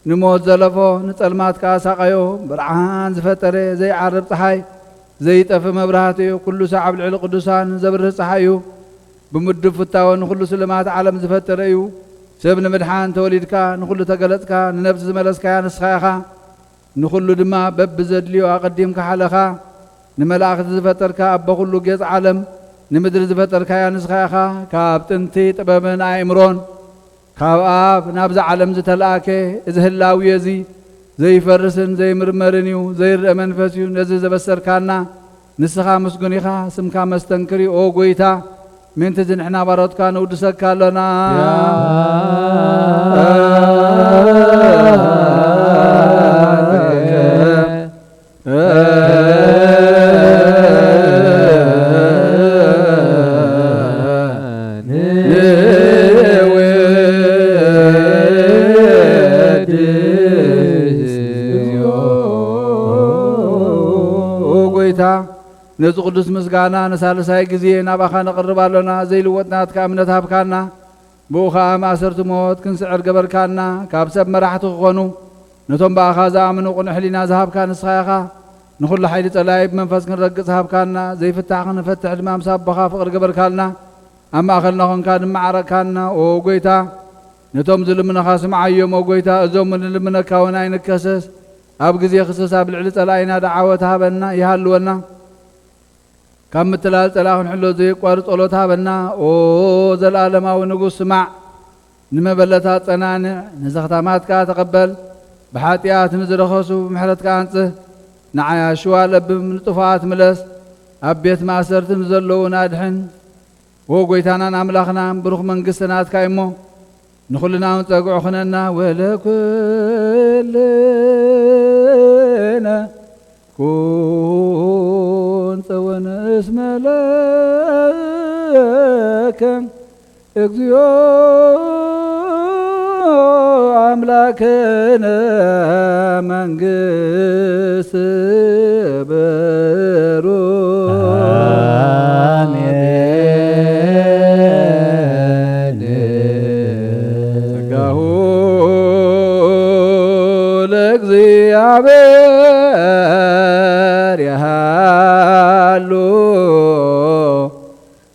ንሞት ዘለፎ ንጸልማት ካሳቐዮ ብርሃን ዝፈጠረ ዘይዓርብ ፀሓይ ዘይጠፍ መብራህት እዩ ኩሉ ሰዓብ ልዕሊ ቅዱሳን ዘብርህ ፀሓይ እዩ ብምድብ ፍታወ ንኩሉ ስልማት ዓለም ዝፈጠረ እዩ ሰብ ንምድሓን ተወሊድካ ንኩሉ ተገለጽካ ንነብሲ ዝመለስካያ ንስኻ ኢኻ ንኩሉ ድማ በብ ዘድልዮ ኣቐዲምካ ሓለኻ ንመላእኽቲ ዝፈጠርካ ኣቦ ኩሉ ጌጽ ዓለም ንምድሪ ዝፈጠርካያ ንስኻ ኢኻ ካብ ጥንቲ ጥበብን ኣእምሮን ካብ ኣብ ናብዛ ዓለም ዝተለኣከ እዚ ህላዊ እዚ ዘይፈርስን ዘይምርመርን እዩ ዘይርአ መንፈስ እዩ ነዚ ዘበሰርካና ንስኻ ምስጉን ኢኻ ስምካ መስተንክሪ ኦ ጐይታ ምንቲ ዝንሕና ባሮትካ ንውድሰካ ኣለና ነዚ ቅዱስ ምስጋና ነሳልሳይ ጊዜ ናባኻ ነቕርብ ኣለና ዘይልወጥናትካ እምነት ሃብካና ብኡ ኸዓ ማእሰርቲ ሞት ክንስዕር ገበርካና ካብ ሰብ መራሕቲ ክኾኑ ነቶም ብኣኻ ዝኣምኑ ቁኑዕ ሕሊና ዝሃብካ ንስኻ ኢኻ ንኹሉ ሓይሊ ጸላይ ብመንፈስ ክንረግጽ ሃብካና ዘይፍታሕ ክንፈትሕ ድማ ምስ ኣቦኻ ፍቕሪ ገበርካልና ኣብ ማእኸልና ኾንካ ድማዓረግካና ኦ ጐይታ ነቶም ዝልምነኻ ስምዓዮም ኦ ጐይታ እዞም ንልምነካ እውን ኣይንከሰስ ኣብ ግዜ ክስስ ኣብ ልዕሊ ጸላኢና ደዓወት ሃበና ይሃልወና ካብ ምትላል ጸላኹን ሕሎ ዘይቋርጽ ጸሎት ሃበና ኦ ዘለኣለማዊ ንጉሥ ስማዕ ንመበለታት ጸናንዕ ንዘኽታማትካ ተቐበል ብሓጢኣት ንዝረኸሱ ብምሕረትካ አንጽህ ንዓያሽዋ ለብም ንጥፋት ምለስ ኣብ ቤት ማእሰርቲ ዘለዉ ናድሕን ኦ ጐይታናን ኣምላኽናን ብሩኽ መንግሥቲ ናትካ እሞ ንኹልናውን ጸግዑ ኽነና ወለኩልነ ኩን ጸወንስ መለከ እግዚኦ አምላክነ መንግሥት በሩ ጸጋሁ ለእግዚአብሔር ያሃሉ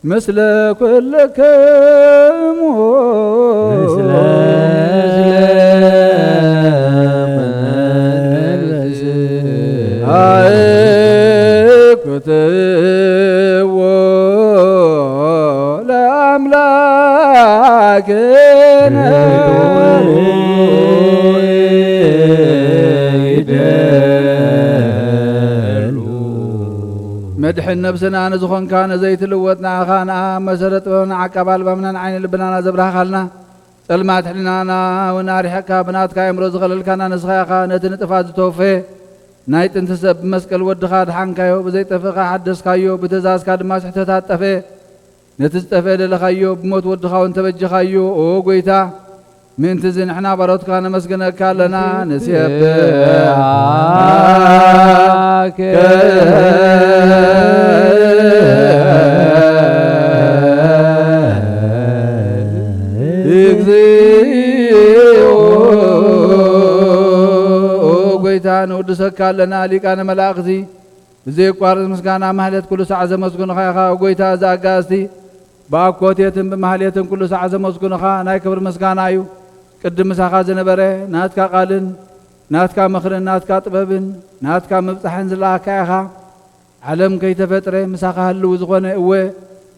ምስለ ኩልክሙ አእኩትዎ ለአምላክነ መድሕን ነብስና ንዝኾንካ ነዘይትልወጥ ንዓኻ ንኣ መሰረት ጥበብና ዓቀባል ባምና ንዓይኒ ልብናና ዘብራኻልና ጸልማት ሕሊናና እውን ኣሪሕካ ብናትካ ኣእምሮ ዝኸለልካና ንስኻ ኢኻ ነቲ ንጥፋት ዝተወፈ ናይ ጥንቲ ሰብ ብመስቀል ወድኻ ድሓንካዮ ብዘይጠፍእኻ ሓደስካዮ ብትእዛዝካ ድማ ስሕተታት ጠፈ ነቲ ዝጠፍአ ደለኻዮ ብሞት ወድኻ እውን ተበጅኻዮ ኦ ጐይታ ምእንቲ እዚ ንሕና ባሮትካ ነመስግነካ ኣለና ንስየብሐከ እግዚኦ ጐይታ ንውድሰካ ኣለና ሊቃነ መላእኽቲ ብዘይቋርጽ ምስጋና ማህለት ኩሉ ሰዓት ዘመስግኑኻ ኢኻ ጐይታ እዚ ኣጋእዝቲ بأكوتيتن بمحليتن كل ساعة زمسكنخا ناي كبر مسكانايو قدم مساخا زنبره ناتكا قالن ناتكا مخرن ناتكا طببن ناتكا مبصحن زلاكايخا عالم كيتفطره مساخا هلو زغونه اوه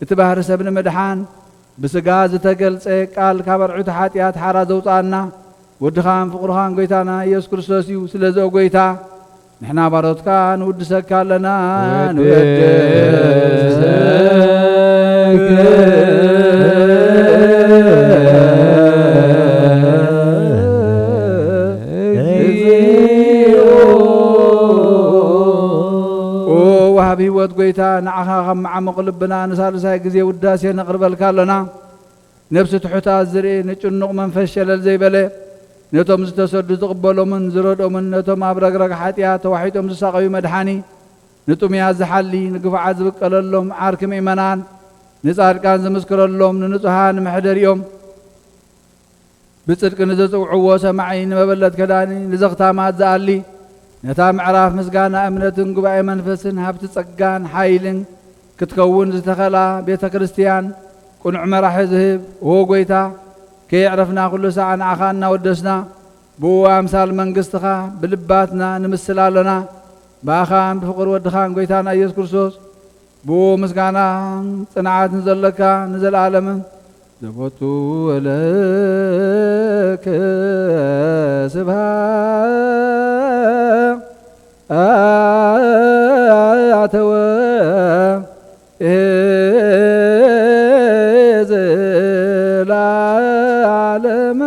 اتبهر سبن مدحان بسغا زتገልጸ ቃል ካበርዑት ኃጢአት ሓራ ዘውጣና ወድኻን ፍቅርኻን ጎይታና ኢየሱስ ክርስቶስ እዩ ስለዚ ጎይታ ንሕና ባሮትካ ንውድሰካ ኣለና وهب هيوت قويتا نعخا خمعمق لبنا نسالساي غزي وداسي نقربلك لنا نفس تحتا زري نጭنق منفس شلل زي بله نتوم زتسد تقبلوا من زرودو من نتوم ابرغرغ حاتيا توحيدهم زساقوي مدحاني نتوم يازحلي نقفع زبقللهم عاركم ايمانان نصارقان زمسكرلهم ننصحان محدريهم بصدق نزصوعو سمعين مبلت كداني نزغتا ما زالي نتا معراف مسغانا امنتن غباي منفسن هبت صقان حيلن كتكون زتخلا بيت كريستيان قنع مرح ذهب هو غويتا كي عرفنا كل ساعه نعخانا ودسنا بو امثال منغستخا بلباتنا نمسلالنا باخان بفقر ودخان غويتانا يسوع كريستوس بو مسغانا صنعات نزلكا نزل عالم زبطو لك سبحان أتوا إذ لا علم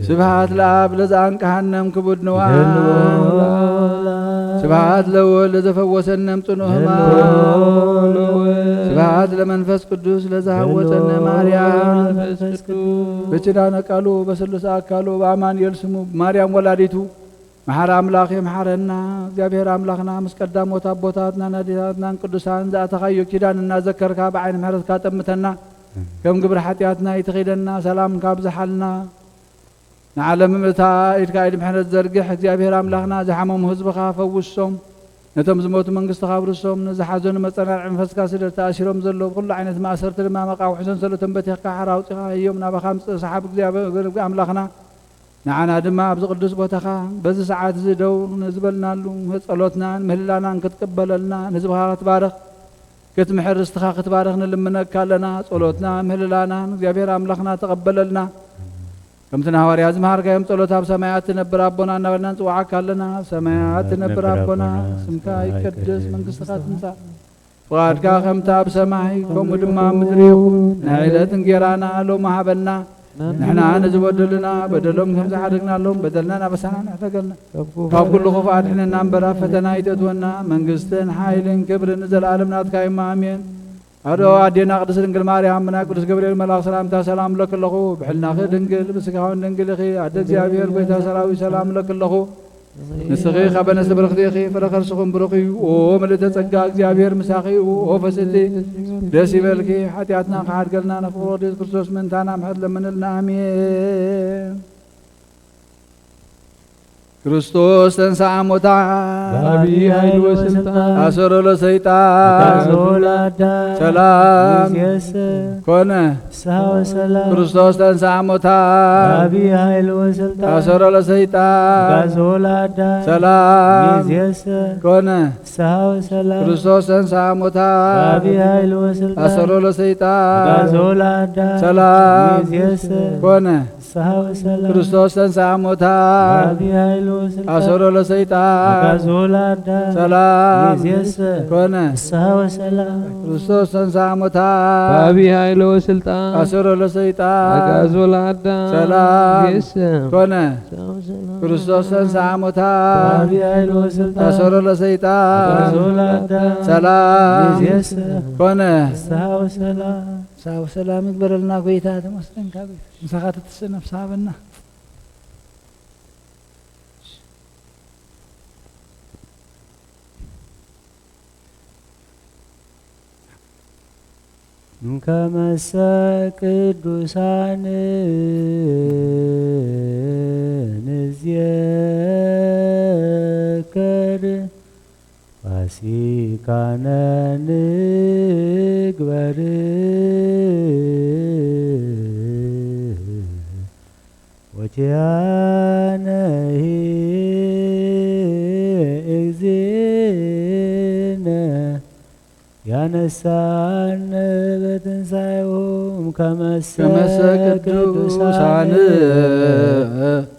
سبحات الأب لزان كهنم كبد نوان سبحات لول لزفوسنم صنوهما سبحات لمنفس قدوس لزهوتن ماريام بچدان قالو بسلس اكالو بامان يلسمو ماريام ولاديتو محر املاخ يمحرنا እግዚአብሔር አምላክና መስቀዳሞት አቦታትና ናዲያትና ቅዱሳን ዛተኸዩ ኪዳንና ዘከርካ በዓይን ምህረትካ ጠምተና ከም ግብር ኃጢአትና ይትኺደና ሰላም ካብዝሐልና نعلم متى إتكايد محنت زرقح እግዚአብሔር አምላክና زحمم ህዝብኻ ፈውሶም ነቶም ዝሞቱ መንግስት ካብርሶም ነዝሓዘኑ መጸናዕ መንፈስካ ስለ ተኣሲሮም ዘለዉ ኩሉ ዓይነት ማእሰርቲ ድማ መቃውሕሶን ስለ ተንበቲኽካ ሓራውፂኻ እዮም ናባኻ ምፅእ ሰሓብ እግዚአብሔር አምላክና ንዓና ድማ ኣብዚ ቅዱስ ቦታኻ በዚ ሰዓት እዚ ደው ንዝበልናሉ ጸሎትናን ምህላናን ክትቅበለልና ንህዝብኻ ክትባርኽ ክትምሕር ርስትኻ ክትባርኽ ንልምነካ ኣለና ጸሎትና ምህላናን እግዚአብሔር አምላክና ተቀበለልና كم تنهاري هذا مهار كيم طلوت أب سمايات نبر أبونا نبرنا نسوعك لنا سمايات نبر أبونا سمكا يكدس من قصة نسا فقاد كا كم تاب سماي كم دما مدريون نعيلة نجيرانا لو محبنا نحنا نزودلنا بدلهم كم زحدقنا لهم بدلنا نبسنا نحتاجنا كاب كل خفات حنا نامبر فتنا يتدونا من قصة حايلين كبر نزل عالمنا تكايم آمين أدو أدينا قدس دنقل ماريام منا قدس جبريل ملاك سلام تا سلام لك اللهو بحلنا خير دنقل بسكاون دنقل خي عدد زيابير بيتا سلاوي سلام لك اللهو نسخي خبنا سبرخدي خي فرخر سخن برخي وملت تسقاق زيابير مساخي وفسدي دسي بلكي حتياتنا قاعد قلنا نفورو ديس كرسوس من تانا محد لمن النامين ክርስቶስ ተንሥአ እሙታን በዐቢይ ኃይል ወሥልጣን አሰሮ ለሰይጣን ሰላም ኮነ ክርስቶስ ተንሥአ እሙታን በዐቢይ ኃይል ወሥልጣን አሰሮ ለሰይጣን ሰላም ኮነ ክርስቶስ ተንሥአ እሙታን በዐቢይ ኃይል ወሥልጣን አሰሮ ለሰይጣን ሰላም ኮነ ክርስቶስ ተንሥአ እሙታን አሰሮ ለሰይጣን ሰላም ኮነ ክርስቶስ ተንሥአ እሙታን በዐቢይ ኃይል ወሥልጣን አሰሮ ለሰይጣን አግዓዞ ለአዳም ሰላም ይእስም ኮነ ክርስቶስ ተንሥአ እሙታን አሰሮ ለሰይጣን ሰላም ኮነ ሰላም ይግበረልና ጌታ ተመስገን ካብ ንስኻ ትትስነፍ ሳበና ከመሰ ቅዱሳን ንዝየከር ፋሲካነ ንግበር ወቲያነ እግዚእነ ያነሳን በትንሣኤሆሙ ከመሰ ቅዱሳን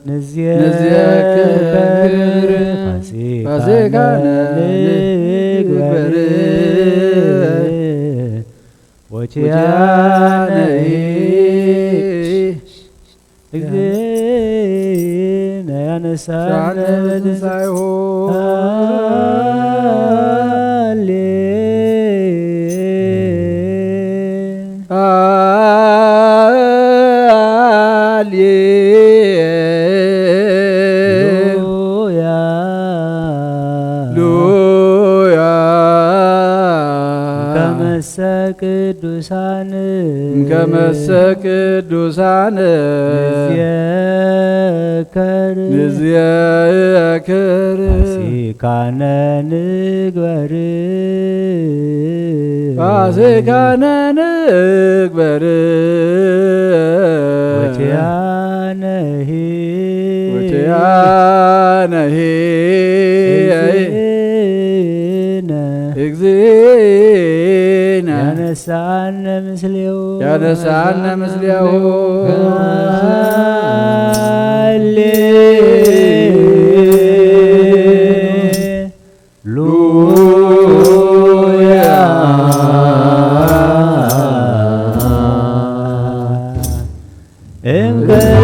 ንዝየክር ፋሲካነ ንግበር ወቲያነ እግዚእነ ያነሳን በትንሣኤሆሙ ቅዱሳን ከመሰ ቅዱሳን ንዝየክር ፋሲካነ ንግበር ፋሲካነ ንግበር ወቲያነሂ እግዚእነ ያነሳነ ምስሌሁ ሃሌሉያ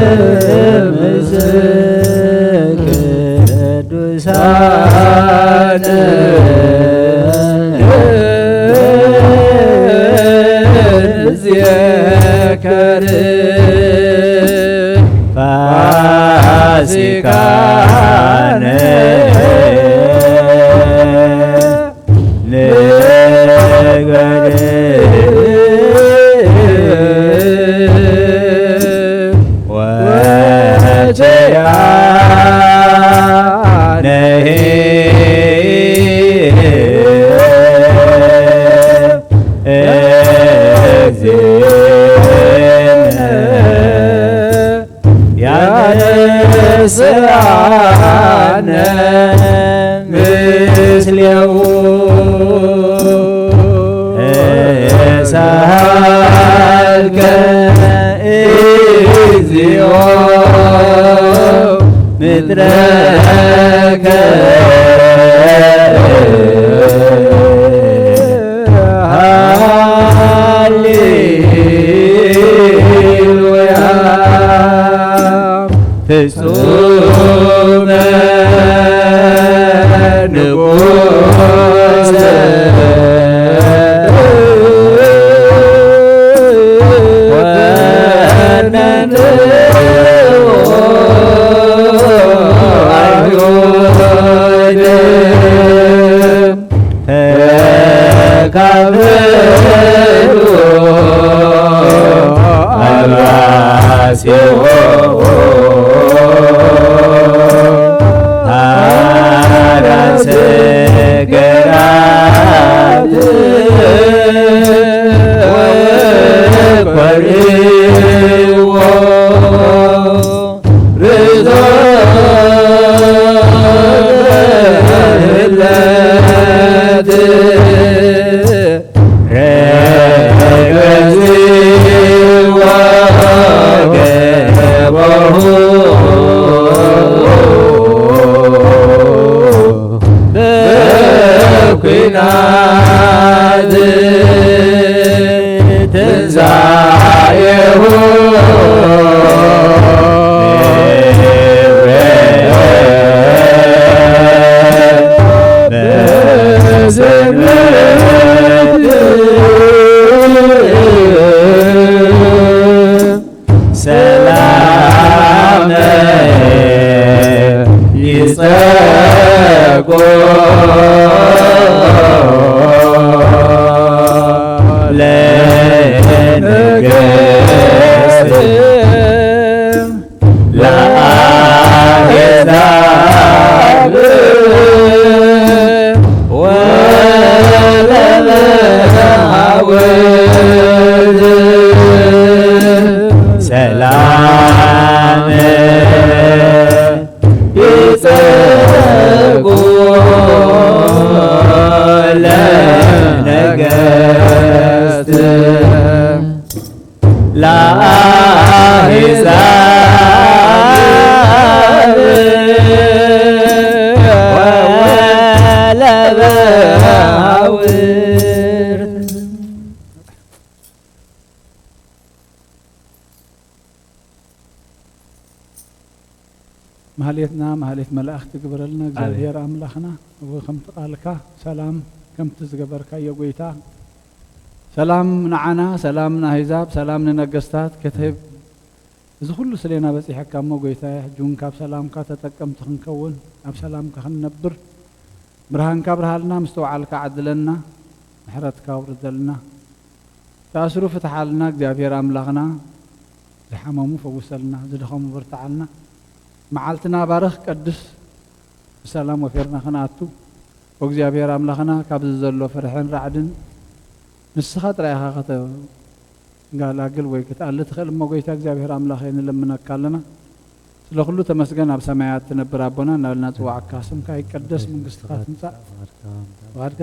እምከመሰ ቅዱሳን ንዝየክር ፋሲካነ ንግበር ያነሳነ ምስሌሁ ሳልከ እግዚኦ ምድረከ ሃሌሉያ ፍጹመ ንጉሠ ለአሕዛብ ሰላም ይጸጉ ለነገሥት ለአሕዛብ ወለበአውርት ማህሌትና ማህሌት መላእክት ግብረልና እግዚአብሔር አምላኽና ወከምቲ ቃልካ ሰላም ከምቲ ዝገበርካ የጎይታ ሰላም ንዓና ሰላም ንአሕዛብ ሰላም ንነገስታት ክትህብ እዚ ኩሉ ስለና በፂሕካ እሞ ጎይታ ሕጂውን ካብ ሰላምካ ተጠቀምቲ ክንከውን ኣብ ሰላምካ ክንነብር ብርሃንካ ብርሃልና ምስ ተውዓልካ ዓድለና ምሕረትካ ውርደልና ተኣስሩ ፍትሓልና እግዚአብሔር አምላኽና ዝሓመሙ ፈውሰልና ዝደኸሙ ብርትዓልና መዓልትና ባርኽ ቀድስ ብሰላም ወፊርና ክንኣቱ ወእግዚአብሔር አምላኽና ካብዚ ዘሎ ፍርሕን ራዕድን ንስኻ ጥራይኻ ከተጋላግል ወይ ክትኣሊ ትኽእል እሞ ጎይታ እግዚአብሔር አምላኽ ንለምነካ ኣለና ስለ ኩሉ ተመስገን ኣብ ሰማያት ትነብር ኣቦና እናበልና ፅዋዕካ ስምካ ይቀደስ መንግስትኻ ትምፃእ ዋድካ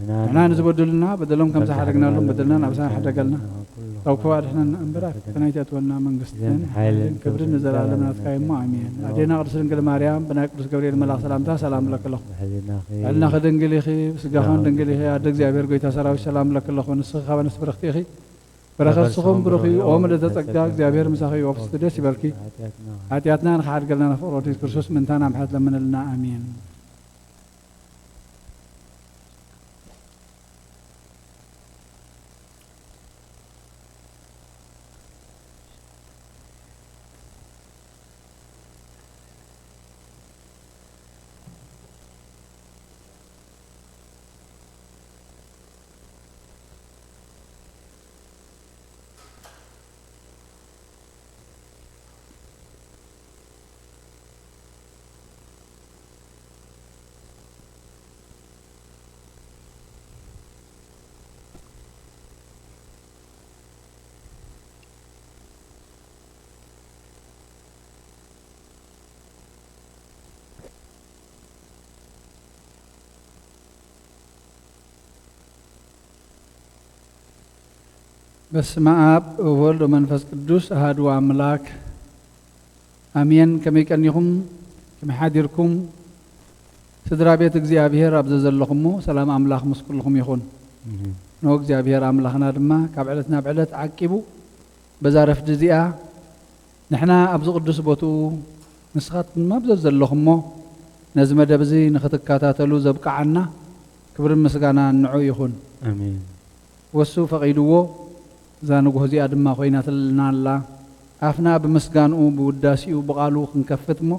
ንሕና ንዝበድሉና በደሎም ከም ዝሓደግናሎም በደልና ናብሳና ሓደገልና ካብ ክባድሕና እንበራት ከናይ ተእትወና መንግስትን ክብርን ንዘላለም ናትካ እሞ ኣሜን ኣዴና ቅድስት ድንግል ማርያም ብናይ ቅዱስ ገብርኤል መልኣኽ ሰላምታ ሰላም ለክለኹ ዕልና ክድንግል ኢኺ ስጋኻን ድንግል ኢኺ ኣደ እግዚአብሔር ጎይታ ሰራዊት ሰላም ለክለኹ ንስኺ ካብ ኣንስቲ ብርኽቲ ኢኺ በረኸት ስኹም ብሩኽ እዩ ኦ ምልዕተ ጸጋ እግዚአብሔር ምሳኺ እዩ ወፍስቲ ደስ ይበልኪ ኃጢአትና ንኽሓድገልና ንፍቅሮ ወዲ ክርስቶስ ምንታና ምሕረት ለምንልና ኣሜን በስመ አብ ወወልድ ወመንፈስ ቅዱስ አሐዱ አምላክ አሜን። ከመይ ቀኒኹም ከመይ ሓዲርኩም ስድራ ቤት እግዚአብሔር ኣብ ዘለኹሞ ሰላም አምላኽ ምስ ኩልኩም ይኹን። ኖ እግዚአብሔር አምላኽና ድማ ካብ ዕለት ናብ ዕለት ዓቂቡ በዛ ረፍዲ እዚኣ ንሕና ኣብዚ ቅዱስ ቦትኡ ንስኻትኩም ኣብ ዘለኹሞ ነዚ መደብ እዚ ንኽትከታተሉ ዘብቃዓና ክብርን ምስጋና ንዑ ይኹን አሜን። ወሱ ፈቂድዎ እዛ ንጉህ እዚኣ ድማ ኮይናትልና ኣላ ኣፍና ብምስጋንኡ ብውዳሲኡ ብቓሉ ክንከፍት እሞ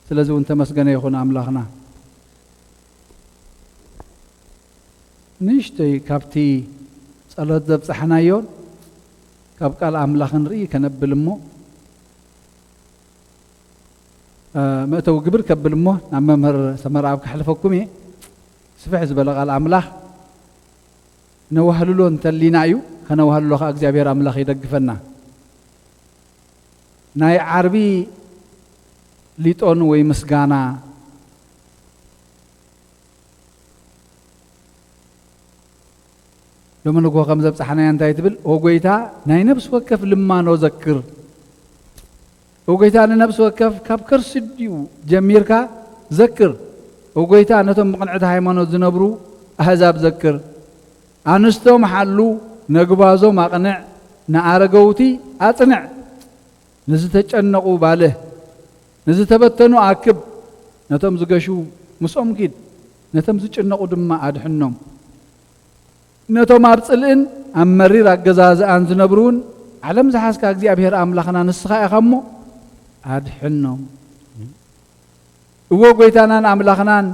ስለዚ እውን ተመስገነ ይኹን ኣምላኽና። ንእሽተይ ካብቲ ጸሎት ዘብፅሕናዮን ካብ ቃል ኣምላኽ ንርኢ ከነብል እሞ መእተዊ ግብር ከብል እሞ ናብ መምህር ተመርኣብ ክሕልፈኩም እየ። ስፍሕ ዝበለ ቃል ኣምላኽ ነዋህልሎ እንተሊና እዩ ከነዋህልሎ ኸ እግዚአብሔር አምላኽ ይደግፈና። ናይ ዓርቢ ሊጦን ወይ ምስጋና ሎሚ ንጎ ከም ዘብፅሓናያ እንታይ ትብል ወጎይታ ናይ ነብሲ ወከፍ ልማኖ ዘክር ወጎይታ ንነብሲ ወከፍ ካብ ከርሲ ድዩ ጀሚርካ ዘክር ወጎይታ ነቶም ብቕንዕቲ ሃይማኖት ዝነብሩ ኣሕዛብ ዘክር ኣንስቶም ሓሉ ነግባዞም ኣቕንዕ ንኣረገውቲ ኣጽንዕ ንዝተጨነቁ ባልህ ንዝተበተኑ ኣክብ ነቶም ዝገሹ ምስኦም ኪድ ነቶም ዝጭነቁ ድማ ኣድሕኖም ነቶም ኣብ ጽልእን ኣብ መሪር ኣገዛዝኣን ዝነብሩን ዓለም ዝሓዝካ እግዚአብሔር ኣምላኽና ንስኻ ኢኻ እሞ ኣድሕኖም። እዎ ጐይታናን ኣምላኽናን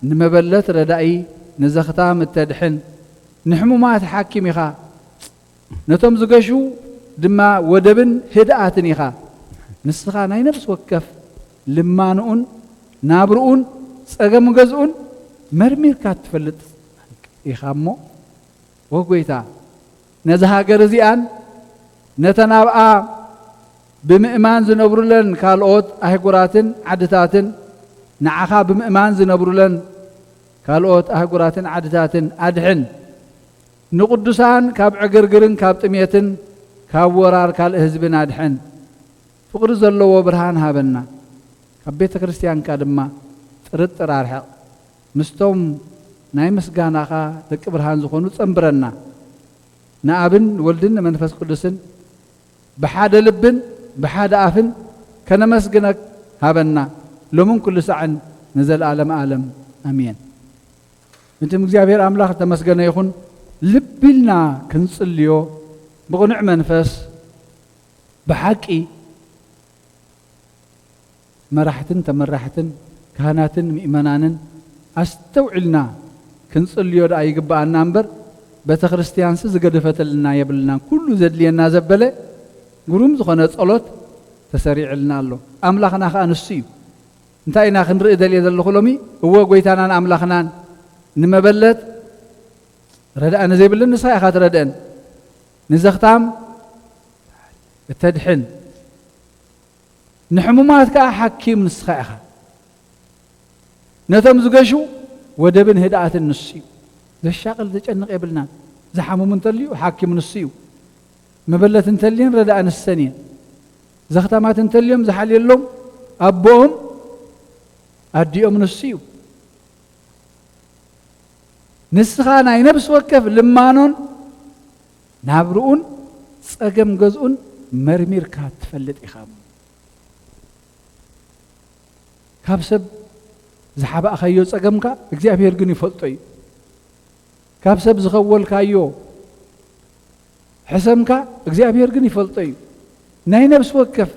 ንመበለት ረዳኢ ንዘኽታም እተድሕን ንሕሙማት ሓኪም ኢኻ ነቶም ዝገሹ ድማ ወደብን ህድኣትን ኢኻ ንስኻ ናይ ነፍሲ ወከፍ ልማንኡን ናብርኡን ጸገም ገዝኡን مرميرካ ትፈልጥ ኢኻ እሞ ወጎይታ ነዚ ሃገር እዚኣን ነተናብኣ ብምእማን ዝነብሩለን ካልኦት ኣህጉራትን ዓድታትን ንዓኻ ብምእማን ዝነብሩለን ካልኦት ኣህጉራትን ዓድታትን ኣድሕን ንቅዱሳን ካብ ዕግርግርን ካብ ጥሜትን ካብ ወራር ካልእ ህዝብን ኣድሕን ፍቅሪ ዘለዎ ብርሃን ሃበና ካብ ቤተ ክርስቲያንካ ድማ ጥርጥር ኣርሕቕ ምስቶም ናይ ምስጋናኻ ደቂ ብርሃን ዝኾኑ ጸንብረና ንኣብን ወልድን መንፈስ ቅዱስን ብሓደ ልብን ብሓደ ኣፍን ከነመስግነክ ሃበና ሎምን ኩሉ ሰዓን ንዘለዓለም ዓለም ኣሜን። እንቱም እግዚአብሔር ኣምላኽ ተመስገነ ይኹን። ልብልና ክንጽልዮ ብቕኑዕ መንፈስ ብሓቂ መራሕትን ተመራሕትን ካህናትን ምእመናንን ኣስተውዕልና ክንጽልዮ ዳ ይግባአና እምበር ቤተ ክርስቲያንስ ዝገደፈተልና የብልና ኩሉ ዘድልየና ዘበለ ግሩም ዝኾነ ጸሎት ተሰሪዕልና ኣሎ። ኣምላኽና ኸ ንሱ እዩ። እንታይ ኢና ክንርኢ ደልየ ዘለኹ ሎሚ እወ ጎይታናን ኣምላኽናን ንመበለት ረዳእነ ዘይብልን ንስኻ ኢኻ ትረድአን ንዘኽታም እተድሕን ንሕሙማት ከዓ ሓኪም ንስኻ ኢኻ ነቶም ዝገሹ ወደብን ህድኣትን ንሱ እዩ። ዘሻቕል ዘጨንቕ የብልና ዝሓሙም እንተልዩ ሓኪም ንሱ እዩ። መበለት እንተልየን ረዳእ ንሰን እየን። ዘኽታማት እንተልዮም ዝሓልየሎም ኣቦኦም ኣዲኦም ንሱ እዩ። ንስኻ ናይ ነብሲ ወከፍ ልማኖን ናብርኡን ጸገም ገዝኡን መርሚርካ ትፈልጥ ኢኻ። ካብ ሰብ ዝሓባእኻዮ ጸገምካ እግዚአብሔር ግን ይፈልጦ እዩ። ካብ ሰብ ዝኸወልካዮ ሕሰምካ እግዚአብሔር ግን ይፈልጦ እዩ። ናይ ነብሲ ወከፍ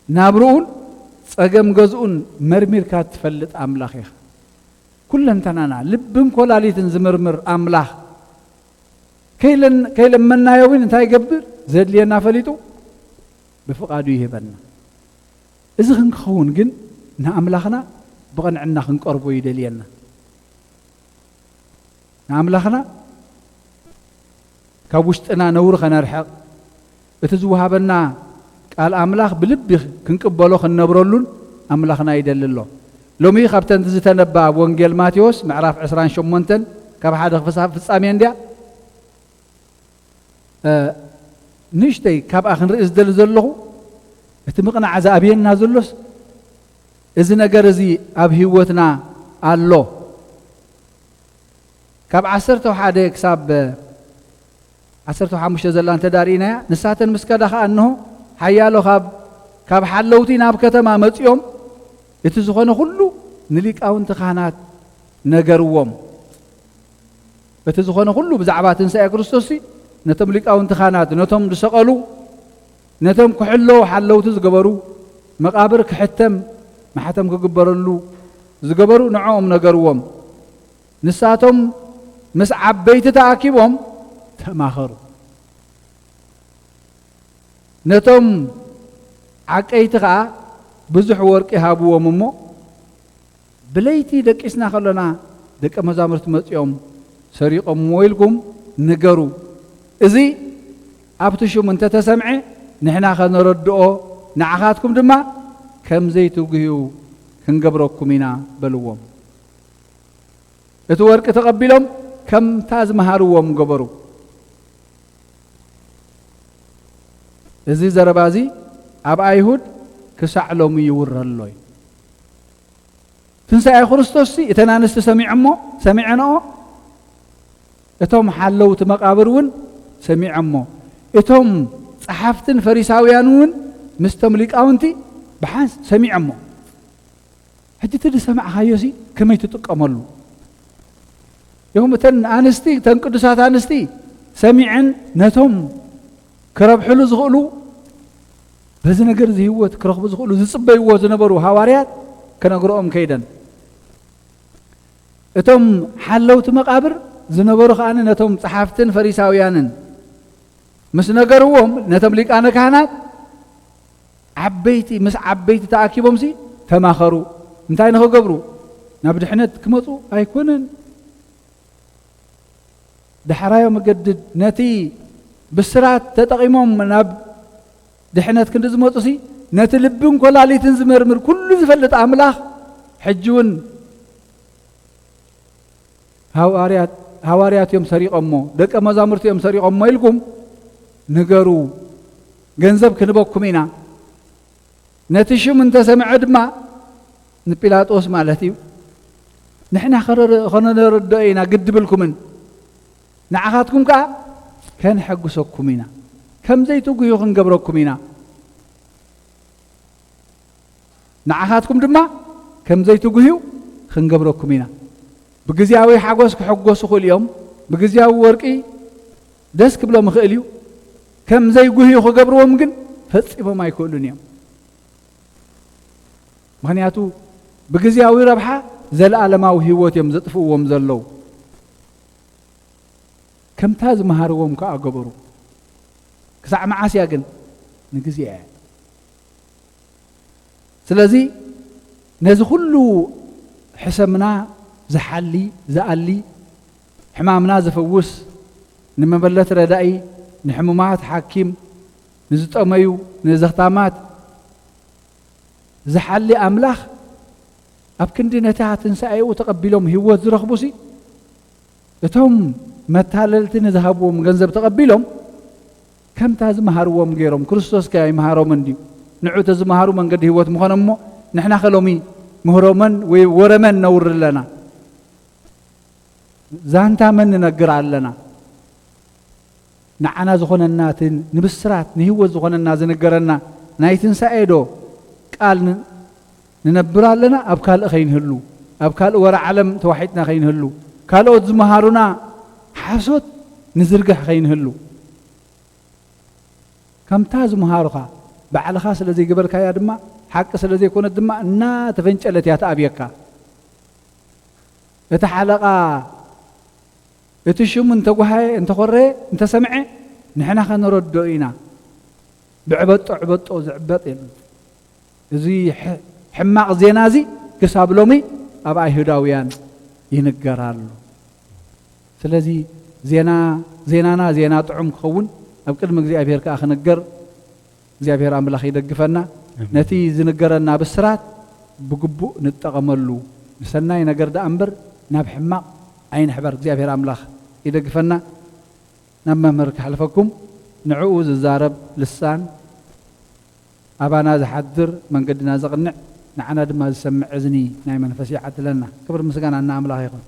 ናብርኡን ጸገም ገዝኡን መርሚርካ ትፈልጥ ኣምላኽ ኢኻ። ኩለንተናና ልብን ኮላሊትን ዝምርምር ኣምላኽ ከይለመናዮ ግን እንታይ ይገብር? ዘድልየና ፈሊጡ ብፍቓዱ ይህበና። እዚ ክንክኸውን ግን ንኣምላኽና ብቕንዕና ክንቀርቦ ይደልየና። ንኣምላኽና ካብ ውሽጥና ነውሪ ኸነርሕቕ እቲ ዝውሃበና ቃል ኣምላኽ ብልቢ ክንቅበሎ ክንነብረሉን ኣምላኽና ይደሊ ኣሎ። ሎሚ ካብተን ዝተነባ ወንጌል ማቴዎስ ምዕራፍ 28 ካብ ሓደ ፍጻሜ እንድያ ንእሽተይ ካብኣ ክንርኢ ዝደሊ ዘለኹ እቲ ምቕናዕ ዝኣብየና ዘሎስ እዚ ነገር እዚ ኣብ ህይወትና ኣሎ። ካብ 11 ክሳብ 15 ዘላ እንተዳርኢናያ ንሳተን ምስከዳ ኸ እንሆ ሓያሎ ካብ ሓለውቲ ናብ ከተማ መጺኦም እቲ ዝኾነ ሁሉ ንሊቃውንቲ ካህናት ነገርዎም። እቲ ዝኾነ ሁሉ ብዛዕባ ትንሣኤ ክርስቶስ ነቶም ሊቃውንቲ ካህናት ነቶም ዝሰቐሉ ነቶም ክሕለዉ ሓለውቲ ዝገበሩ መቃብር ክሕተም ማሕተም ክግበረሉ ዝገበሩ ንዖም ነገርዎም። ንሳቶም ምስ ዓበይቲ ተኣኪቦም ተማኸሩ። ነቶም ዓቀይቲ ከዓ ብዙሕ ወርቂ ሃብዎም እሞ ብለይቲ ደቂስና ከለና ደቀ መዛሙርቲ መጺኦም ሰሪቆም ሞይልኩም ንገሩ። እዚ ኣብቲ ሹም እንተተሰምዐ ንሕና ኸነረድኦ ንዓኻትኩም ድማ ከም ዘይትጉህዩ ክንገብረኩም ኢና በልዎም። እቲ ወርቂ ተቐቢሎም ከምታ ዝመሃርዎም ገበሩ። እዚ ዘረባ እዚ ኣብ ኣይሁድ ክሳዕሎም ይውረሎ እዩ። ትንሣኤ ክርስቶስ እተን ኣንስቲ ሰሚዐንኦ እቶም ሓለውቲ መቃብር እውን ሰሚዐሞ እቶም ጸሓፍትን ፈሪሳውያን እውን ምስቶም ሊቃውንቲ ብሓንስ ሰሚዐሞ። ሕጂ እቲ ሰማዕኻዮሲ ከመይ ትጥቀመሉ? ይኹም እተን ኣንስቲ እተን ቅዱሳት ኣንስቲ ሰሚዐን ነቶም ክረብሕሉ ዝኽእሉ በዚ ነገር እዚ ህይወት ክረኽቡ ዝኽእሉ ዝጽበይዎ ዝነበሩ ሃዋርያት ከነግሮኦም ከይደን እቶም ሓለውቲ መቃብር ዝነበሩ ከኣነ ነቶም ጸሓፍትን ፈሪሳውያንን ምስ ነገርዎም ነቶም ሊቃነ ካህናት ምስ ዓበይቲ ተኣኪቦም ተማኸሩ እንታይ ንኽገብሩ ناب دحنت كمصو أيكونن دحرايو مجدد نتي بسرات تتقيمهم ناب دحنت كندز موتسي نتلبن كلاليتن زمرمر كل زفلت أملاخ حجون هواريات يوم سريق أمو دك مزامرت يوم سريق أمو يلكم نجارو جنزب كنبوكمينا نتشو من تسمع دما نبيلات أوس مالتي نحن خرنا نردئنا قد بالكمن نعخاتكم كان حق سوكمينا كم زيتو يخن قبركمينا نعخاتكم دما كم زيتو قيو خن قبركمينا بجزياوي حقوس كحقوس كل يوم بجزياوي ورقي دسك بلا مخيليو كم زي قيو خن قبرهم ممكن فتصيبه ما يكونون يوم مخنياتو بجزياوي ربحة زل عالماو هيوت يوم زطفو ومزلو كم تاز مهاروم كأقبرو كسع معاس ياقن نجزيه سلازي نزي كله حسمنا زحلي زقلي حمامنا زفوس نمبلت ردائي نحمومات حاكيم نزطميو نزختامات زحلي أملاخ أبكندي نتاعة تنسأيو وتقبلهم هيوت زرخبوسي اتهم متهللتين ذهبوا مجنزب تقبلهم كم تاز مهاروم غيرهم كريستوس كاي مهارو مندي نعو تاز مهارو من قد هيوت مخنمو نحنا خلومي مهرومن ورمن نور لنا زانتا من نقر علنا نعنا زخون الناتن نبسرات نهيوت زخون الناس نقرنا نايتن سايدو قال ننبر لنا أبكال خين هلو أبكال ورا علم توحيدنا خين هلو كالو زمهارونا حسوت نزرقح خين هلو كم تاز مهارخا بعد خاص الذي قبل كيا دما حق الذي يكون الدماء نا تفنش التي أتأبيكا يتحلقا يتشوم انت قهاي انت خري انت سمعي نحنا خنرد إينا بعبط عبط أو زعبط زي حماق زينازي كساب لومي أبا هداويان ينقرالو سلازي زينانا زينا طعم خون أبكر مجزي أبير كأخ نقر زي أبير أملاخ يدقفنا نتي زنقرنا بالسرات بقبو نتقملو نسنا ينقر دا أمبر ناب حماق عين حبر زي أبير أملاخ يدقفنا نما مرك حلفكم نعوز الزارب لسان أبانا زحدر من قدنا زقنع نعنا دما زسمع عزني نايما فسيحة لنا كبر مسقان عنا أملاخ يقول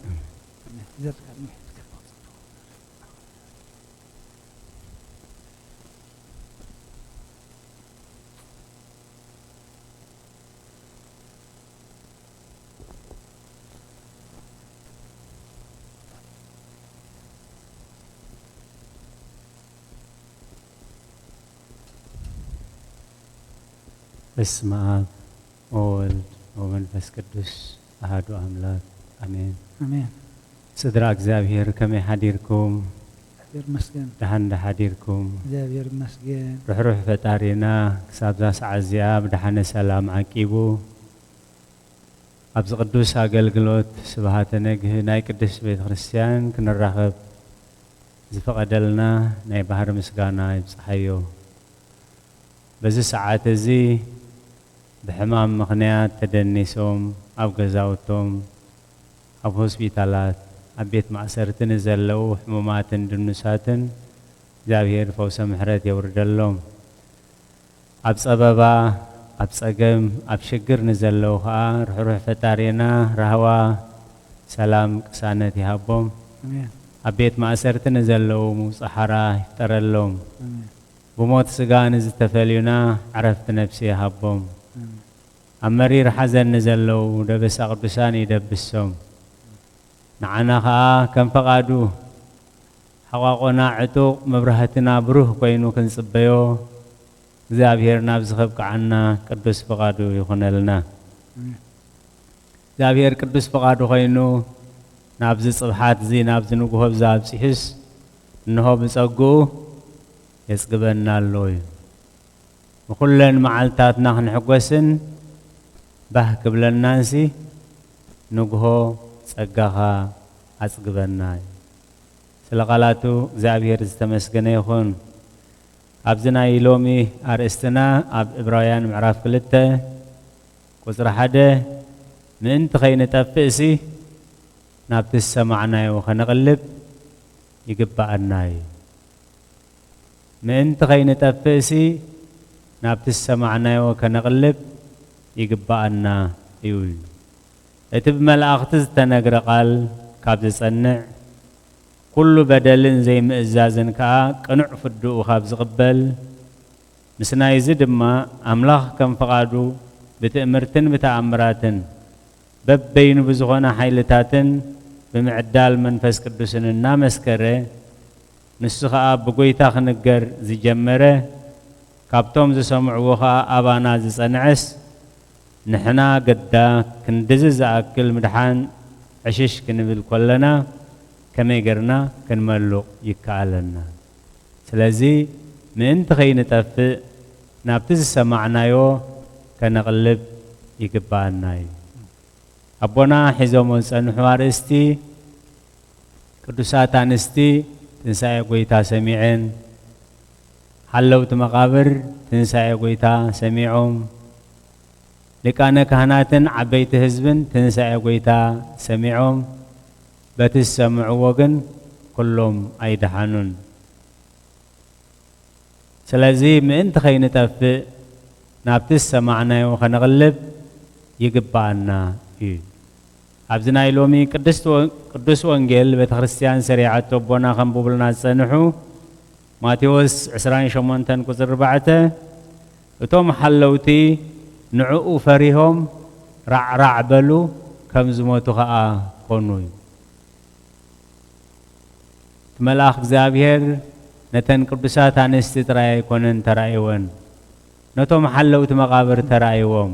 بسم الله وولد ومنفس قدوس أحد أملاك آمين آمين صدر እግዚአብሔር ከመይ ሓዲርኩም እግዚአብሔር ይመስገን ደህና ሓዲርኩም እግዚአብሔር ይመስገን ሩሕ ፈጣሪና ክሳብ ዛ ሰዓት እዚኣ ብድሓነ ሰላም ዓቂቡ ኣብዚ ቅዱስ ኣገልግሎት ስብሃተ ነግህ ናይ ቅዱስ ቤተ ክርስቲያን ክንራኸብ ዝፈቐደልና ናይ ባህር ምስጋና ይብፅሓዮ በዚ ሰዓት እዚ بحمام مخنيات تدنيسهم أو جزاوتهم أو هوسبيتالات أبيت معسرتن زلوا حمومات دنساتن جابير فوس محرات يورد اللهم أبس أبابا أبس أجم أبشجر نزلوها روح فتارينا رهوا سلام كسانة هابهم أبيت معسرتن زلوا مصحرا تر اللهم بموت سجان زتفلينا عرفت نفسي هابهم أمرير حزن نزلوا دبس أقدساني دبسهم نعنا خا كم فقادو حقاقنا عتوق مبرهتنا بروح كوينو كنصبيو زابير نابز خبق عنا قدس فقادو يخون لنا زابير قدس فقادو كوينو نابز صبحات زي نابز نقوه بزاب سيحس إنه بسقو يسقبنا اللوي وكلن معلتاتنا نحقوسن بحك بلنانسي ንግሆ ጸጋኻ አጽግበና ስለቃላቱ እግዚአብሔር ዝተመስገነ ይኹን አብዝና ኢሎሚ አርእስትና አብ ዕብራውያን ምዕራፍ 2 ቁጥር 1 ምእንቲ ኸይንጠፍእሲ ናብቲ ሰማዕናዮ ኸነቕልብ ይግባአና ምእንቲ ኸይንጠፍእሲ ናብቲ ሰማዕናዮ ኸነቕልብ ይግባአና እዩ እቲ ብመላእኽቲ ዝተነግረ ቃል ካብ ዝጸንዕ ኩሉ በደልን ዘይምእዛዝን ከዓ ቅኑዕ ፍዱኡ ካብ ዝቕበል ምስናይዚ ድማ ኣምላኽ ከም ፈቓዱ ብትእምርትን ብተኣምራትን በበይኑ ብዝኾነ ሓይልታትን ብምዕዳል መንፈስ ቅዱስን እናመስከረ ንሱ ከዓ ብጎይታ ክንገር ዝጀመረ ካብቶም ዝሰምዕዎ ከዓ ኣባና ዝጸንዐስ ንሕና ገዳ ክንድዝ ዝኣክል ምድሓን ዕሽሽ ክንብል ኮለና ከመይ ገርና ክንመሉቕ ይከኣለና ስለዚ ምእንቲ ኸይንጠፍእ ናብቲ ዝሰማዕናዮ ከነቕልብ ይግባአና እዩ ኣቦና ሒዞሞ ዝጸንሑ ኣርእስቲ ቅዱሳት ኣንስቲ ትንሣኤ ጐይታ ሰሚዐን ሓለውቲ መቓብር ትንሣኤ ጐይታ ሰሚዖም ሊቃነ ካህናትን ዓበይቲ ህዝብን ትንሣኤ ጐይታ ሰሚዖም በቲ ዝሰምዕዎ ግን ኩሎም ኣይደሓኑን ስለዚ ምእንቲ ኸይንጠፍእ ናብቲ ዝሰማዕናዮ ኸነቕልብ ይግባአና እዩ ኣብዚ ናይ ሎሚ ቅዱስ ወንጌል ቤተ ክርስቲያን ሰሪዓቶ ኣቦና ኸንብብልና ዝጸንሑ ማቴዎስ 28 ቁጥር 4 እቶም ሓለውቲ ንዕኡ ፈሪሆም ራዕራዕ በሉ ከም ዝሞቱ ከዓ ኾኑ እዩ መልአኽ እግዚአብሔር ነተን ቅዱሳት ኣንስቲ ጥራይ ኣይኮነን ተራእይወን ነቶም ሓለውቲ መቓብር ተራእይዎም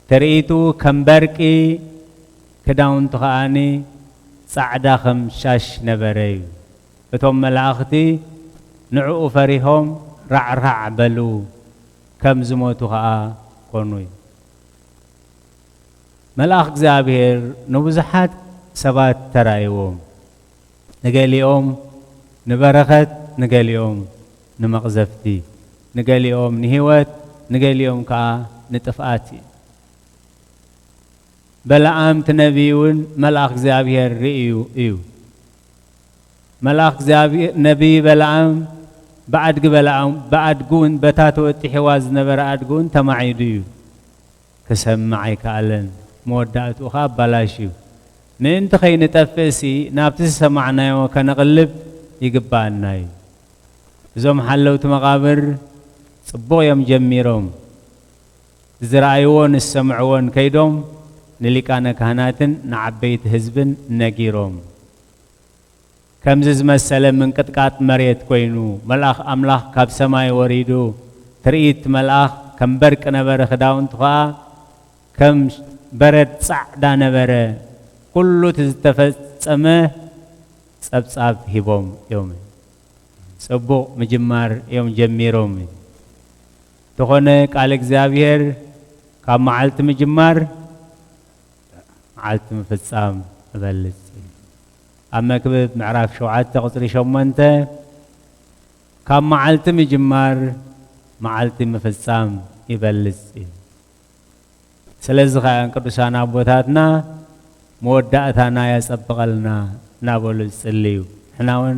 ትርኢቱ ከም በርቂ ክዳውንቱ ከኣኒ ጻዕዳ ከም ሻሽ ነበረ እዩ እቶም መላእኽቲ ንዕኡ ፈሪሆም ራዕራዕ በሉ ከም ዝሞቱ ከዓ ኮኑ እዩ መልአኽ እግዚአብሔር ንብዙሓት ሰባት ተራእይዎም ንገሊኦም ንበረኸት ንገሊኦም ንመቕዘፍቲ ንገሊኦም ንህይወት ንገሊኦም ከዓ ንጥፍኣት በለዓም ትነቢውን መልአኽ እግዚአብሔር ርእዩ እዩ መልአኽ እግዚአብሔር ነቢይ በለዓም በአድጉን በታት ወጢሕዋ ዝነበረ አድጉን ተማዒዱ እዩ ክሰምዕ ኣይከኣለን መወዳእትኡ ከዓ ኣባላሽ እዩ ምእንቲ ኸይንጠፍእሲ ናብቲ ዝሰማዕናዮ ከነቕልብ ይግባአና እዩ እዞም ሓለውቲ መቓብር ጽቡቕ እዮም ጀሚሮም ዝረአይዎን ዝሰምዕዎን ከይዶም ንሊቃነ ካህናትን ንዓበይቲ ህዝብን ነጊሮም ከምዚ ዝመሰለ ምንቅጥቃጥ መሬት ኮይኑ መልአኽ ኣምላኽ ካብ ሰማይ ወሪዱ ትርኢት መልአኽ ከም በርቂ ነበረ ክዳውንቱ ከዓ ከም በረድ ጻዕዳ ነበረ ኩሉ ዝተፈጸመ ጸብጻብ ሂቦም እዮም ጽቡቕ ምጅማር እዮም ጀሚሮም ተኾነ ቃል እግዚአብሔር ካብ መዓልቲ ምጅማር መዓልቲ ምፍጻም እበልጽ ኣብ መክብብ ምዕራፍ 7 ቁጥሪ 8 ካብ መዓልቲ ምጅማር መዓልቲ ምፍጻም ይበልጽ ስለዚ ከዓ ቅዱሳን ኣቦታትና መወዳእታና ያጸብቐልና እናበሉ ዝጽልዩ ንሕና እውን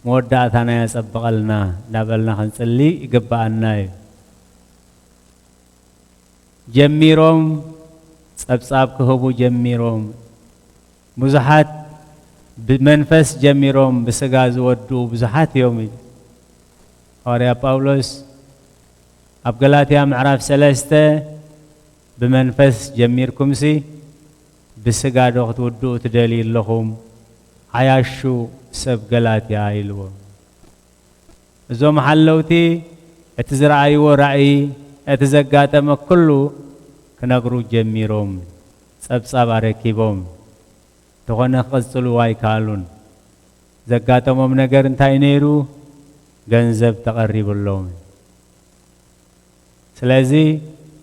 መወዳእታና ያጸብቐልና እናበልና ክንጽልይ ይግባአና እዩ ጀሚሮም ጸብጻብ ክህቡ ጀሚሮም ብዙሓት ብመንፈስ ጀሚሮም ብስጋ ዝወድኡ ብዙሓት እዮም ሐዋርያ ጳውሎስ ኣብ ገላትያ ምዕራፍ 3 ብመንፈስ ጀሚርኩምሲ ብስጋ ዶ ክትውድኡ ትደልዩ ኣለኹም ሓያሹ ሰብ ገላትያ ኢልዎም እዞም ሓለውቲ እቲ ዝረአይዎ ራእይ እቲ ዘጋጠመ ኩሉ ክነግሩ ጀሚሮም ጸብጻብ ኣረኪቦም ተኾነ ክቕጽሉ ኣይከኣሉን ዘጋጠሞም ነገር እንታይ ነይሩ ገንዘብ ተቐሪቡሎም ስለዚ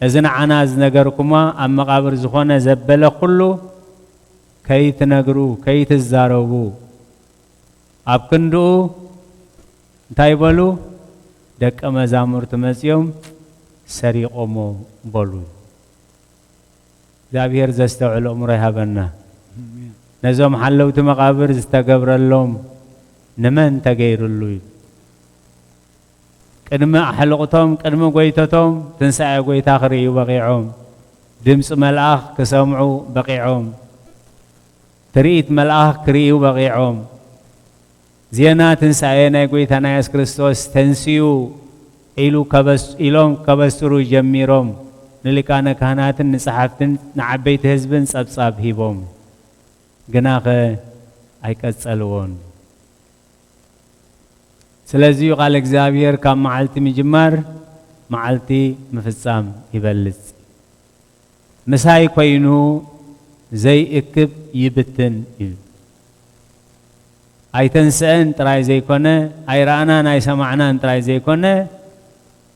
እዚ ንዓና ዝነገርኩማ ኣብ መቓብር ዝኾነ ዘበለ ኩሉ ከይትነግሩ ከይትዛረቡ ኣብ ክንድኡ እንታይ በሉ ደቀ መዛሙርት መጺኦም ሰሪቆሞ በሉ እግዚአብሔር ዘስተውዕል እምሮ ይሃበና ነዞም ሓለውቲ መቃብር ዝተገብረሎም ንመን ተገይሩሉ ቅድሚ ኣሕልቕቶም ቅድሚ ጎይተቶም ትንሣኤ ጎይታ ክርእዩ በቂዖም ድምፂ መልኣኽ ክሰምዑ በቂዖም ትርኢት መልኣኽ ክርእዩ በቂዖም ዜና ትንሣኤ ናይ ጎይታና ኢየሱስ ክርስቶስ ተንስዩ ኢሎም ከበስሩ ጀሚሮም ንሊቃነ ካህናትን ንጸሓፍትን ንዓበይቲ ህዝብን ጸብጻብ ሂቦም ግናኸ ኣይቀጸልዎን ስለዚህ ቃል እግዚአብሔር ካብ መዓልቲ ምጅማር መዓልቲ ምፍጻም ይበልጽ ምሳይ ኮይኑ ዘይእክብ ይብትን እዩ ኣይተንስአን ጥራይ ዘይኮነ ኣይረአናን ኣይሰማዕናን ጥራይ ዘይኮነ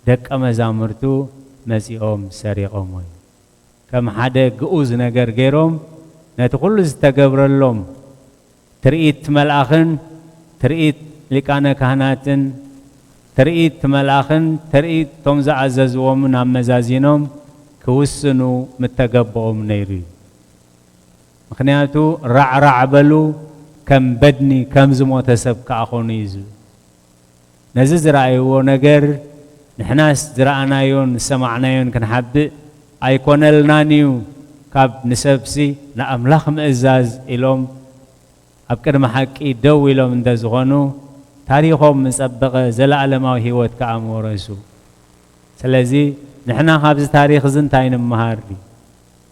ደቀ መዛሙርቱ መጺኦም ሰሪቆም ወይ ከም ሓደ ግኡዝ ነገር ገይሮም ነቲ ኩሉ ዝተገብረሎም ትርኢት መልኣኽን ትርኢት ሊቃነ ካህናትን ትርኢት መልኣኽን ትርኢት ቶም ዝኣዘዝዎምን ኣመዛዚኖም ክውስኑ ምተገበኦም ነይሩ ምክንያቱ ራዕራዕ በሉ ከም በድኒ ከም ዝሞተ ሰብ ከኣኾኑ እዩ ነዚ ዝረኣይዎ ነገር ንሕናስ ዝረኣናዮን ሰማዕናዮን ክንሓብእ ኣይኮነልናን እዩ ካብ ንሰብሲ ንኣምላኽ ምእዛዝ ኢሎም ኣብ ቅድሚ ሓቂ ደው ኢሎም እንተ ዝኾኑ ታሪኾም ምጸበቐ ዘለኣለማዊ ህይወት ከዓ መወረሱ ስለዚ ንሕና ካብዚ ታሪኽ እዚ እንታይ ንምሃር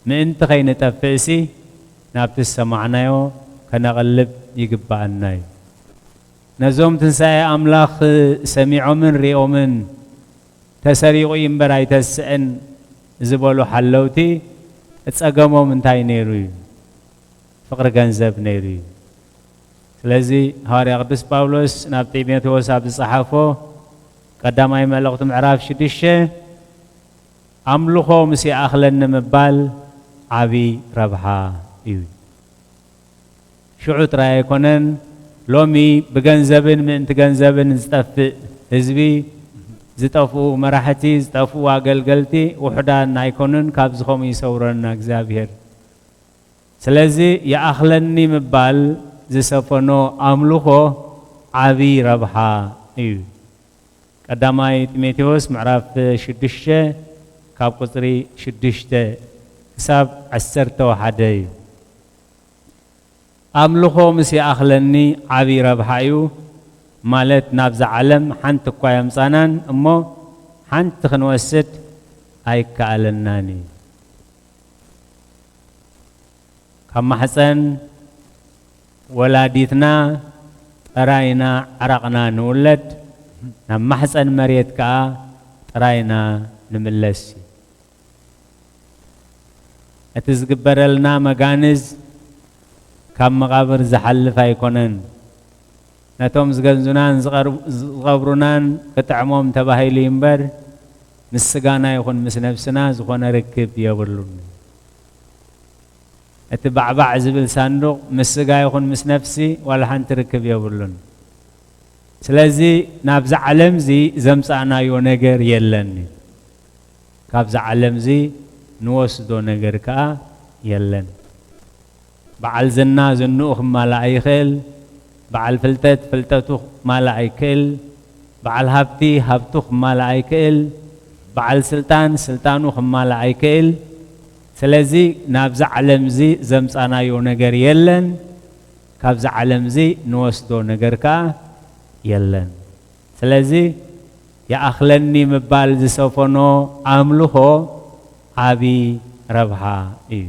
ምእንቲ ከይንጠፍእሲ ናብቲ ዝሰማዕናዮ ከነቐልብ ይግባአና እዩ ነዞም ትንሣኤ ኣምላኽ ሰሚዖምን ሪኦምን ተሰሪቑ እምበር ኣይተስዕን ዝበሉ ሓለውቲ እጸገሞም እንታይ ነይሩ እዩ ፍቕሪ ገንዘብ ነይሩ እዩ ስለዚ ሐዋርያ ቅዱስ ጳውሎስ ናብ ጢሞቴዎስ ኣብ ዝጸሓፎ ቀዳማይ መልእኽቲ ምዕራፍ 6 ኣምልኾ ምስ ይኣኽለኒ ምባል ዓብይ ረብሓ እዩ ሽዑ ጥራይ ኣይኮነን ሎሚ ብገንዘብን ምእንቲ ገንዘብን ዝጠፍእ ህዝቢ ዝጠፍኡ መራሕቲ ዝጠፍኡ ኣገልገልቲ ውሕዳን ኣይኮኑን ካብ ዝኸምኡ ይሰውረና እግዚአብሔር ስለዚ ይኣኽለኒ ምባል ዝሰፈኖ ኣምልኾ ዓብይ ረብሓ እዩ ቀዳማይ ጢሞቴዎስ ምዕራፍ 6 ካብ ቁጽሪ 6 ክሳብ 11 እዩ ኣምልኾ ምስ ይኣኽለኒ ዓብይ ረብሓ እዩ ማለት ናብዛ ዓለም ሓንቲ እኳ የምፃናን እሞ ሓንቲ ክንወስድ ኣይከኣለናን እዩ ካብ ማሕፀን ወላዲትና ጥራይና ዓራቕና ንውለድ ናብ ማሕፀን መሬት ከዓ ጥራይና ንምለስ እቲ ዝግበረልና መጋንዝ ካብ መቃብር ዝሓልፍ ኣይኮነን ነቶም ዝገንዙናን ዝቐብሩናን ክጥዕሞም ተባሂሉ እምበር ምስ ስጋና ይኹን ምስ ነፍስና ዝኾነ ርክብ የብሉን እቲ ባዕባዕ ዝብል ሳንዱቕ ምስ ስጋ ይኹን ምስ ነፍሲ ዋላ ሓንቲ ርክብ የብሉን ስለዚ ናብዚ ዓለም እዚ ዘምፃእናዮ ነገር የለን ካብዚ ዓለም እዚ ንወስዶ ነገር ከዓ የለን በዓል ዝና ዝንኡ ክማልእ ኣይኽእል በዓል ፍልጠት ፍልጠቱ ክማልእ ኣይክእል በዓል ሃብቲ ሃብቱ ክማልእ ኣይክእል በዓል ስልጣን ስልጣኑ ክማልእ ኣይክእል ስለዚ ናብዚ ዓለም እዚ ዘምፃናዮ ነገር የለን ካብዚ ዓለም እዚ ንወስዶ ነገር ከዓ የለን ስለዚ ይኣኽለኒ ምባል ዝሰፈኖ ኣምልኾ ዓብይ ረብሓ እዩ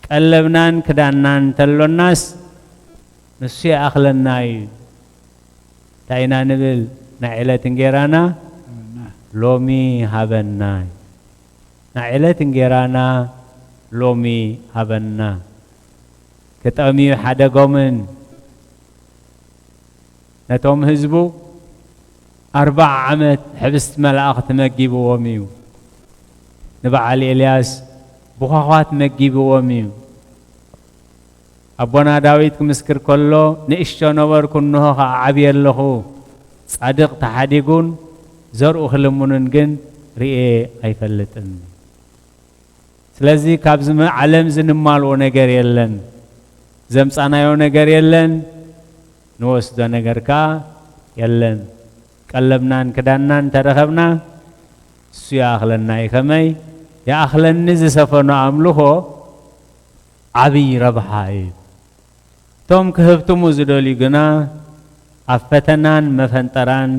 ቀለብናን ክዳናን ተሎናስ ንሱ ይኣኽለና እዩ እንታይ ኢና ንብል ናይ ዕለት እንጌራና ሎሚ ሃበና ናይ ዕለት እንጌራና ሎሚ ሃበና ክጠምዩ ሓደጎምን ነቶም ህዝቡ 40 ዓመት ሕብስቲ መላእኽቲ መጊብዎም እዩ ንበዓል ኤልያስ ብኳኳት መጊብዎም እዩ أبونا داويد كمسكر كله نئشتو نبر كنه عبي الله صادق تحديقون زرق خلمونن جن رئي أي فلتن سلازي كابزم علم زنمال ونجار يلن زمس أنا يونجار يلن نوس دو نجار كا يلن قلبنان كدانان ترخبنا سيا أخلنا يخمي يا أخلن نزي سفرنا عملوه عبي ربحاي توم كهبتو مزدولي جنا أفتنان مفنتران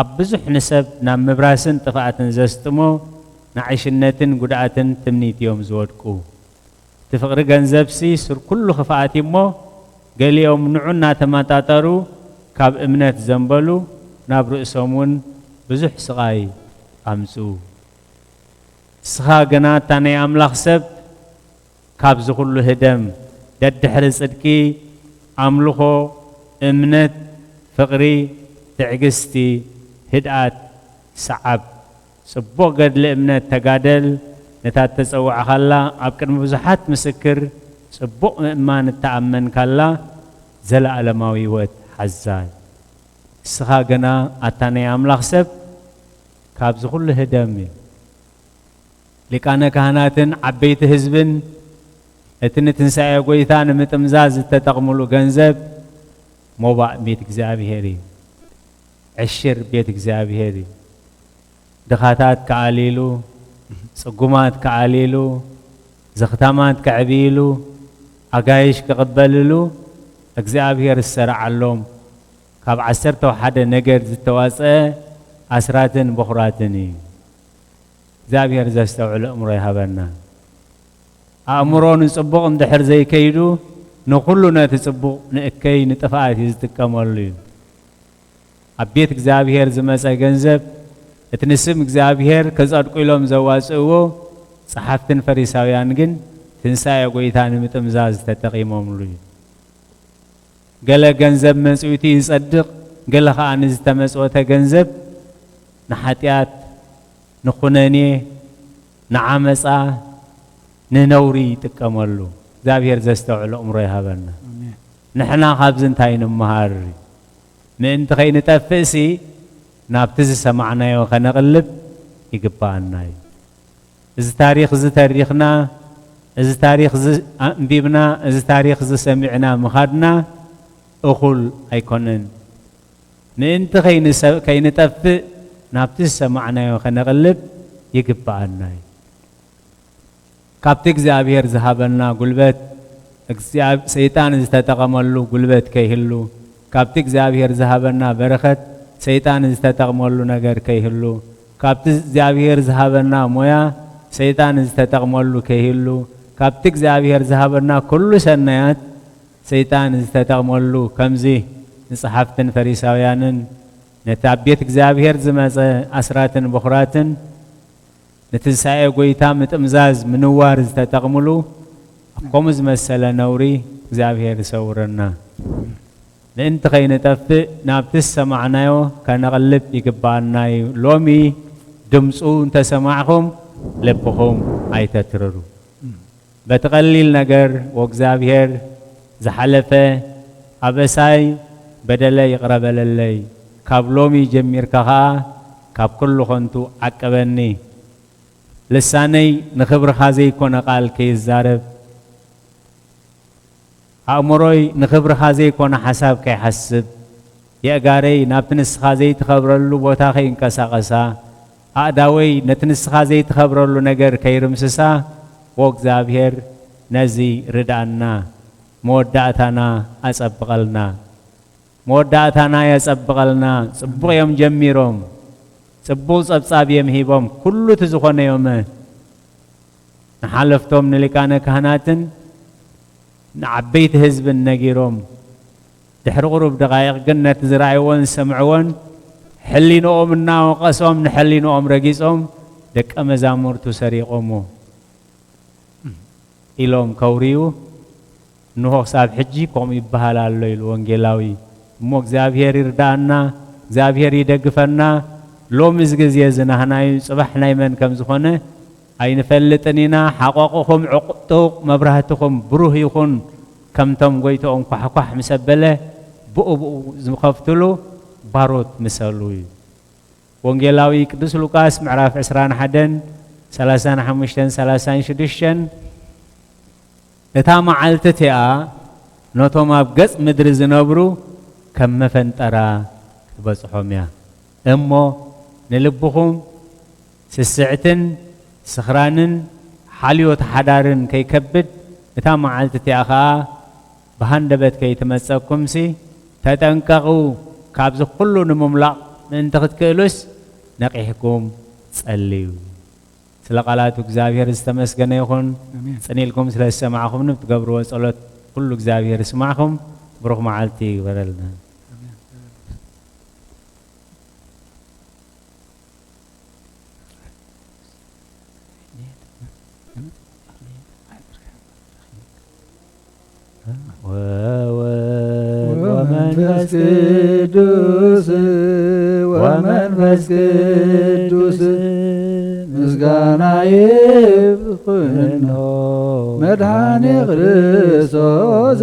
أبزح نسب نام مبراسن تفاعتن زستمو نعيشنتن قدعتن تمنيت يوم زودكو تفقر جنزبسي سر كل خفاعتي مو قال يوم نعنا تماتاترو كاب امنات زنبلو نابرو اسومون بزح سغاي أمسو سخا جنا تاني أملاخ سب كاب زخلو هدم دد حرس ادكي أملوخو امنت فقري تعجستي هدأت صعب صبوق قد لأمنت تقادل نتات تسوع خلا أبكر مبزحات مسكر صبوق ما نتأمن كلا زل علماوي وات حزان سخاقنا أتاني أملاخ سب كابز كل هدامي لكان كهناتن عبيت هزبن اتنتنسايا قويثان متمزاز تتقملو جنزب موبع بيت እግዚአብሔሪ عشر بيت እግዚአብሔሪ دخاتات كعليلو صقومات كعليلو زختامات كعبيلو عقايش كقبللو እግዚአብሔር السرع اللوم كاب عسرتو حدا نجر زتواسه أسراتن بخراتني እግዚአብሔር زستوعل أمره يهبنا أمرون صبغ اندحر زي كيدو نخلنا تصبغ نأكي نتفاعت يزتكملين أبيت እግዚአብሔር زمسا جنزب اتنسم እግዚአብሔር كزاد قيلهم زواسئو صحفتن فريساويان جن تنسايا قويتان متمزاز تتقيمهم لي قال جنزب مسؤوتي يصدق قال خانز تمسؤوتا جنزب نحاتيات نخناني نعمسا ننوري تكملو እግዚአብሔር زستوعل أمره يهبنا نحنا خابزن تاين مهار من تخين تفسي نابتز سمعنا وخنقلب يقبعنا إذ تاريخنا إذ تاريخ بيبنا إذ تاريخ سمعنا مخادنا أخل أيكونن من تخين تف نابتز سمعنا وخنقلب يقبعنا كابتك እግዚአብሔር زهابنا قلبت سيطان استتقملو قلبت كيهلو كابتك እግዚአብሔር زهابنا برخت سيطان استتقملو نجر كيهلو كابتك እግዚአብሔር زهابنا مويا سيطان استتقملو كيهلو كابتك እግዚአብሔር زهابنا كل سنيات سيطان استتقملو كمزي نصحفتن فريساويانن نتابيت እግዚአብሔር زمزه أسراتن بخراتن نتنسايا قويتا متمزاز منوار تتقملو قومز مسألة نوري እግዚአብሔር سورنا لأن تخين تفق نابتس معنا كان غلب يقبعنا لومي دمسو انت سمعهم لبخهم أي تتررو بتقليل نجر وእግዚአብሔር زحلفة أبساي بدل يقرب للي كاب لومي جمير كها كاب كل خنتو عقبني لساني نخبر خازي كون قال كي الزارب أمروي نخبر خازي كون حساب كي حسب يأجاري نابتنس خازي تخبر له بوتاخي انكسا قسا أداوي نتنس خازي تخبر له نجر كي رمسسا وእግዚአብሔር نزي ردعنا مودعتنا أسبقلنا مودعتنا يسبقلنا صبغ يوم جميرهم صبوص أبصاب يمهيبهم كل تزخون يومه نحلفتهم نلقانا كهناتن نعبيت حزب النجيرهم تحرقوا بدقائق قلنا تزرعون سمعون حلينهم منا وقسهم نحلينهم رقيسهم دك أمزامور تسريقهم إلهم كوريو نوح صاب حجي قوم يبهال الليل وانجلاوي مو እግዚአብሔር ይርዳና እግዚአብሔር ይደግፈና لومز جزيزنا هناي صباحنا يمن كم زخنة أين فلتنينا حقوقهم عقدوق مبرهتكم بروه يخون كم تم قويتهم كح مسبلة بؤ زخفتلو باروت مسلوي وانجيلاوي قدس لوقاس معرف 21 35 36 እታ መዓልትቲኣ ነቶም ኣብ ገጽ ምድሪ ዝነብሩ ከም መፈንጠራ ክበጽሖም እያ እሞ ንልብኹም ስስዕትን ስኽራንን ሓልዮት ሓዳርን ከይከብድ እታ መዓልትቲኣ ኸኣ ብሃንደበት ከይትመጸኩምሲ ተጠንቀቑ ካብዚ ኩሉ ንምምላቕ ምእንቲ ክትክእሉስ ነቂሕኩም ጸልዩ ስለ ቃላቱ እግዚአብሔር ዝተመስገነ ይኹን ጽኒልኩም ስለ ሰማዕኹም ንትገብርዎ ጸሎት ሁሉ እግዚአብሔር ይስማዕኩም ብሩኽ መዓልቲ ይግበረልና ወመንፈስ ቅዱስ ምስጋና ይብኩንኖ መድኃኔ ክርስቶስ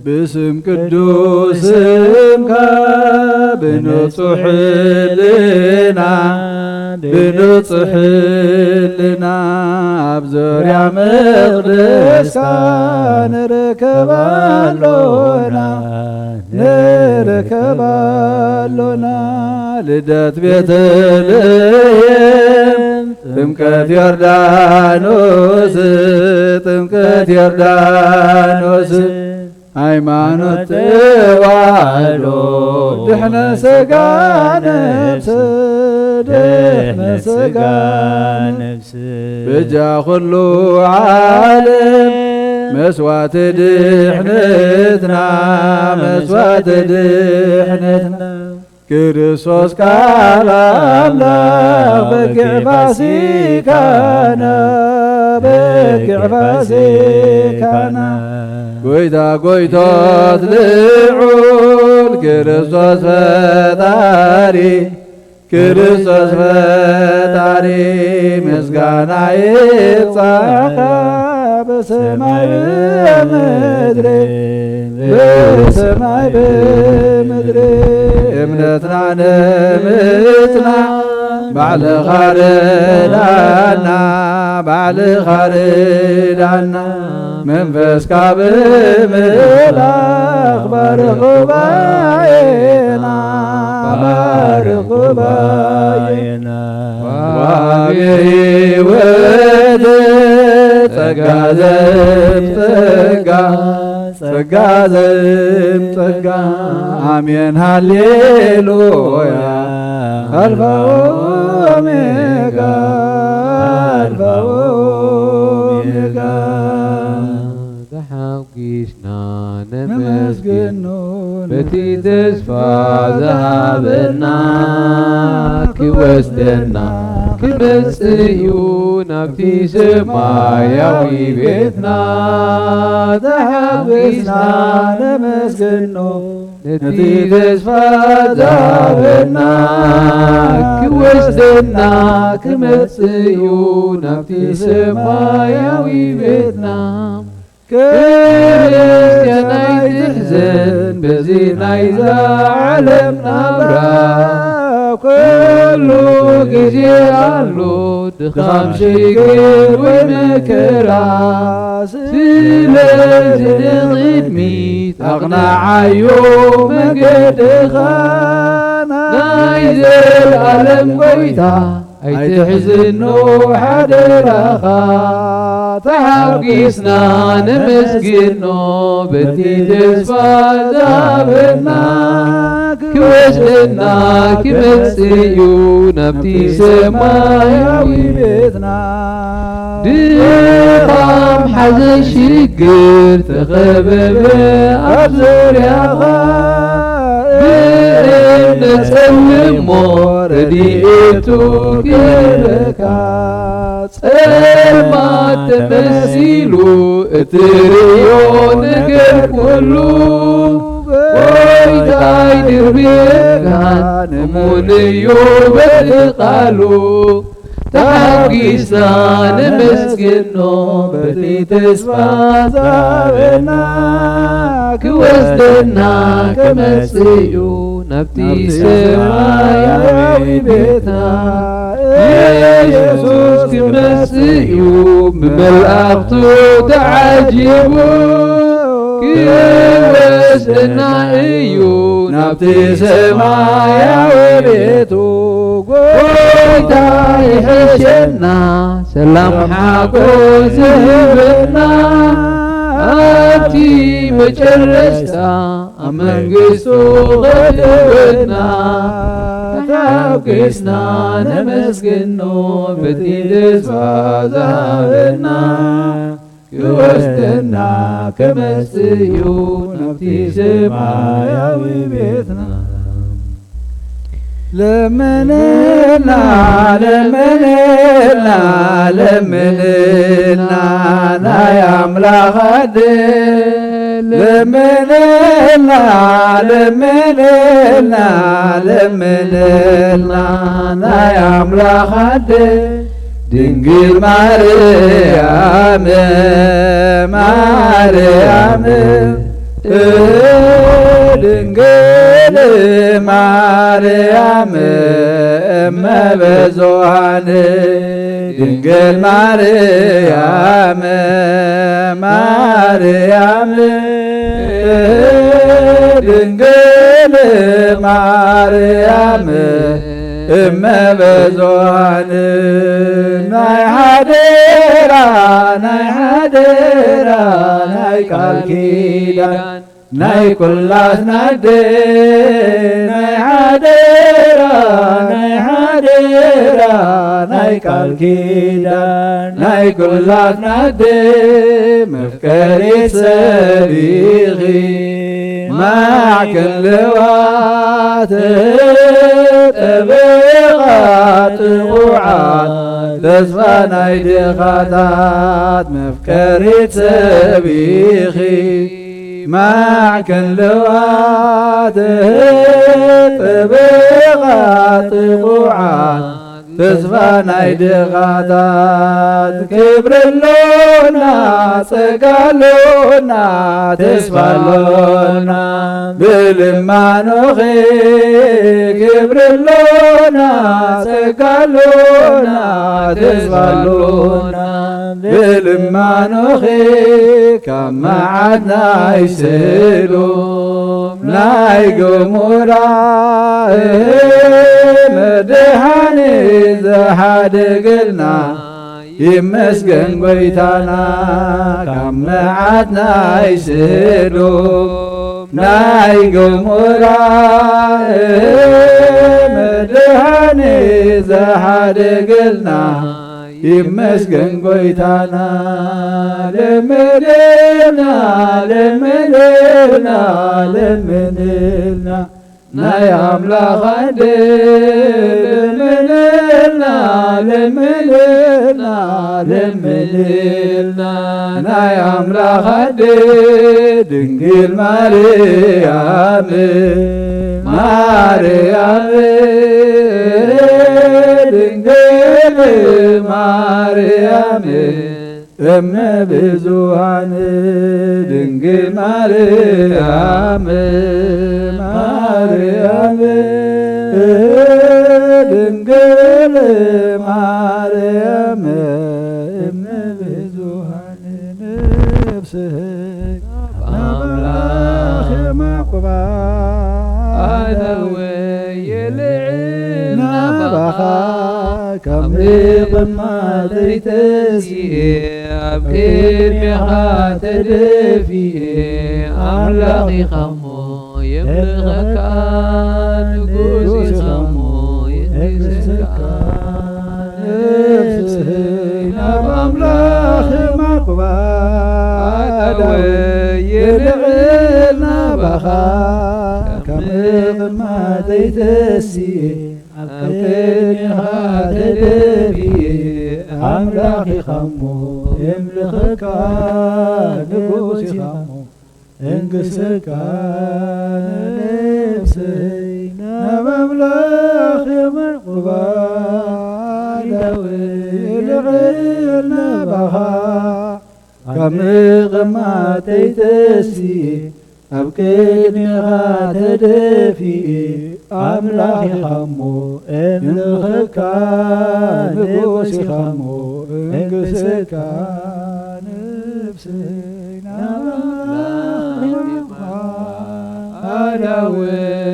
ብስም ቅዱስምከ ብንጽሕልና ኣብ ዙርያ መቅደስካ ንረከባሎና ልደት ቤተልሔም ጥምቀት ዮርዳኖስ ሃይማኖት ተዋህዶ ድሕነ ሥጋ ነፍስ ብጃ ኩሉ ዓለም መስዋዕት ድሕነትና ክርስቶስ ቃል አምላክ በጊዕ ፋሲካና ጎይቶት ልዑል ክርስቶስ ፈጣሪ ምስጋና ይብጻሕካ በሰማይ በምድር እምነትና ነምትና ባዕልኻ ርዳና መንፈስካ ብምምላኽ ባርኽ ጉባኤና ዋቤ ሕይወት ጸጋ ዘምጸጋ አሜን ሃሌሉያ አልፋ ኦሜጋ ተሓጊስና ነመስግኖ በቲ ተስፋ ዝሃበና ክወስደና ክመጽእ ናብቲ ሰማያዊ ቤትና ተሓጊስና ነመስግኖ ነቲ ተስፋ ዝሃበና ክወስደና ክመጽእ ናብቲ ሰማያዊ ቤትና ክርስቲያን ኣይትሕዘን በዚ ናይዛ ዓለም ናብራ ኩሉ ጊዜ ኣሎ ድኻም ሽግር ወይ መከራ ስለዚ ንቕድሚት ኣቕናዓዮ መንገድኻ ናይ ዘለኣለም ጎይታ ኣይትሕዝኖ ሓደራኻ ተሓጊስና ነመስግኖ በቲ ተስፋ ዝሃበና ክወስደና ክመጽእ ናብቲ ሰማያዊ ቤትና ድኻም ሓዘን ሽግር ተኸበበ ኣብ ዙርያኻ ብእምነት ጸልሞ ረድኤቱ ክህበካ ጸልማት ተመሲሉ እትርእዮ ነገር ኩሉ ጎይታይ ድርቤካ እሙን እዩ በልቓሉ ተሓጊስና ነመስግኖ በቲ ተስፋ ዛበና ክወስደና ክመጽኡ ናብቲ ሰማያዊ ቤታ ኢየሱስ ክመጽኡ ብመላእኽቱ ተዓጂቡ ክወስደና እዩ ናብቲ ሰማያዊ ቤቱ ጎይታ ይሕሸና ሰላም ሓጎስ ዝህበና ኣብቲ መጨረሻ ኣብ መንግሥቱ ኸድወና ታውቂስና ነመስግኖ በቲ ተስፋ ዝሃበና ክወስደና ከመጽኡ ናብቲ ሰማያዊ ቤትና ለምንና ለምንና ለምንና ናይ አምላኽ ለምንና ለምንና ለምንና ናይ አምላኽ ድንግል ማርያም ማርያም ድንግል ማርያም እመብዙኃን ድንግል ማርያም ማርያም ድንግል ማርያም እመብዙኃን ናይ ሓደራ ናይ ሓደራ ናይ ቃል ኪዳን ናይ ኲላትና ናይ ሓደራ ናይ ሓደራ ናይ ቃል ኪዳን ናይ ኲላትና መፍቀሪት ሰቢኺ ማዕክልዋት ጠበቓ ጥቑዓት ተስፋ ናይ ድኻታት መፍቀሪት ሰቢኺ ማዕክልዋት ጠበቓ ጥቑዓት ተስፋ ናይ ድኻታት ክብረሎና ጸጋሎና ተስፋሎና ብልማኖኺ ክብረሎና ጸጋሎና ተስፋሎና ብልማኖኺ ካብ መዓት ናይ ሰዶም ናይ ገሞራ መድኃኒ ዘሓደገልና ይመስገን ጐይታና ካብ መዓት ናይ ሰዶም ናይ ገሞራ መድኃኒ ዘሓደገልና ይመስገን ጐይታና ለምንልና ለምንልና ለምንልና ናይ አምላኽ ለምንልና ለምንልና ለምንልና ናይ አምላኽ ድንግል ማርያም ማርያም ድንግል ማርያም እመብዙኃን ድንግል ማርያም ማርያም ድንግል ማርያም እመብዙኃን ነፍስህ አምላኽ ማቁባነ ወየልዕል ናባኻ ካብ ቅማተይተሲኤ ኣብ ቅድሜኻ ተደፊኤ ኣምላኽ ኢኻ እሞ የምልኸካ ንጉስ ኢኻ እሞ የንግሥካ ነፍስይ ናብ ኣምላኽ ማቁባነ ወየልዕል ናባኻ ካብ ቅማተይተሲኤ ኣብ ቅድሜኻ ተደፊኤ ኣምላኽ ኢኻ እሞ የምልኸካ ንጉስ ኢኻ እሞ እንግሥካ ነፍሰይ ናብ ኣምላኽ ማቁባነ لعلنا بها كمغما تيتسي أبكيني غاتدفي أملاحي خمو إنخكا نبوسي خمو إنقسكا نفسينا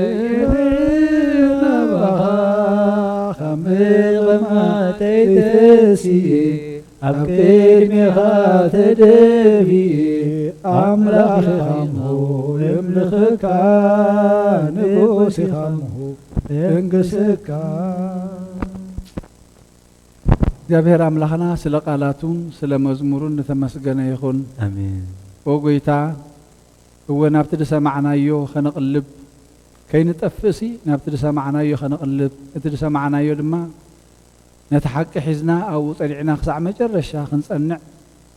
أدوينا بها خمغما تيتسي أبكيني غاتدفي أملاخ خمو يملخكا نبوسي خمو ينقسكا እግዚአብሔር አምላኽና ስለ ቃላቱን ስለ መዝሙሩን ንተመስገነ ይኹን አሜን ወጎይታ እወ ናብቲ ድሰማዕናዮ ኸነቕልብ ከይንጠፍእሲ ናብቲ ድሰማዕናዮ ኸነቕልብ እቲ ድሰማዕናዮ ድማ ነቲ ሓቂ ሒዝና ኣብኡ ጸኒዕና ክሳዕ መጨረሻ ክንጸንዕ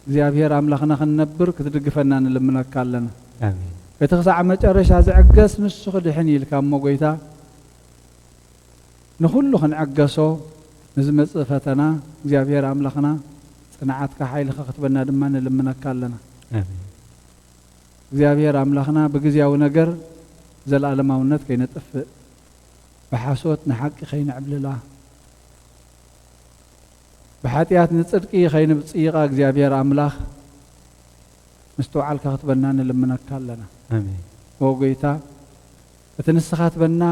እግዚአብሔር አምላኽና ክንነብር ክትድግፈና ንልምነካ ኣለና አሜን እቲ ክሳዕ መጨረሻ ዝዕገስ ንሱ ክድሕን ኢልካ እሞ ጎይታ ንኹሉ ክንዕገሶ ንዝመጽእ ፈተና እግዚአብሔር አምላኽና ጽንዓትካ ሓይልኻ ክትበና ድማ ንልምነካ ኣለና አሜን እግዚአብሔር አምላኽና ብግዚያዊ ነገር ዘለዓለማውነት ከይነጥፍእ ብሓሶት ንሓቂ ከይንዕብልላ بحاتيات نصدق خاين بصيقه እግዚአብሔር አምላኽ مستوعلك ክትበና ንልምነካ ኣለና አሜን ወጎይታ እትንስኻት በና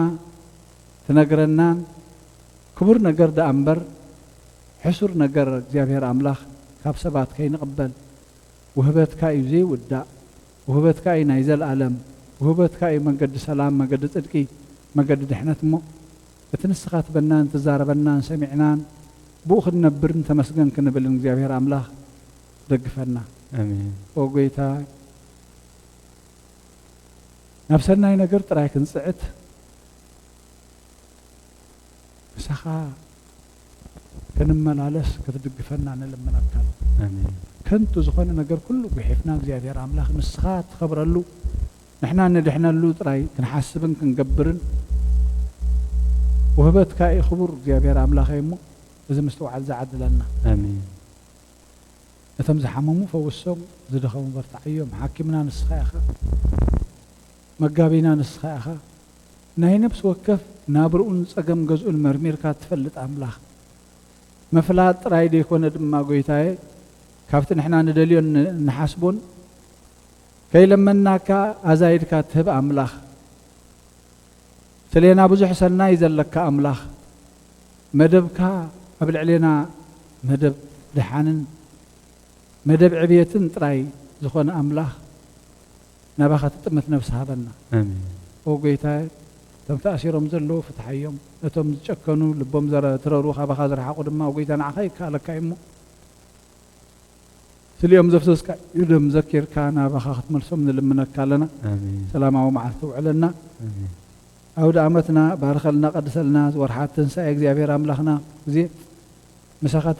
ትነግረና ክቡር ነገር ዳእምበር ሕሱር ነገር እግዚአብሔር አምላኽ ካብ ሰባት ከይንቅበል ውህበትካ እዩ ዘይውዳእ ውህበትካ እዩ ናይ ዘለዓለም ውህበትካ እዩ መንገዲ ሰላም መንገዲ ጽድቂ መንገዲ ድሕነት እሞ እትንስኻት በና እንትዛረበና ሰሚዕናን بوخ النبر تمسجن كنبل እግዚአብሔር አምላኽ ደግፈና አሜን ወጎይታ نفسنا ነገር ጥራይ ክንጽዕት ሰኻ ከንመላለስ ክትድግፈና ንልምነካ አሜን ከንቱ ዝኾነ ነገር ኩሉ ብሒፍና እግዚአብሔር አምላኽ ንስኻ ትኸብረሉ ንሕና ንድሕነሉ ጥራይ ክንሓስብን ክንገብርን وهبتك اي خبر እግዚአብሔር አምላኽ እሞ إذا مستوعب زعدلنا آمين نتم زحممو فوسهم زدخمو برتعيهم حاكمنا نسخاخا مقابينا نسخاخا نهي نفس وكف نابرؤون صقم جزء المرمير كات تفلت أملاخ مفلات رايدي يكون دما قويتاي كافتن احنا ندليون نحاسبون كي لما ناكا أزايد كاتهب أملاخ سلينا بزح سنا يزلك أملاخ مدبكا قبل علينا مدب دحانن مدب عبيتن تراي زخون أملاخ نباخة تتمت نفسها بنا آمين وقيتاي تم تأثيرهم زلو فتحيهم تم تشكنوا لبهم زر تروروها بخازر حقود ما وقيتا نعخي كالك إمو سليم زفتوس كا يدم ذكر كان بخاخت ملسوم لمنك كالنا آمين سلام ومعثو علنا آمين أود أمتنا بارخلنا قدسلنا ورحات تنسى እግዚአብሔር أملاخنا زي مساخات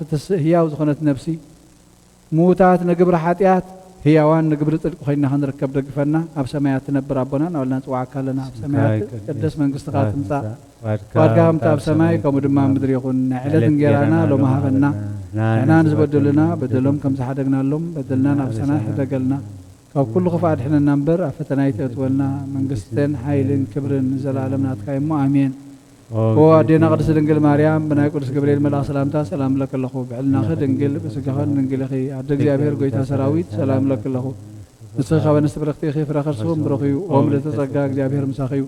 هياو زخنت نفسي موتات نقبر حاتيات هياوان نقبر صدق خينا هنركب دقفنا أب سمايات تنبر ربنا ولا نتوعك لنا أب سمايات قدس من قصتقات نساء وادقام تاب سماي كم دمام بدري يكون علة نجيرانا لو ما هبنا احنا نزبدلنا بدلهم كم سحدقنا لهم بدلنا نفسنا حدقلنا كل خفاد حنا نمبر فتنايت أتولنا من قصتين حيل كبر نزل عالمنا تكايمو آمين هو دينا قدس دنجل مريم بنا قدس جبريل ملا سلامتا سلام لك الله بعلنا خد دنجل بس كهان دنجل أخي عدك جابير قويتها سراويت سلام لك الله نسخة ونستبرختي خيف رخص سوم بروخيو وهم لتزقاق جابير مساخيو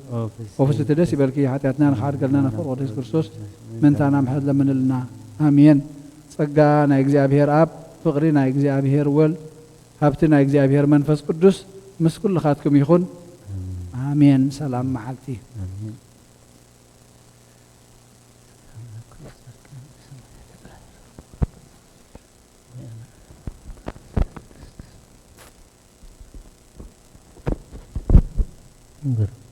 وفس تدسي بالكي حتى أتنا نخار قلنا نفر وديس كرسوس من تانا محد لمن لنا آمين صقانا إجابير أب فقرنا إجابير ول هبتنا إجابير منفس قدس مسكول لخاتكم يخون آمين سلام معلتي آمين Good.